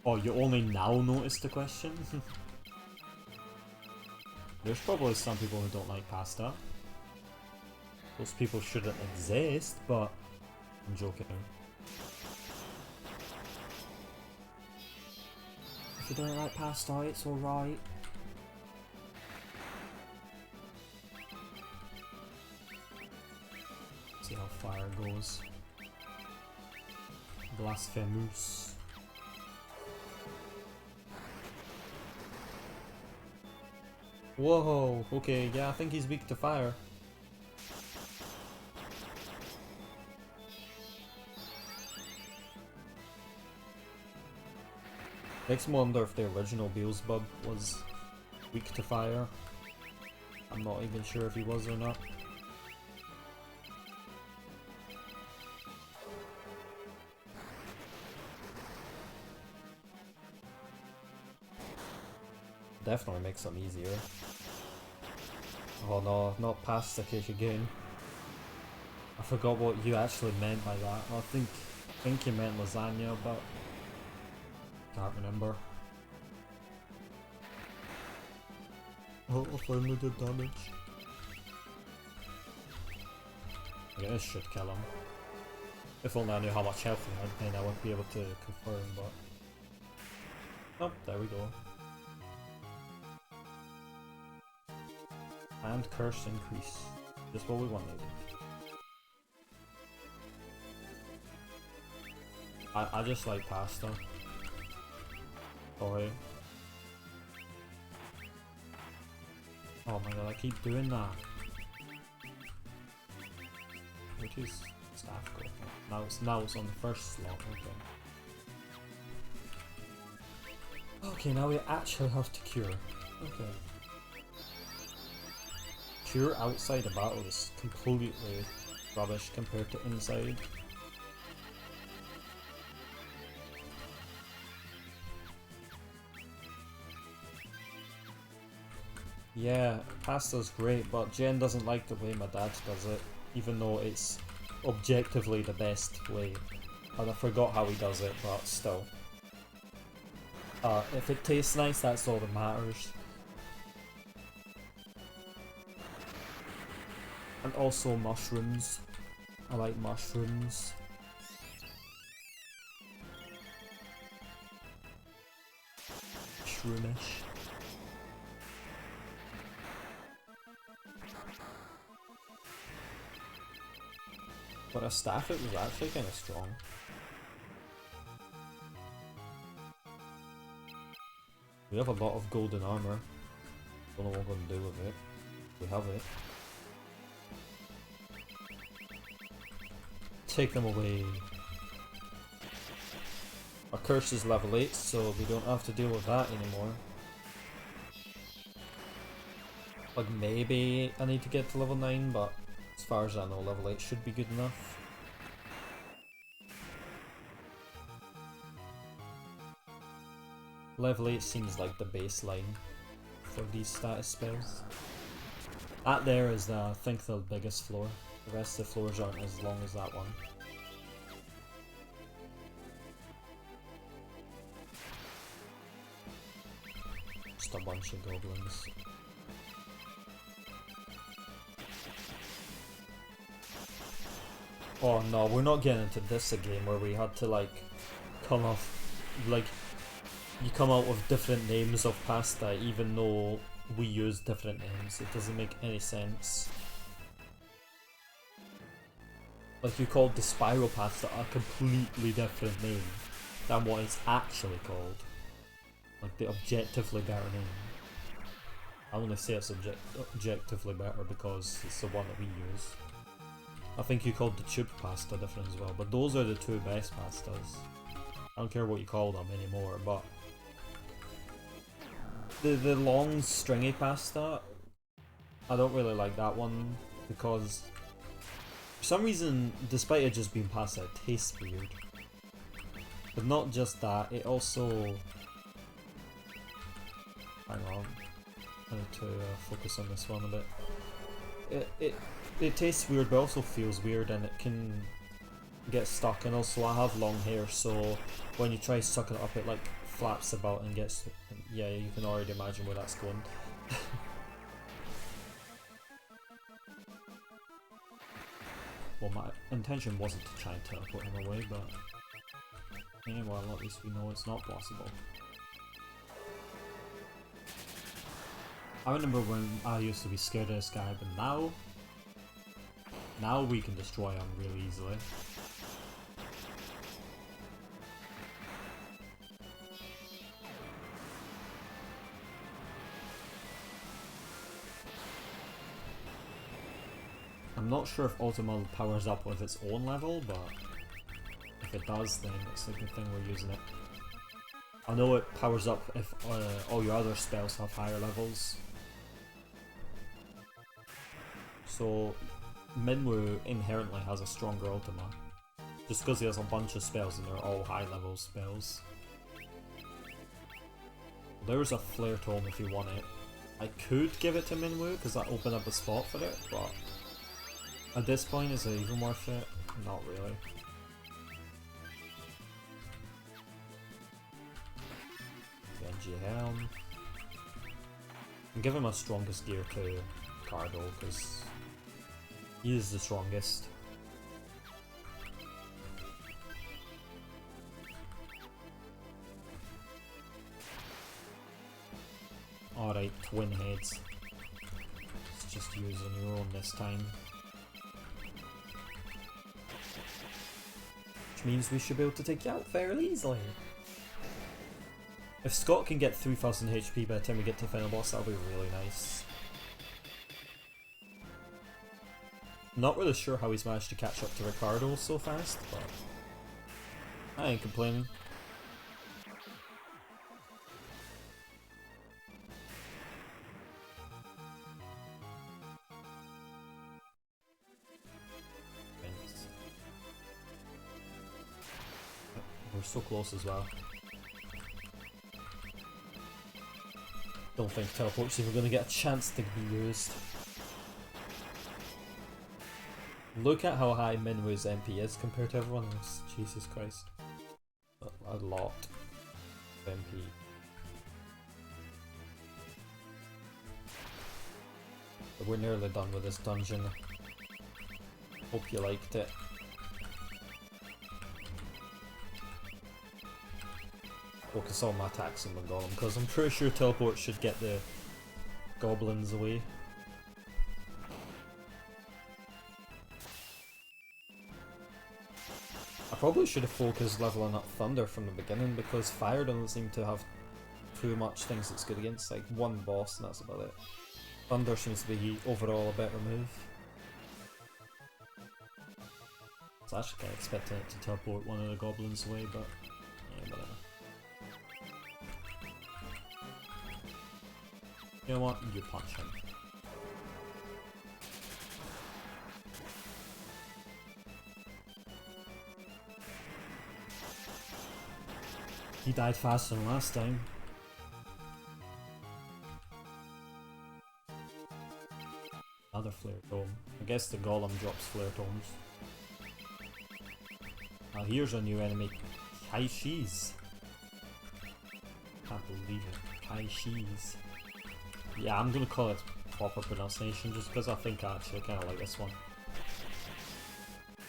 Oh, you only now noticed the question? There's probably some people who don't like pasta. Those people shouldn't exist, but I'm joking. If you don't like pasta, it's alright. See how fire goes. Blasphemous. Whoa, okay, yeah, I think he's weak to fire. Makes me wonder if the original Beelzebub was weak to fire. I'm not even sure if he was or not. Definitely makes them easier. Oh no, not pasta cake again. I forgot what you actually meant by that. I think you meant lasagna, but can't remember. Oh, I finally did damage. Okay, this should kill him. If only I knew how much health he had, then I would be able to confirm, but... Oh, there we go. And curse increase. Just what we wanted. I just like pasta. Sorry. Oh my god, I keep doing that. Which is staff go? Now it's on the first slot, okay. Okay, now we actually have to cure. Okay. pure outside of battle is completely rubbish compared to inside. Yeah, pasta's great, but Jen doesn't like the way my dad does it, even though it's objectively the best way. And I forgot how he does it, but still. If it tastes nice, that's all that matters. And also mushrooms. I like mushrooms. Shroomish. For a staff, it was actually kind of strong. We have a lot of golden armor. Don't know what we're going to do with it. We have it. Take them away. Our curse is level 8, so we don't have to deal with that anymore. Like, maybe I need to get to level 9, but as far as I know, level 8 should be good enough. Level 8 seems like the baseline for these status spells. That there is, I think, the biggest floor. The rest of the floors aren't as long as that one. Just a bunch of goblins. Oh no, we're not getting into this again where we had to like come off, like, you come out with different names of pasta even though we use different names. It doesn't make any sense. Like, you called the spiral pasta a completely different name than what it's actually called. Like the objectively better name. I only say it's objectively better because it's the one that we use. I think you called the tube pasta different as well, but those are the two best pastas. I don't care what you call them anymore, but the long stringy pasta, I don't really like that one because for some reason, despite it just being pasta, it tastes weird. But not just that, it also... Hang on, I need to focus on this one a bit. It tastes weird, but also feels weird, and it can get stuck. And also, I have long hair, so when you try sucking it up, it like flaps about and gets. Yeah, you can already imagine where that's going. Well, my intention wasn't to try and teleport him away, but well, at least we know it's not possible. I remember when I used to be scared of this guy, but now we can destroy him really easily. I'm not sure if Ultima powers up with its own level, but if it does, then it's a good thing we're using it. I know it powers up if all your other spells have higher levels. So Minwu inherently has a stronger Ultima, just because he has a bunch of spells and they're all high level spells. There's a Flare Tome if you want it. I could give it to Minwu because that opened up a spot for it, but at this point, is it even worth it? Not really. Genji Helm. And give him a strongest gear to Cardo because he is the strongest. Alright, twin heads. Let's just use on your own this time. Which means we should be able to take you out fairly easily. If Scott can get 3000 HP by the time we get to the final boss, that'll be really nice. Not really sure how he's managed to catch up to Ricardo so fast, but I ain't complaining. We're so close as well. Don't think teleport's even going to get a chance to be used. Look at how high Minwu's MP is compared to everyone else. Jesus Christ. A lot of MP. But we're nearly done with this dungeon. Hope you liked it. Focus all my attacks on the golem, because I'm pretty sure teleport should get the goblins away. I probably should have focused leveling up Thunder from the beginning, because Fire doesn't seem to have too much things it's good against, like one boss and that's about it. Thunder seems to be overall a better move. I was actually kind of expecting it to teleport one of the goblins away, but yeah, whatever. You know what? You punch him. He died faster than last time. Another flare tome. I guess the golem drops flare tomes. Now here's a new enemy. Kaishi's. Can't believe it. Kaishi's. Yeah, I'm gonna call it proper pronunciation just because I think I actually kinda like this one.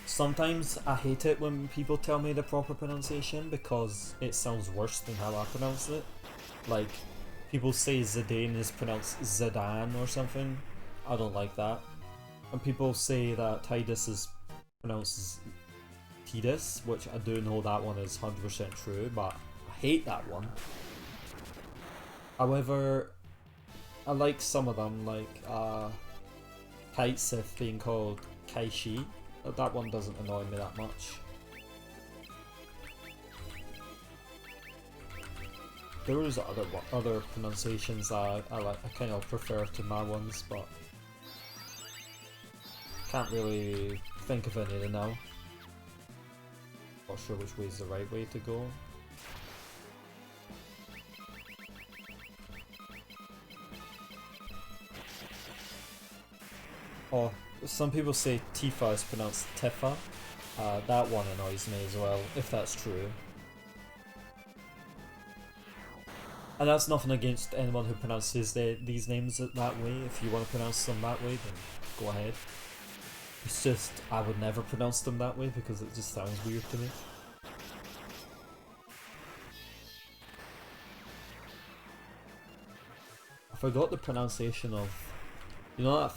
Sometimes I hate it when people tell me the proper pronunciation because it sounds worse than how I pronounce it. Like, people say Zidane is pronounced Zidane or something. I don't like that. And people say that Tidus is pronounced Tidus, which I do know that one is 100% true, but I hate that one. However, I like some of them, like Kitesith being called Kaishi. That one doesn't annoy me that much. There is other pronunciations I kind of prefer to my ones, but can't really think of any now. Not sure which way is the right way to go. Oh, some people say Tifa is pronounced Tifa. That one annoys me as well, if that's true. And that's nothing against anyone who pronounces these names that way. If you want to pronounce them that way, then go ahead. It's just, I would never pronounce them that way because it just sounds weird to me. I forgot the pronunciation of, you know,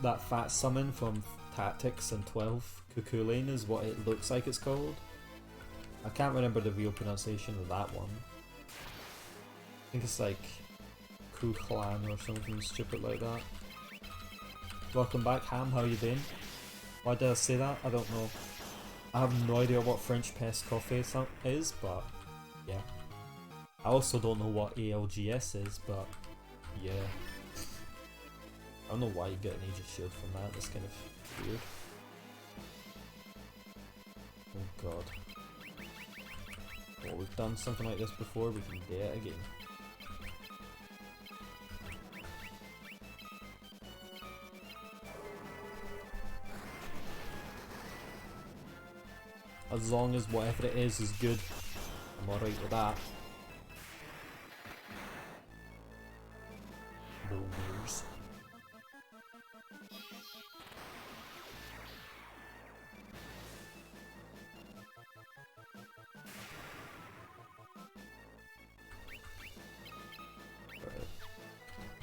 that fat summon from Tactics and 12? Cuckoo Lane is what it looks like it's called. I can't remember the real pronunciation of that one. I think it's like Kuklan or something stupid like that. Welcome back, Ham, how you doing? Why did I say that? I don't know. I have no idea what French Press Coffee is, but yeah. I also don't know what ALGS is, but yeah. I don't know why you get an Aegis Shield from that, that's kind of weird. Oh god. Well, we've done something like this before, we can do it again. As long as whatever it is good, I'm alright with that. Boulders.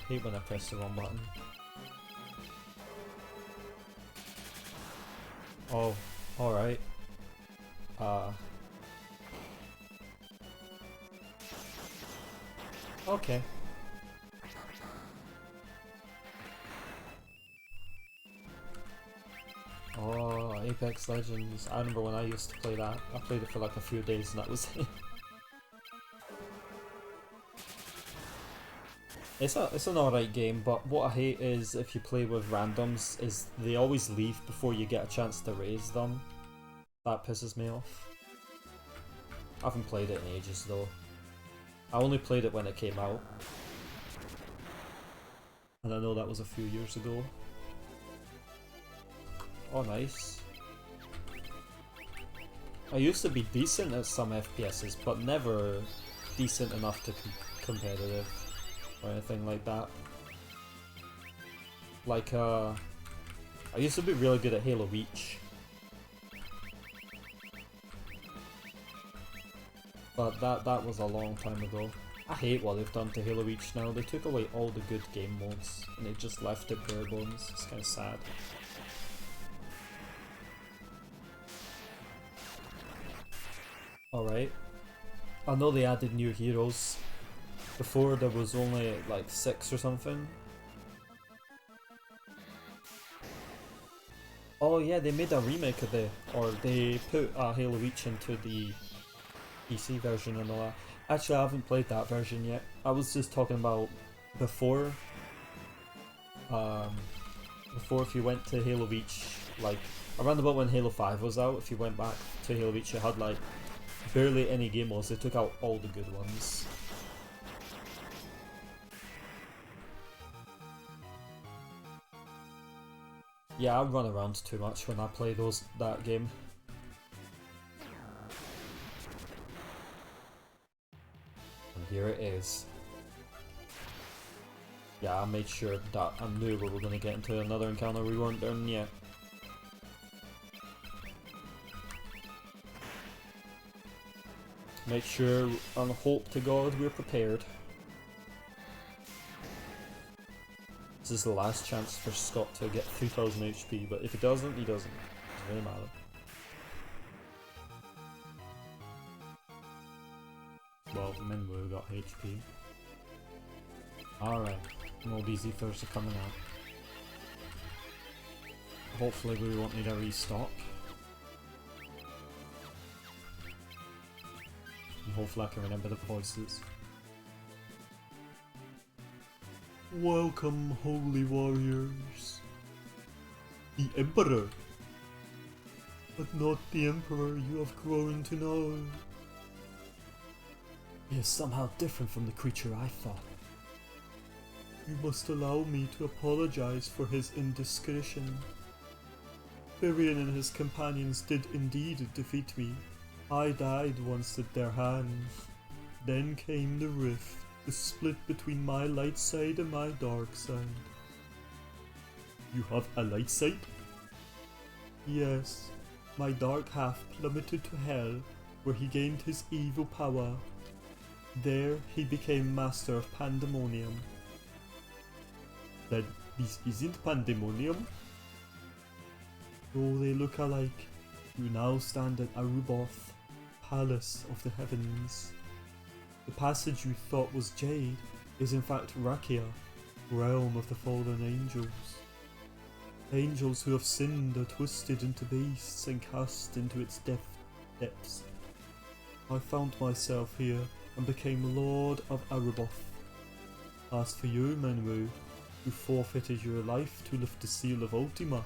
Hate when I press the wrong button. Oh, alright. Okay. Oh, Apex Legends. I remember when I used to play that. I played it for like a few days and that was it. It's an alright game, but what I hate is if you play with randoms is they always leave before you get a chance to raise them. That pisses me off. I haven't played it in ages though. I only played it when it came out. And I know that was a few years ago. Oh, nice. I used to be decent at some FPSs, but never decent enough to competitive or anything like that. Like, I used to be really good at Halo Reach. But that was a long time ago. I hate what they've done to Halo Reach now. They took away all the good game modes and they just left it bare bones. It's kind of sad. Alright. I know they added new heroes. Before there was only like 6 or something. Oh yeah, they made a remake of it, or they put Halo Reach into the PC version and all that. Actually, I haven't played that version yet. I was just talking about before. Before, if you went to Halo Reach, like around about when Halo 5 was out, if you went back to Halo Reach, it had like barely any game modes. They took out all the good ones. Yeah, I run around too much when I play that game. And here it is. Yeah, I made sure that I knew we were going to get into another encounter we weren't done yet. Make sure and hope to God we're prepared. This is the last chance for Scott to get 3000 HP, but if he doesn't, he doesn't. It doesn't really matter. Well, Minwoo got HP. Alright, more DZ first are coming out. Hopefully we won't need a restock. And hopefully I can remember the voices. Welcome, holy warriors. The Emperor, but not the Emperor you have grown to know. He is somehow different from the creature I thought. You must allow me to apologize for his indiscretion. Firion and his companions did indeed defeat me. I died once at their hands. Then came the rift. The split between my light side and my dark side. You have a light side? Yes, my dark half plummeted to hell, where he gained his evil power. There he became master of Pandemonium. Then this isn't Pandemonium? Though they look alike, you now stand at Rebirth, Palace of the Heavens. The passage you thought was Jade is in fact Rakia, realm of the fallen angels. Angels who have sinned are twisted into beasts and cast into its depths. I found myself here and became Lord of Rebirth. As for you, Minwoo, who forfeited your life to lift the seal of Ultima.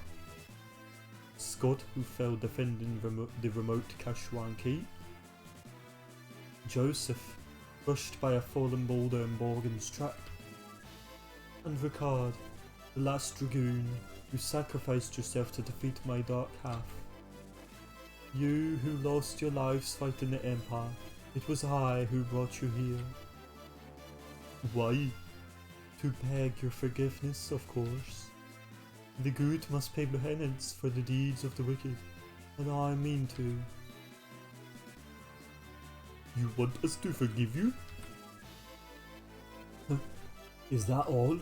Scott, who fell defending the remote Kashwan Key. Joseph, crushed by a fallen boulder in Borgen's trap. And Ricard, the last dragoon, who sacrificed yourself to defeat my dark half. You who lost your lives fighting the Empire, it was I who brought you here. Why? To beg your forgiveness, of course. The good must pay penance for the deeds of the wicked, and I mean to. You want us to forgive you? Is that all?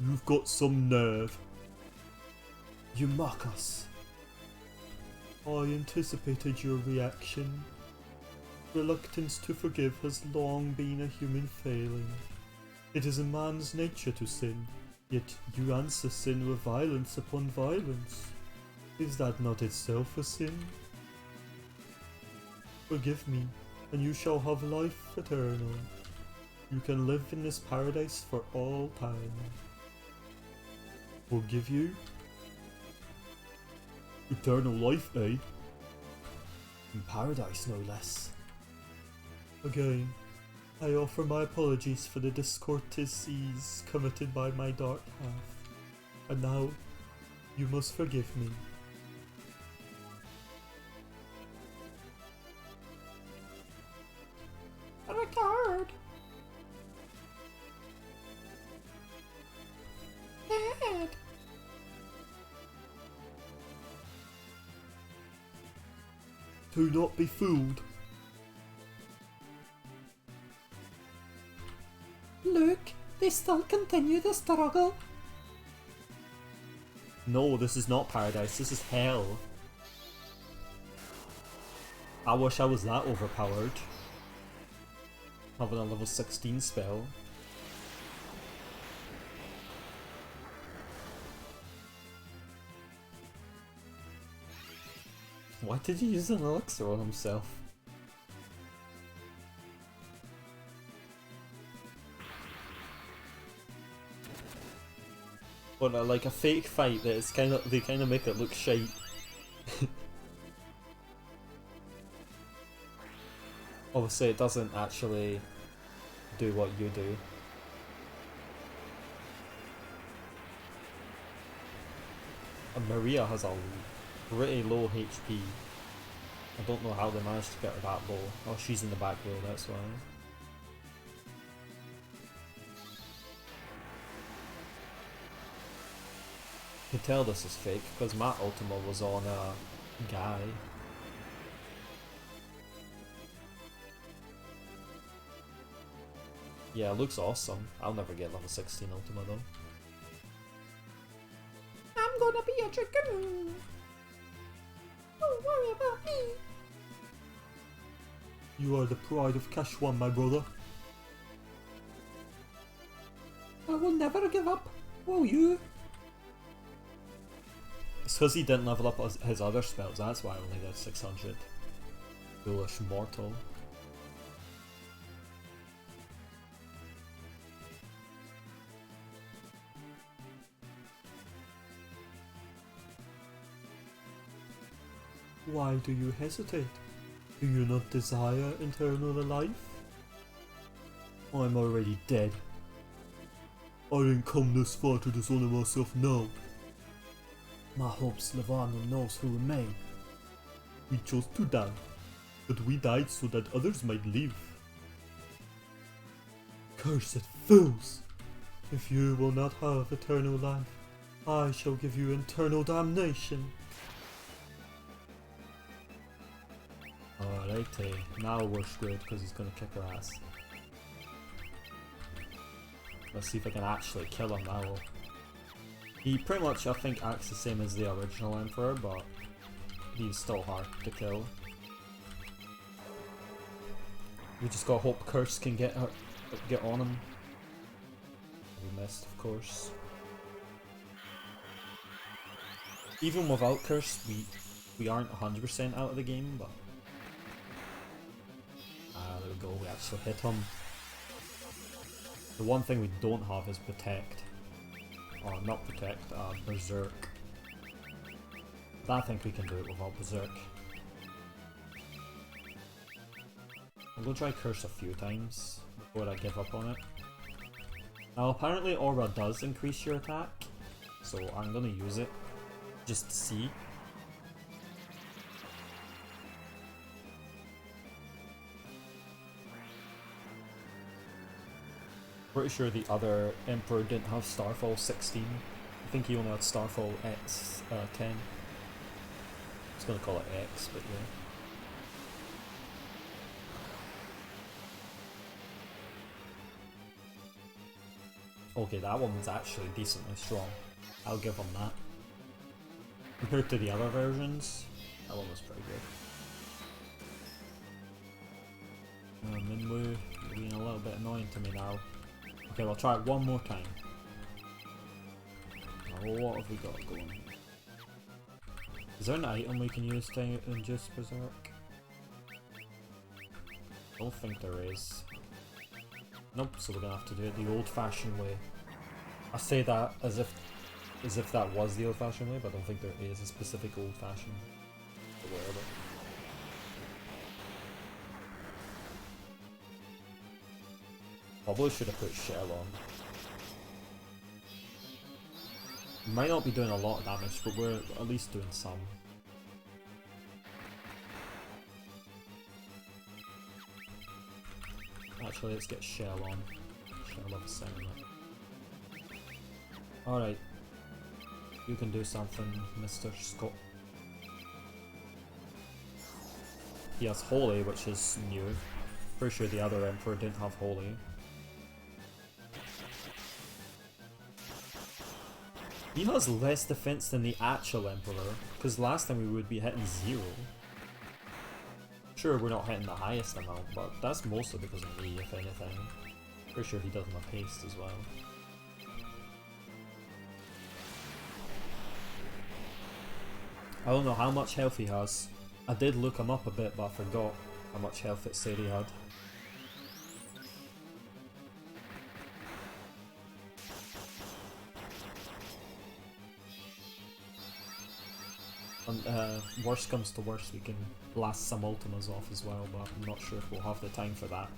You've got some nerve. You mock us. I anticipated your reaction. Reluctance to forgive has long been a human failing. It is in man's nature to sin, yet you answer sin with violence upon violence. Is that not itself a sin? Forgive me, and you shall have life eternal. You can live in this paradise for all time. Forgive you? Eternal life, eh? In paradise, no less. Again, I offer my apologies for the discourtesies committed by my dark half, and now you must forgive me. Ricard! Dad! Do not be fooled. Look, they still continue the struggle. No, this is not paradise, this is hell. I wish I was that overpowered. Having a level 16 spell. Why did he use an elixir on himself? But like a fake fight that is they kind of make it look shite. Obviously, it doesn't actually do what you do. And Maria has a pretty low HP. I don't know how they managed to get her that low. Oh, she's in the back row, that's why. You can tell this is fake because my Ultima was on a guy. Yeah, it looks awesome. I'll never get level 16 Ultima though. I'm gonna be a chicken! Don't worry about me! You are the pride of Kashwan, my brother. I will never give up, will you? It's because he didn't level up his other spells, that's why I only got 600. Foolish mortal. Why do you hesitate? Do you not desire eternal life? I'm already dead. I didn't come this far to dishonor myself now. My hopes live on in those who remain. We chose to die, but we died so that others might live. Cursed fools! If you will not have eternal life, I shall give you eternal damnation. Alrighty, now we're screwed because he's gonna kick our ass. Let's see if I can actually kill him now. He pretty much, I think, acts the same as the original Emperor, but he's still hard to kill. We just gotta hope Curse can get on him. We missed, of course. Even without Curse, we aren't 100% out of the game, but... there we go, we actually hit him. The one thing we don't have is Protect. Or not Protect, Berserk. But I think we can do it without Berserk. I'm gonna try Curse a few times before I give up on it. Now apparently Aura does increase your attack, so I'm gonna use it just to see. Pretty sure the other Emperor didn't have Starfall 16. I think he only had Starfall X 10. I was gonna call it X, but yeah. Okay, that one was actually decently strong. I'll give him that. Compared to the other versions, that one was pretty good. Minwu, you're being a little bit annoying to me now. Okay, we'll try it one more time. Now, what have we got going? Is there an item we can use to induce Berserk? I don't think there is. Nope, so we're gonna have to do it the old-fashioned way. I say that as if that was the old-fashioned way, but I don't think there is a specific old-fashioned way of it. Probably should have put shell on. Might not be doing a lot of damage, but we're at least doing some. Actually, let's get shell on. Shell of a second. Alright. You can do something, Mr. Scott. He has Holy, which is new. Pretty sure the other Emperor didn't have Holy. He has less defense than the actual Emperor, because last time we would be hitting 0. Sure, we're not hitting the highest amount, but that's mostly because of me, if anything. Pretty sure he doesn't have haste as well. I don't know how much health he has. I did look him up a bit, but I forgot how much health it said he had. And worst comes to worst, we can blast some ultimas off as well, but I'm not sure if we'll have the time for that.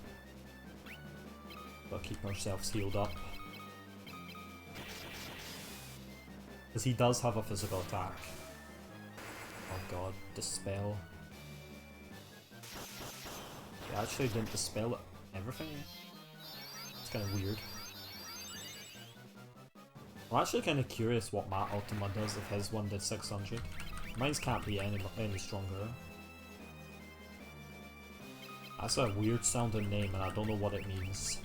But keep ourselves healed up. Because he does have a physical attack. Oh god, Dispel. He actually didn't dispel everything? It's kind of weird. I'm actually kind of curious what my Ultima does if his one did 600. Mine's can't be any stronger. That's a weird sounding name and I don't know what it means.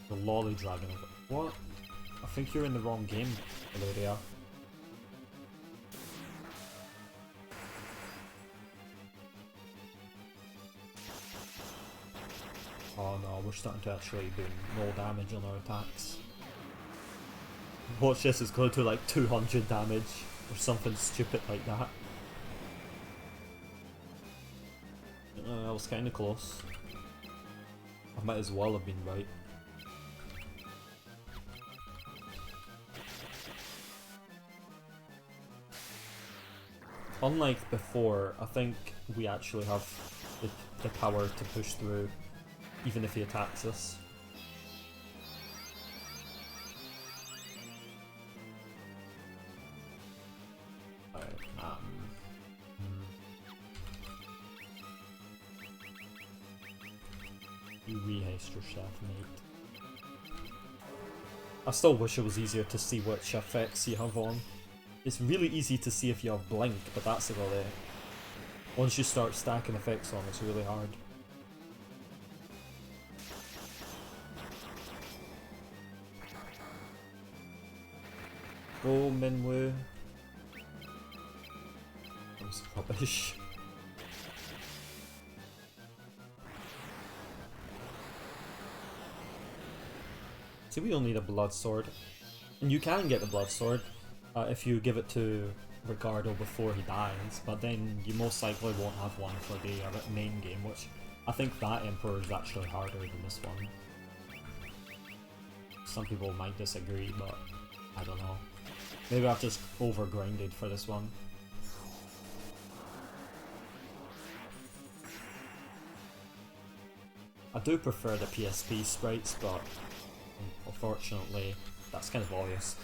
The Lolly Dragon. What? I think you're in the wrong game, Valeria. Oh no, we're starting to actually do no damage on our attacks. Watch this, it's going to like 200 damage or something stupid like that. That was kind of close. I might as well have been right. Unlike before, I think we actually have the power to push through, even if he attacks us. You rehaste yourself, mate. I still wish it was easier to see which effects you have on. It's really easy to see if you have Blink, but that's about it. Once you start stacking effects on, it's really hard. Go, Minwoo. That was rubbish. See, we don't need a blood sword. And you can get the blood sword if you give it to Ricardo before he dies, but then you most likely won't have one for the main game, which I think that Emperor is actually harder than this one. Some people might disagree, but I don't know. Maybe I've just overgrinded for this one. I do prefer the PSP sprites, but unfortunately, that's kind of obvious.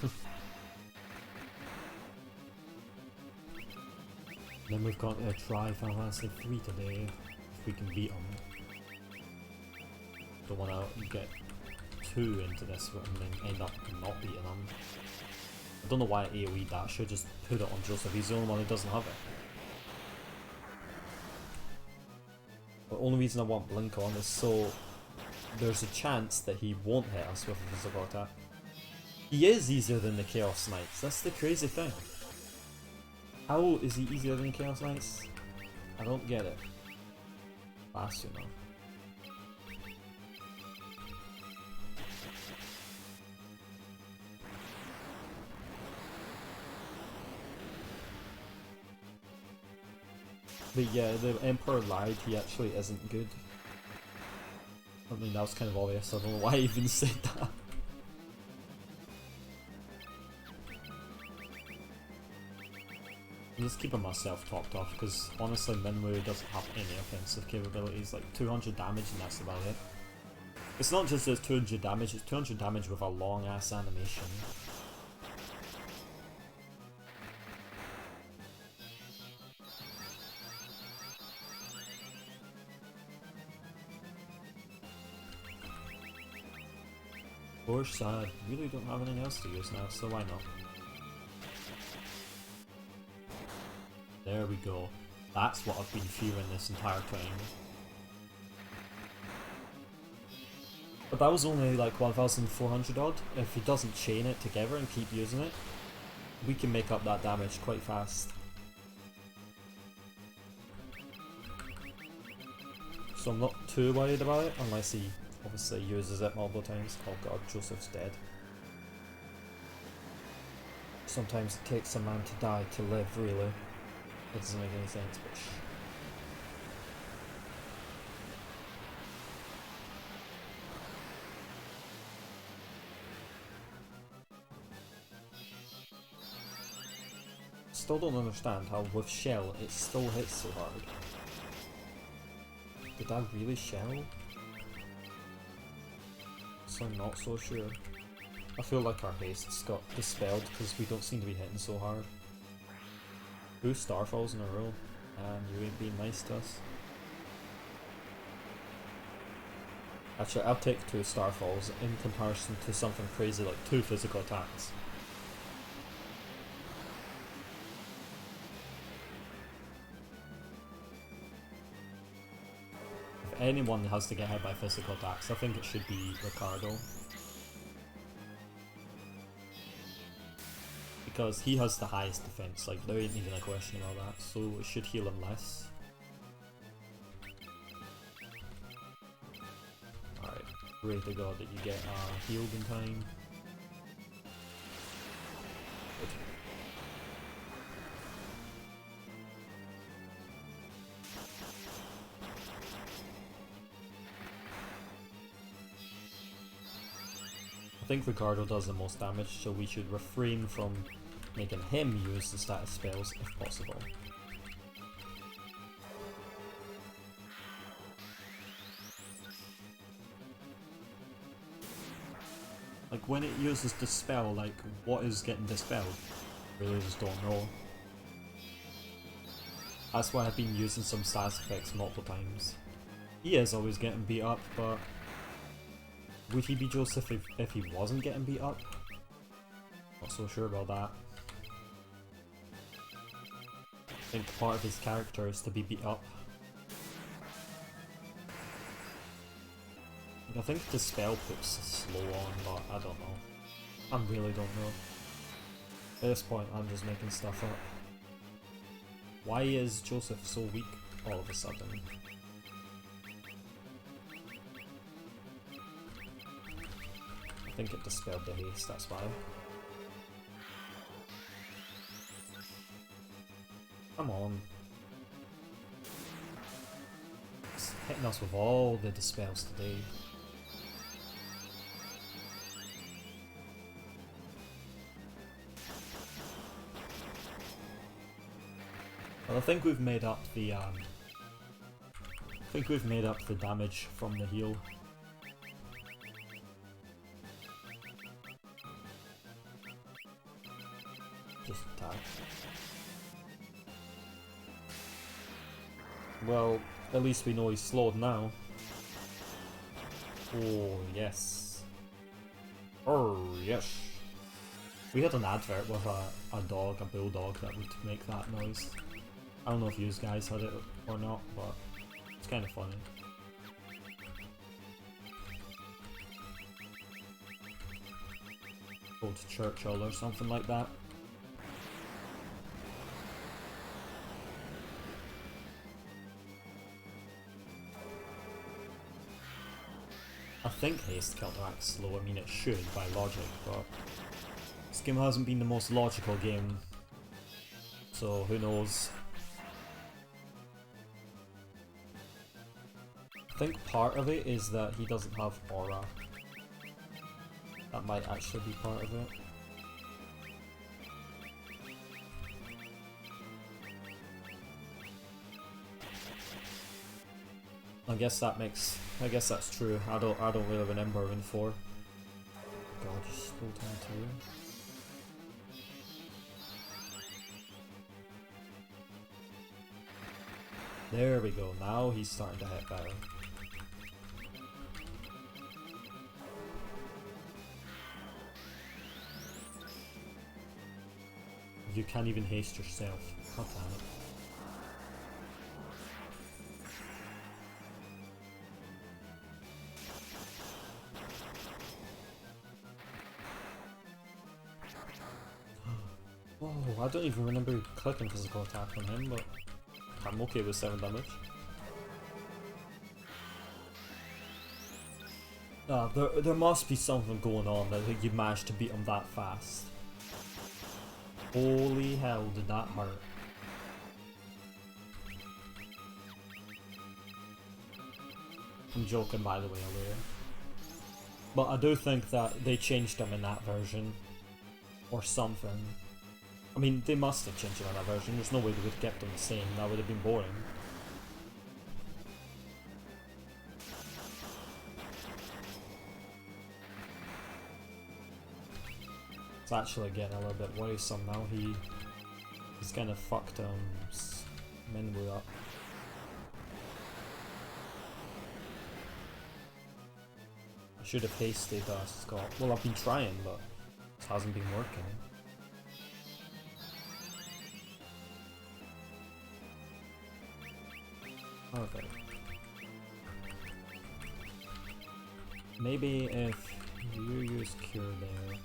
Then we've got to try Final Fantasy 3 today, if we can beat them. Don't want to get too into this and then end up not beating them. I don't know why I AoE'd that, I should just put it on Joseph, he's the only one who doesn't have it. The only reason I want Blink on is so there's a chance that he won't hit us with a physical attack. He is easier than the Chaos Knights, that's the crazy thing. How is he easier than Chaos Knights? I don't get it. Fast enough. But yeah, the Emperor lied, he actually isn't good. I mean, that was kind of obvious, I don't know why I even said that. I'm just keeping myself topped off because honestly Minwoo doesn't have any offensive capabilities, like 200 damage and that's about it. It's not just it's 200 damage, it's 200 damage with a long ass animation. Poor sad, really don't have anything else to use now, so why not? There we go. That's what I've been feeling this entire time. But that was only like 1,400 odd. If he doesn't chain it together and keep using it, we can make up that damage quite fast. So I'm not too worried about it, unless he obviously uses it multiple times. Oh god, Joseph's dead. Sometimes it takes a man to die to live, really. That doesn't make any sense, but still don't understand how with shell it still hits so hard. Did I really shell? So I'm not so sure. I feel like our haste's got dispelled because we don't seem to be hitting so hard. 2 starfalls in a row, and you ain't being nice to us. Actually, I'll take 2 starfalls in comparison to something crazy like 2 physical attacks. If anyone has to get hit by physical attacks, I think it should be Ricardo. Because he has the highest defense, like there ain't even a question about that, so it should heal him less. Alright, pray to god that you get healed in time. Good. I think Ricardo does the most damage, so we should refrain from making him use the status spells if possible. Like when it uses Dispel, like what is getting dispelled? Really just don't know. That's why I've been using some status effects multiple times. He is always getting beat up, but would he be Joseph if he wasn't getting beat up? Not so sure about that. I think part of his character is to be beat up. I think Dispel puts slow on, but I don't know. I really don't know. At this point, I'm just making stuff up. Why is Joseph so weak all of a sudden? I think it dispelled the haste, that's why. Come on. It's hitting us with all the dispels today. Well, I think we've made up the damage from the heal. Just attack. Well, at least we know he's slowed now. Oh, yes. Oh, yes. We had an advert with a dog, a bulldog, that would make that noise. I don't know if you guys had it or not, but it's kind of funny. Go to Churchill or something like that. I think haste counteracts slow. I mean, it should by logic, but this game hasn't been the most logical game, so who knows. I think part of it is that he doesn't have aura. That might actually be part of it. I guess that's true. I don't really remember in 4. God, just slow down too. There we go, now he's starting to hit better. You can't even haste yourself. God damn it. Oh, I don't even remember clicking physical attack on him, but I'm okay with 7 damage. There must be something going on that you managed to beat him that fast. Holy hell, did that hurt. I'm joking, by the way, earlier. But I do think that they changed him in that version. Or something. I mean, they must have changed him in that version. There's no way they would have kept him the same. That would have been boring. It's actually getting a little bit worrisome now. He's kind of fucked Minwoo up. I should have hasted Scott. Well, I've been trying, but it hasn't been working. Okay. Maybe if you use Cure there.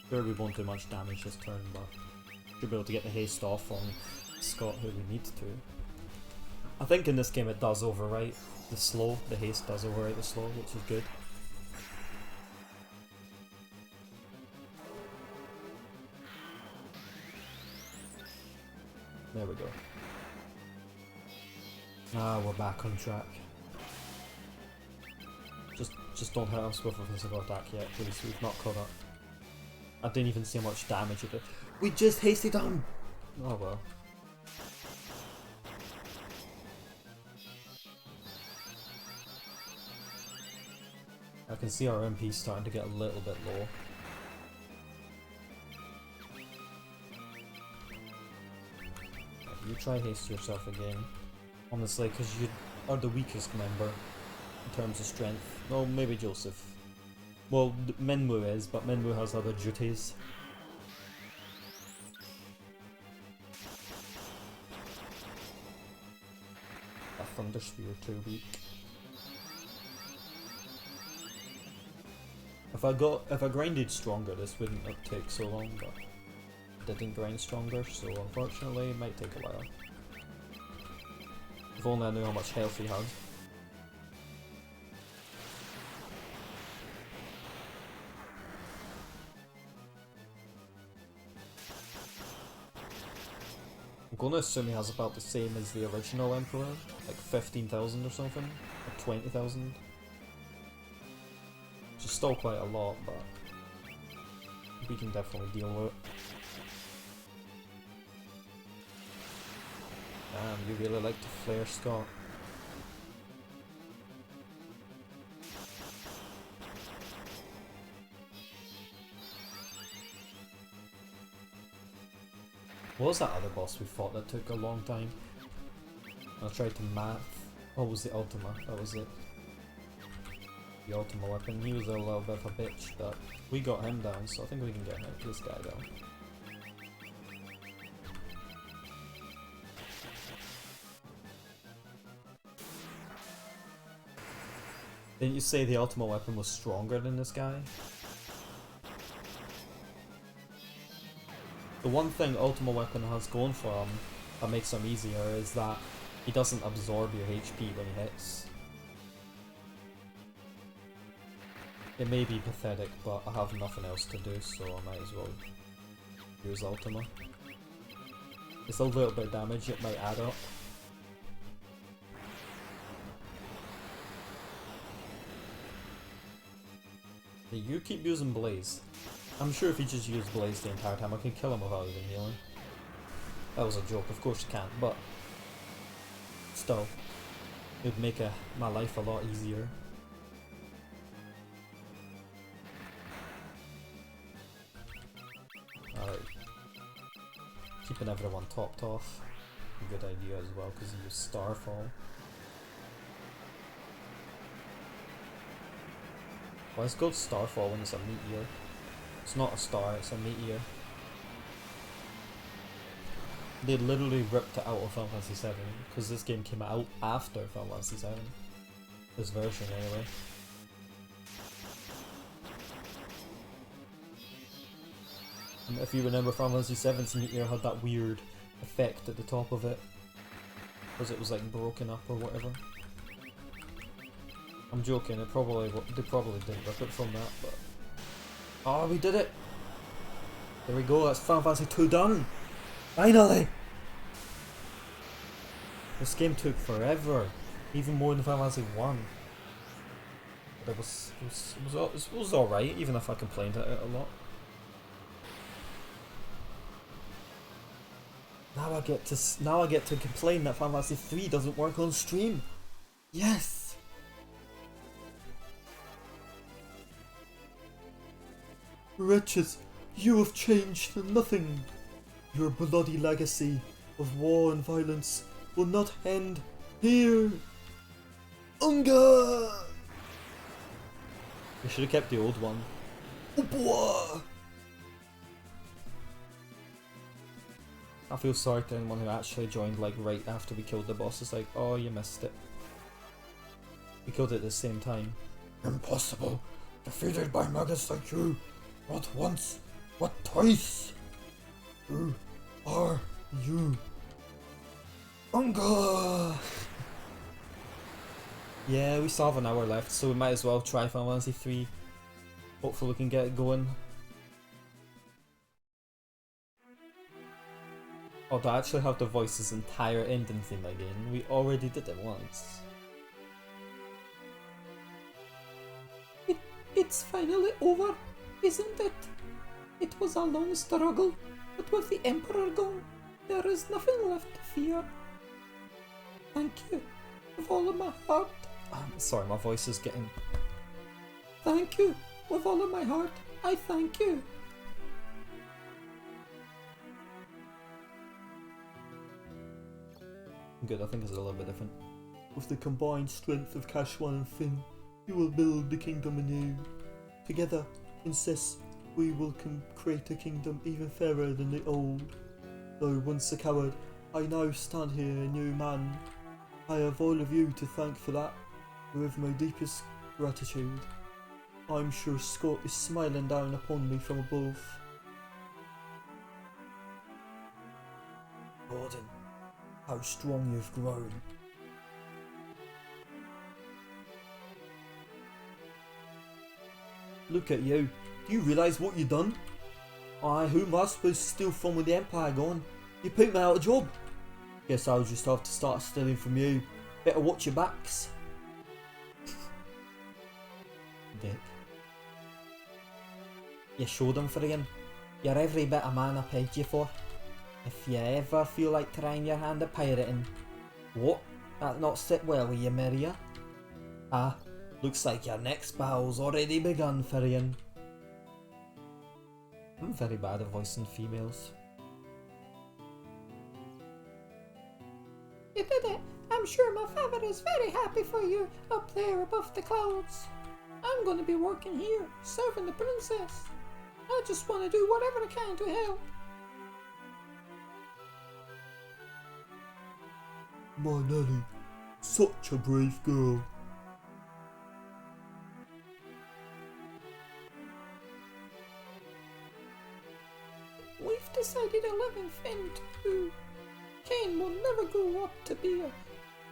Sure, we won't do much damage this turn, but should be able to get the haste off on Scott who we need to. I think in this game it does overwrite the slow. The haste does overwrite the slow, which is good. There we go. Ah, we're back on track. Just don't hit us with a physical attack yet, please. We've not caught up. I didn't even see how much damage it did. We just hasted him! Oh well. I can see our MP starting to get a little bit low. You try haste yourself again. Honestly, because you are the weakest member in terms of strength. Well, maybe Joseph. Well, Minwoo is, but Minwoo has other duties. A Thunder Spear too weak. If I grinded stronger, this wouldn't have taken so long, but I didn't grind stronger, so unfortunately it might take a while. If only I knew how much health he had. I'm gonna assume he has about the same as the original Emperor, like 15,000 or something, or 20,000. Which is still quite a lot, but we can definitely deal with it. Damn, you really like to flare, Scott. What was that other boss we fought that took a long time? I tried to math. What was the Ultima? That was it. The Ultima weapon. He was a little bit of a bitch, but we got him down, so I think we can get this guy down. Didn't you say the Ultima weapon was stronger than this guy? The one thing Ultima Weapon has going for him that makes him easier is that he doesn't absorb your HP when he hits. It may be pathetic, but I have nothing else to do, so I might as well use Ultima. It's a little bit of damage, it might add up. Yeah, you keep using Blaze. I'm sure if you just use Blaze the entire time, I can kill him without even healing. That was a joke, of course you can't, but still. It would make my life a lot easier. Alright. Keeping everyone topped off. A good idea as well, because you use Starfall. Why is it called Starfall when it's a meteor? It's not a star, it's a meteor. They literally ripped it out of Final Fantasy VII, because this game came out after Final Fantasy VII. This version, anyway. And if you remember, Final Fantasy VII's meteor had that weird effect at the top of it, because it was like broken up or whatever. I'm joking, they probably didn't rip it from that, but... Oh, we did it! There we go, that's Final Fantasy 2 done! Finally! This game took forever, even more than Final Fantasy 1. But it was alright, even if I complained at it a lot. Now I get to complain that Final Fantasy 3 doesn't work on stream. Yes! Wretches, you have changed to nothing. Your bloody legacy of war and violence will not end here. Unga! We should have kept the old one. Oh, I feel sorry to anyone who actually joined like right after we killed the boss. It's like, oh, you missed it. We killed it at the same time. Impossible. Defeated by maggots like you. Not once, but twice. Who are you? Unga! Yeah, we still have an hour left, so we might as well try Final Fantasy 3. Hopefully we can get it going. Oh, do I actually have to voice this entire ending theme again? We already did it once. It's finally over, isn't it? It was a long struggle, but with the Emperor gone, there is nothing left to fear. Thank you, with all of my heart. Sorry, my voice is getting... Thank you, with all of my heart, I thank you. Good, I think it's a little bit different. With the combined strength of Kashwan and Finn, you will build the kingdom anew. Together, Princess, we will create a kingdom even fairer than the old. Though once a coward, I now stand here a new man. I have all of you to thank for that, with my deepest gratitude. I'm sure Scott is smiling down upon me from above. Gordon, how strong you've grown. Look at you. Do you realise what you've done? Who am I supposed to steal from with the Empire gone? You put me out of job. Guess I'll just have to start stealing from you. Better watch your backs. Dick. You showed him, friend. You're every bit of man I pegged you for. If you ever feel like trying your hand at pirating... What? That not sit well with you, Maria? Ah, looks like your next battle's already begun, Firion. I'm very bad at voicing females. You did it! I'm sure my father is very happy for you up there above the clouds. I'm going to be working here, serving the princess. I just want to do whatever I can to help. My Nelly, such a brave girl. We've decided to live in Finn too. Kane will never grow up to be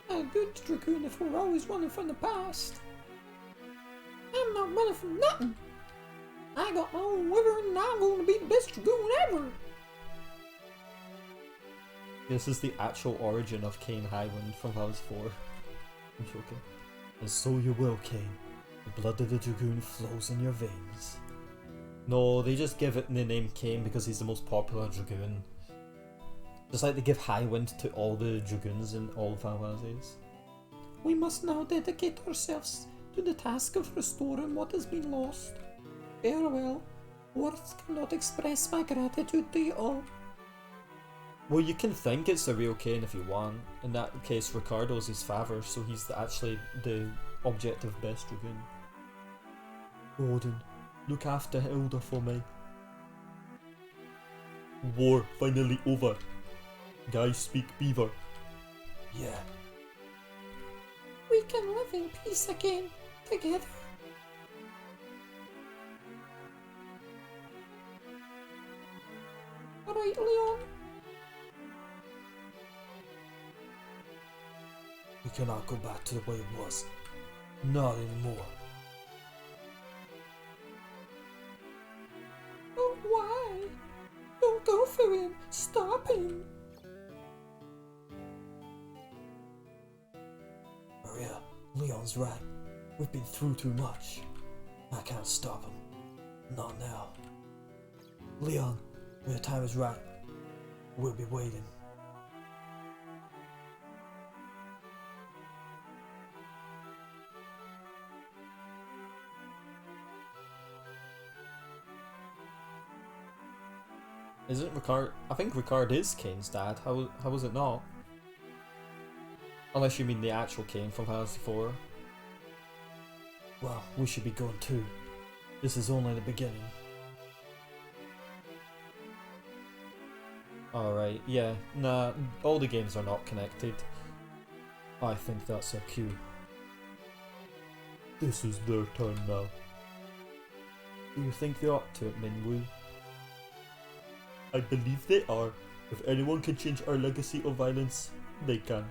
a good dragoon if we're always running from the past. I'm not running from nothing. I got my own wyvern and I'm going to be the best dragoon ever. This is the actual origin of Kane Highwind from House 4. I'm joking. And so you will, Kane. The blood of the dragoon flows in your veins. No, they just give it the name Kane because he's the most popular dragoon. Just like they give Highwind to all the dragoons in all Final Fantasies. We must now dedicate ourselves to the task of restoring what has been lost. Farewell. Words cannot express my gratitude to you all. Well, you can think it's a real Kane if you want. In that case, Ricardo's his father, so he's actually the object of best dragoon. Odin, look after Hilda for me. War finally over. Guys speak beaver. Yeah. We can live in peace again, together. Alright, Leon. We cannot go back to the way it was. Not anymore. Oh, why? Don't go for him. Stop him. Maria, Leon's right. We've been through too much. I can't stop him. Not now. Leon, when the time is right, we'll be waiting. Isn't Ricard? I think Ricard is Kane's dad. How was it not? Unless you mean the actual Kane from Fantasy 4. Well, we should be going too. This is only the beginning. Alright, yeah. Nah, all the games are not connected. I think that's a cue. This is their turn now. Do you think they're up to it, Minwoo? I believe they are. If anyone can change our legacy of violence, they can.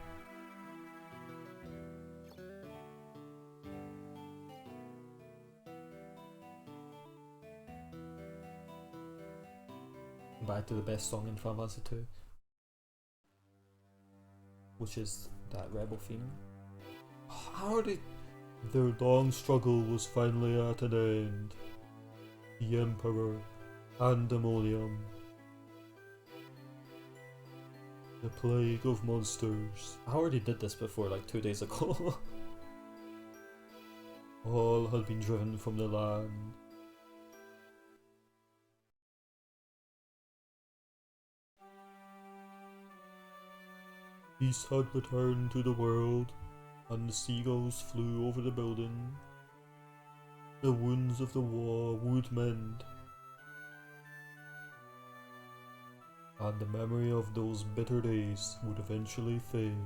Back to the best song in Final Fantasy 2, which is that rebel theme. How did their long struggle was finally at an end? The Emperor, Pandemonium, the plague of monsters. I already did this before, like 2 days ago. All had been driven from the land. Peace had returned to the world, and the seagulls flew over the building. The wounds of the war would mend, and the memory of those bitter days would eventually fade.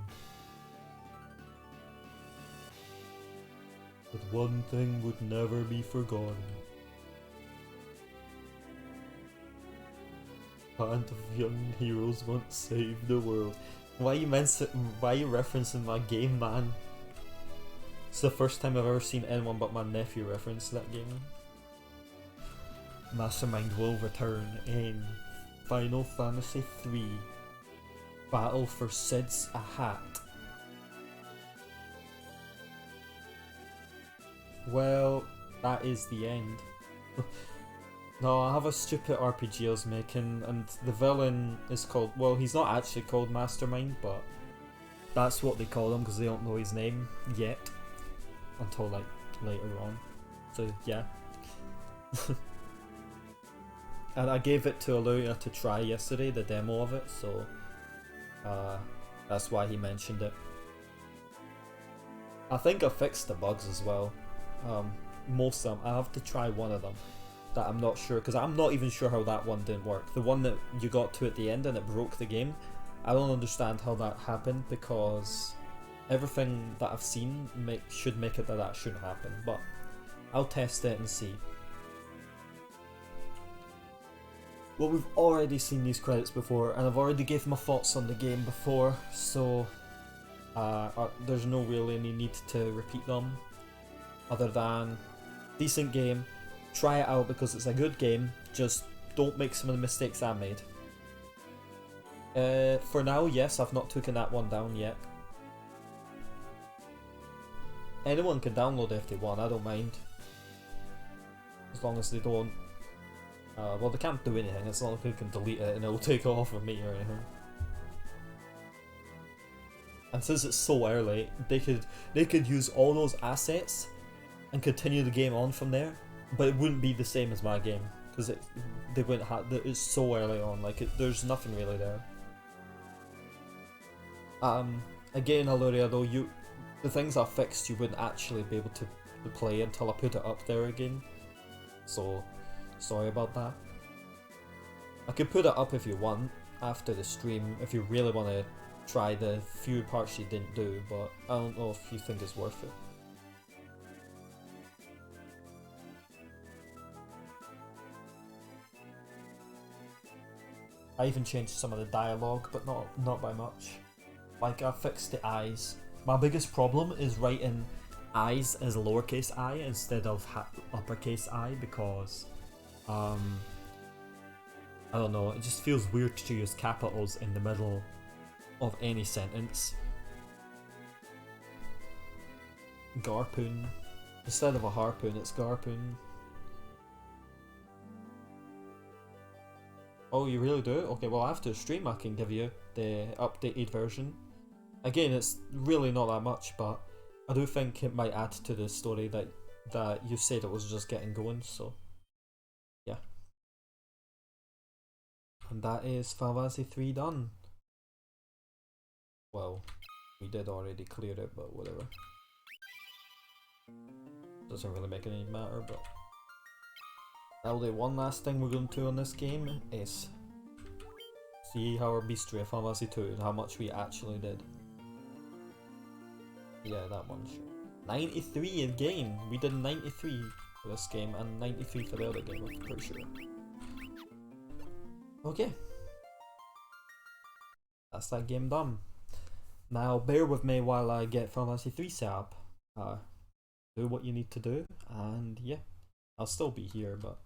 But one thing would never be forgotten. A band of young heroes once saved the world. Why you referencing my game, man? It's the first time I've ever seen anyone but my nephew reference that game. Mastermind will return in Final Fantasy 3 Battle for Sid's a Hat. Well, that is the end. No, I have a stupid RPG I was making, and the villain is called, well, he's not actually called Mastermind, but that's what they call him because they don't know his name yet, until like later on. So yeah. And I gave it to Aluya to try yesterday, the demo of it, so that's why he mentioned it. I think I fixed the bugs as well. Most of them. I have to try one of them that I'm not sure, because I'm not even sure how that one didn't work. The one that you got to at the end and it broke the game, I don't understand how that happened, because everything that I've seen should make it that shouldn't happen, but I'll test it and see. Well, we've already seen these credits before, and I've already gave my thoughts on the game before, so there's no really any need to repeat them, other than decent game. Try it out because it's a good game, just don't make some of the mistakes I made. For now, yes, I've not taken that one down yet. Anyone can download it if they want, I don't mind. As long as they don't... well, they can't do anything, it's not like they can delete it and it'll take it off of me or anything. And since it's so early, they could use all those assets and continue the game on from there, but it wouldn't be the same as my game because they wouldn't have. It's so early on, like there's nothing really there. Again, Aluria, though, the things I fixed you wouldn't actually be able to play until I put it up there again. So sorry about that. I could put it up if you want after the stream if you really want to try the few parts you didn't do, but I don't know if you think it's worth it. I even changed some of the dialogue, but not by much. Like, I fixed the eyes. My biggest problem is writing eyes as lowercase I instead of uppercase I because I don't know, it just feels weird to use capitals in the middle of any sentence. Garpoon. Instead of a harpoon, it's garpoon. Oh, you really do? Okay, well after the stream I can give you the updated version. Again, it's really not that much, but I do think it might add to the story that you said it was just getting going, so yeah. And that is Final Fantasy 3 done. Well, we did already clear it, but whatever. Doesn't really make any matter, but now the one last thing we're going to do on this game is see how our beastry of Final Fantasy 2 and how much we actually did. Yeah, that one, sure. 93 again! We did 93 for this game and 93 for the other game, I'm pretty sure. Okay. That's that game done. Now bear with me while I get Final Fantasy 3 set up. Do what you need to do, and yeah, I'll still be here, but